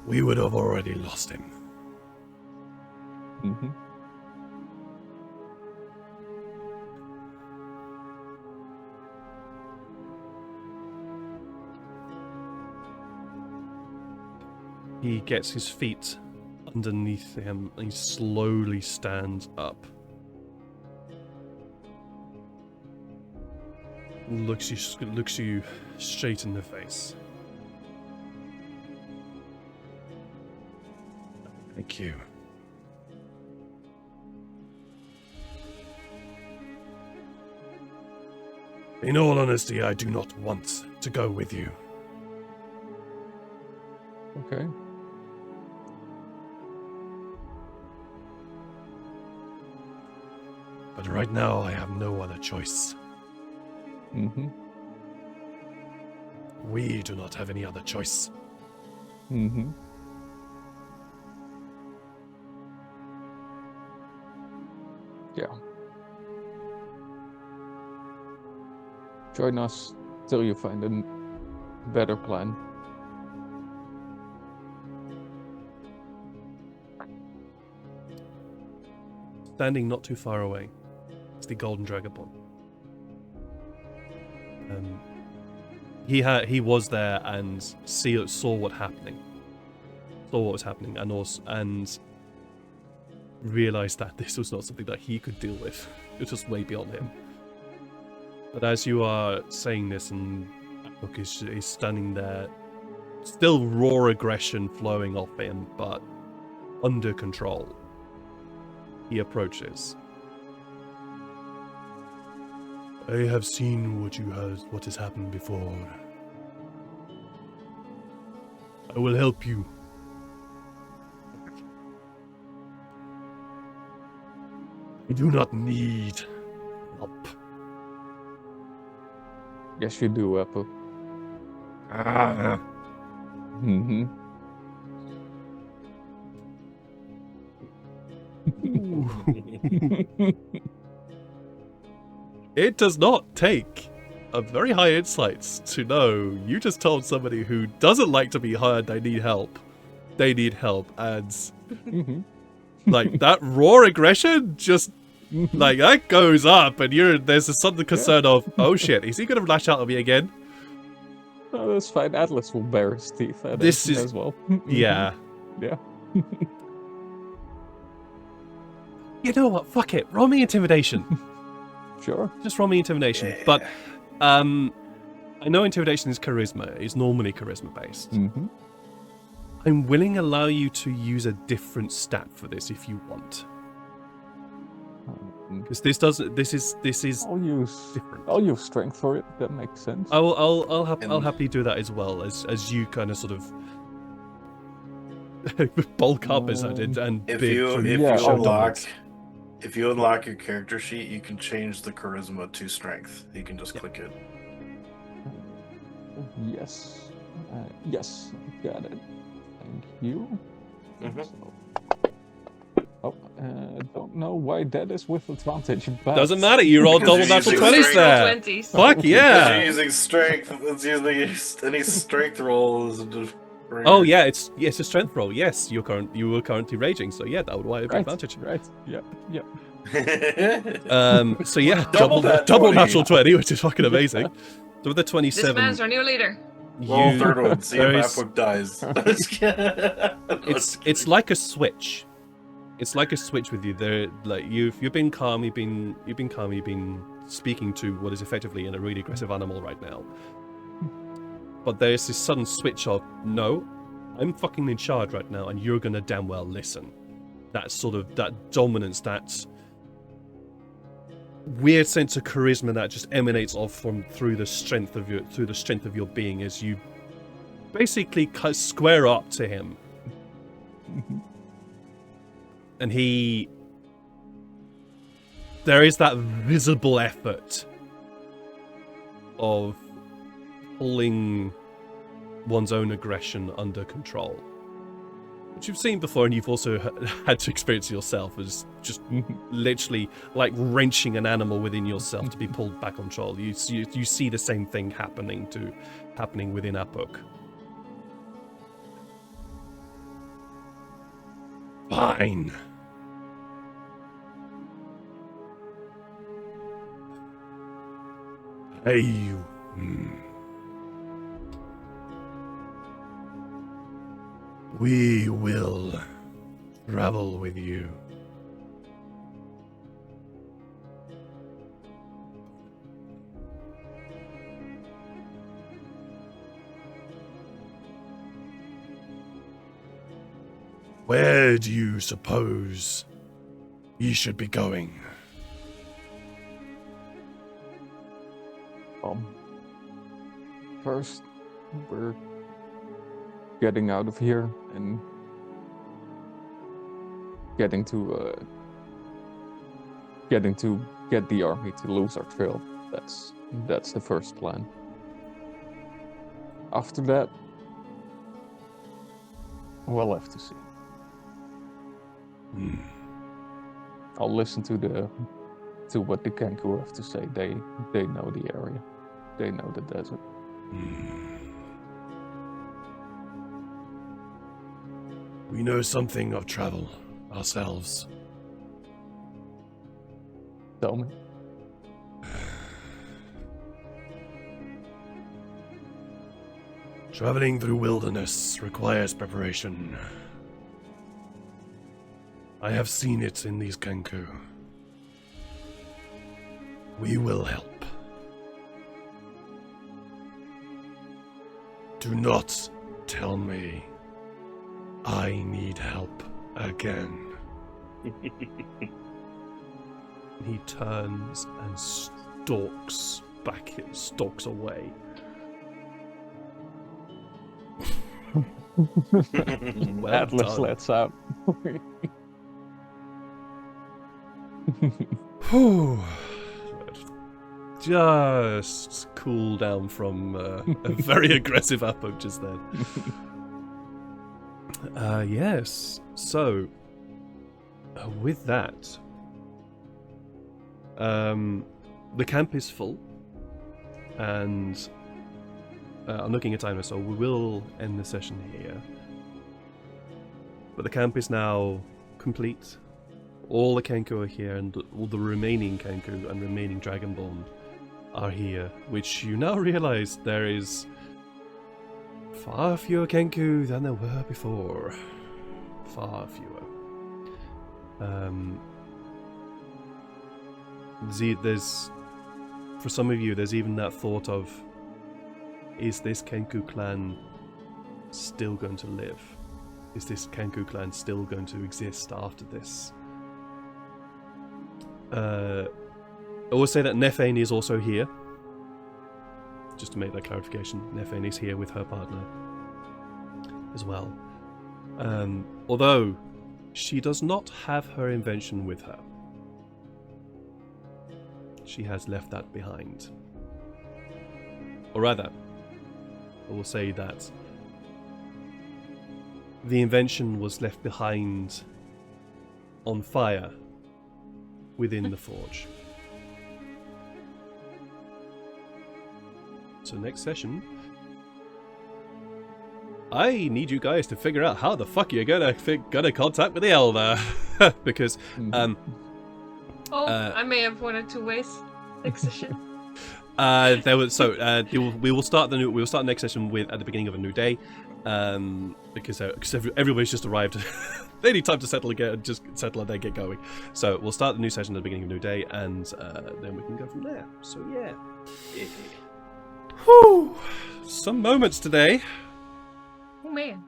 we would have already lost him. Mm-hmm. He gets his feet underneath him and he slowly stands up. Looks you straight in the face. Thank you. In all honesty, I do not want to go with you. Okay. But right now, I have no other choice. Mm-hmm. We do not have any other choice. Mm-hmm. Yeah. Join us till you find a better plan. Standing not too far away is the Golden Dragonborn. He was there and saw what was happening, and realized that this was not something that he could deal with. It was way beyond him. But as you are saying this, and Book is standing there, still raw aggression flowing off him, but under control. He approaches. I have seen what has happened before. I will help you. I do not need help. Yes, you do, Apple. Ah. Mm-hmm. It does not take a very high insight to know you just told somebody who doesn't like to be heard they need help, and Mm-hmm. like that raw aggression just like that goes up, and there's a sudden concern of, oh shit, is he gonna lash out at me again? Oh, that's fine. Atlas will bare his teeth at This it is- as well. Yeah. Yeah. You know what? Fuck it. Roll me intimidation. Sure. Just roll me intimidation. Yeah. But I know intimidation is charisma. It's normally charisma based. Mm-hmm. I'm willing to allow you to use a different stat for this if you want. Because this is I'll use different. strength for it. That makes sense. I'll And- happily do that as well as you kind of sort of bulk up as I did and If bid you for Yeah, show unlock dominance. if you unlock your character sheet, you can change the charisma to strength. You can just click it. Yes. Yes. Got it. Thank you. Mhm. So- Oh, don't know why that is with advantage. But Doesn't matter. You rolled Because double you're natural using 20s strength. there. 20s. Fuck Because yeah. you're using strength. It's using any strength roll. Oh yeah, it's a strength roll. Yes, you were currently raging, so yeah, that would be right, advantage. right. Yep. Yep. So yeah, Double that double 20. natural 20, which is fucking amazing. So with the This 27, man's our new leader. Roll third one. See there if is- Apple dies. it's like a switch. It's like a switch with you. There, like you've been calm. You've been speaking to what is effectively a really aggressive animal right now. But there's this sudden switch of, no, I'm fucking in charge right now, and you're gonna damn well listen. That sort of that dominance, that weird sense of charisma that just emanates off through the strength of your being as you basically square up to him. And there is that visible effort of pulling one's own aggression under control, which you've seen before, and you've also had to experience yourself as just literally like wrenching an animal within yourself to be pulled back on control. You see the same thing happening within Apok. Fine. Hey, you. We will travel with you. Where do you suppose ye should be going? First, we're getting out of here and getting to get the army to lose our trail. That's the first plan. After that, we'll have to see. I'll listen to what the Kenku have to say. They know the area. They know the desert. We know something of travel ourselves. Tell me. Traveling through wilderness requires preparation. I have seen it in these Kenku. We will help. Do not tell me I need help again. He turns and stalks away. Well Atlas done. lets out. Just cool down from a very aggressive Apok just then. Yes. So, with that, the camp is full, and I'm looking at timer, so we will end the session here. But the camp is now complete. All the Kenku are here, and all the remaining Kenku and remaining Dragonborn are here, which you now realize there is far fewer Kenku than there were before. Far fewer. There's, for some of you, there's even that thought of, is this Kenku clan still going to live? Is this Kenku clan still going to exist after this? I will say that Nefane is also here. Just to make that clarification, Nefane is here with her partner as well. Although she does not have her invention with her. She has left that behind. Or rather, I will say that the invention was left behind on fire within the forge. So next session, I need you guys to figure out how the fuck you're gonna contact with the Elder, because I may have one or two ways next session. We will start next session with at the beginning of a new day, because everybody's just arrived. They need time to settle again, just settle and then get going. So we'll start the new session at the beginning of a new day, and then we can go from there. So yeah. Whew. Some moments today. Oh man.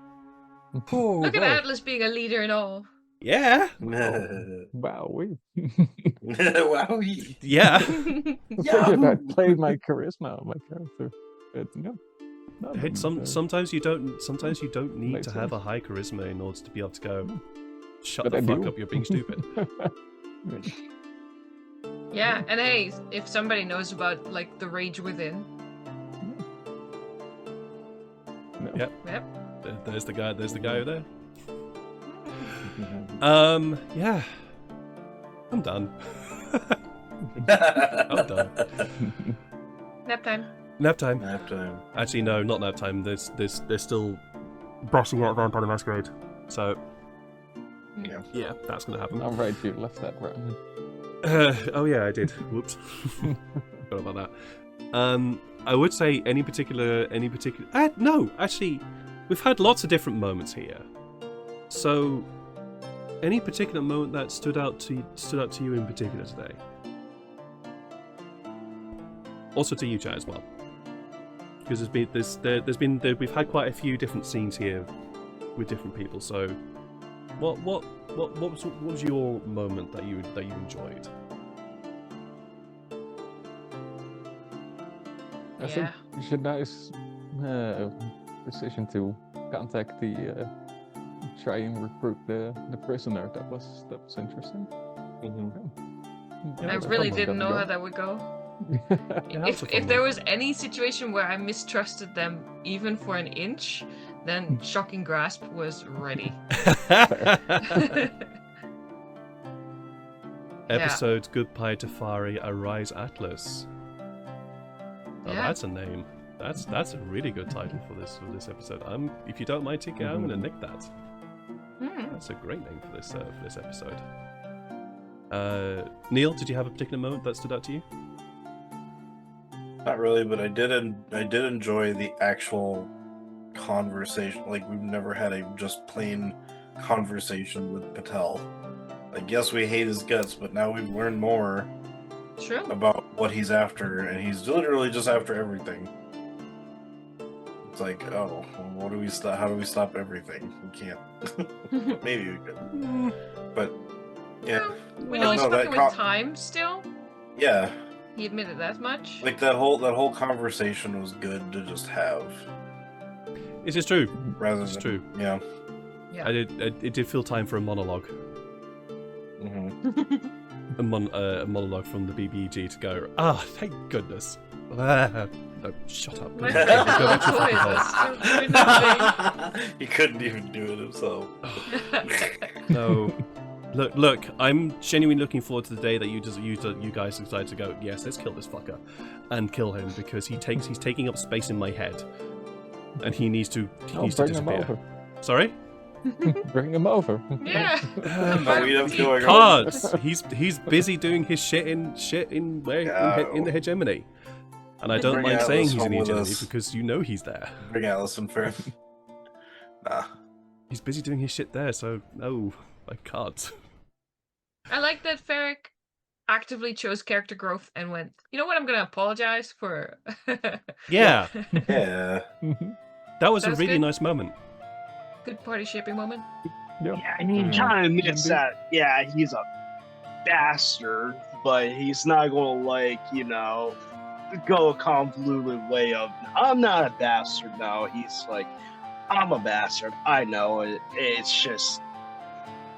Oh, Look at wow. Atlas being a leader and all. Yeah. Wow. Wow. Yeah. I figured I'd play my charisma on my character. But no. Sometimes you don't need Makes to have sense. a high charisma in order to be able to go, Shut But the I fuck do. up, you're being stupid. Yeah, and hey, if somebody knows about like the rage within, No. Yep. yep. There's the guy over there. Mm-hmm. Yeah. I'm done. I'm done. Nap time. Nap time. Nap time. Actually, no, not nap time. There's still brushing out Vampire the Masquerade. So, yeah, that's gonna happen. I'm right, you left that round. Oh yeah, I did. Whoops. Forgot about that. I would say any particular. No, actually, we've had lots of different moments here. So, any particular moment that stood out to you in particular today? Also to you, chat, as well. Because we've had quite a few different scenes here with different people. So, what was your moment that you enjoyed? I think Jedi's decision to contact the try and recruit the prisoner, that was interesting. Yeah, I that's a really fun one. didn't know how that would go. Yeah, that was a fun If there one. was any situation where I mistrusted them even for an inch, then Shocking Grasp was ready. Episode Goodbye Tyfari, Arise Atlas. Oh, Yeah. that's a name. That's a really good title for this episode. If you don't mind, TK, I'm gonna nick that. That's a great name for this episode. Neil, did you have a particular moment that stood out to you? Not really, but I did enjoy the actual conversation. Like, we've never had a just plain conversation with Patel. Like, yes, we hate his guts, but now we've learned more True. about what he's after, and he's literally just after everything. It's like, oh, well, how do we stop everything? We can't. Maybe we could. But yeah. We know he's No, fucking that with time still. Yeah. He admitted that much. Like that whole conversation was good to just have. This is true. Rather It's than, true. Yeah. Yeah. It did feel time for a monologue. Mm-hmm. A monologue from the BBG to go, thank goodness. No, shut up. My Go favorite back to your fucking toy hole. was still doing He couldn't even do it himself. nothing. No. Look, I'm genuinely looking forward to the day that you guys decide to go, yes, let's kill this fucker. And kill him, because he's taking up space in my head. And he needs to Bring him disappear. over. Sorry? Bring him over. Yeah. No, we have to go. Cards. He's busy doing his shit in the hegemony. And I don't Bring mind Atlas saying he's in home the with hegemony us. because you know he's there. Bring Allison first. Nah. He's busy doing his shit there, so no, I can't. I like that Ferric actively chose character growth and went, you know what, I'm gonna apologize for. Yeah, Yeah. that was a That's really good. nice moment. Good party shaping moment. Yeah. Yeah, I mean, kind of admits that, yeah, he's a bastard, but he's not going to, like, go a convoluted way of, I'm not a bastard. No, he's like, I'm a bastard. I know it. It's just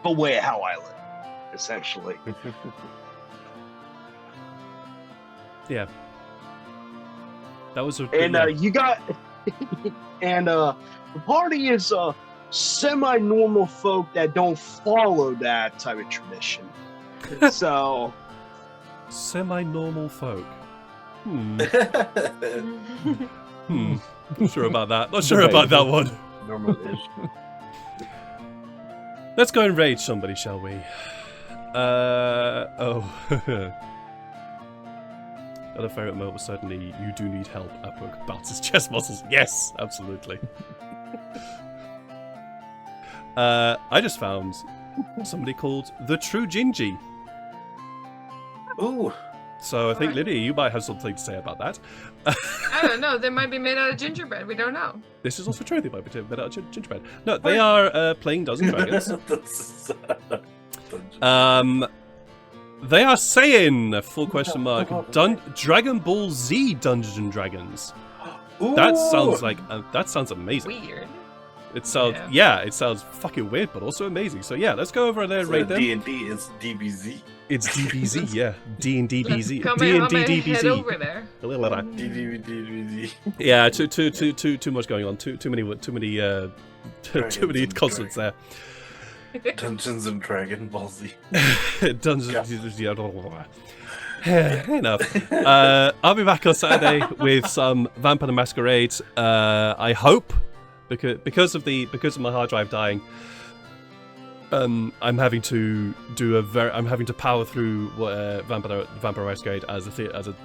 the way how I live, essentially. Yeah, that was a. And yeah. you got, and the party is semi-normal folk that don't follow that type of tradition. So, Semi-normal folk. Not sure about that. Not sure about that one. Normal-ish. Let's go and raid somebody, shall we? Other favourite moment was certainly "You do need help." Upwork bouts his chest muscles. Yes, absolutely. I just found somebody called the True Gingy. Ooh. So I think Lydia, you might have something to say about that. I don't know. They might be made out of gingerbread. We don't know. This is also true. They might be made out of gingerbread. No, they are playing Dungeons and Dragons. They are saying full question mark Dragon Ball Z Dungeons and Dragons. Ooh. That sounds like that sounds amazing. Weird. It sounds it sounds fucking weird, but also amazing. So yeah, let's go over there and rate them. D&D, it's DBZ. It's DBZ, yeah. D&D BZ. D&D DBZ. head over there. DBZ. Yeah, too much going on. Too many consonants there. Dungeons and Dragon Ball Z. Dungeons. Enough. I'll be back on Saturday with some Vampire the Masquerade. I hope, because of my hard drive dying. I'm having to power through Vampire Masquerade as a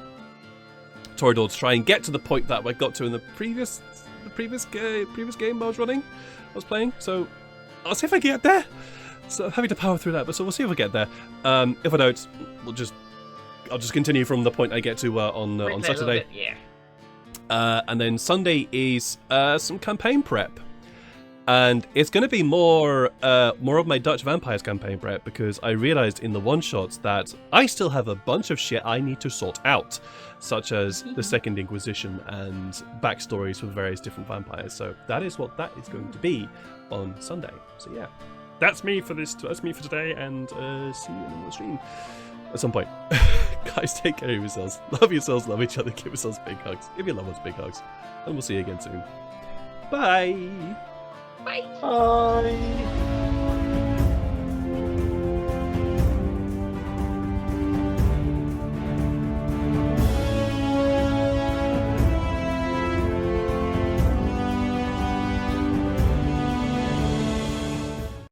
tutorial to try and get to the point that I got to in the previous game I was playing. So I'll see if I get there. So I'm having to power through that, but so we'll see if I get there. If I don't, I'll just continue from the point I get to on Saturday. And then Sunday is some campaign prep. And it's going to be more of my Dutch Vampires campaign prep, because I realized in the one-shots that I still have a bunch of shit I need to sort out, such as the Second Inquisition and backstories for various different vampires. So that is what that is going to be on Sunday. So yeah, that's me for today, and see you in the stream at some point. Guys, take care of yourselves. Love yourselves, love each other, give yourselves big hugs. Give your loved ones big hugs. And we'll see you again soon. Bye! Bye. Bye.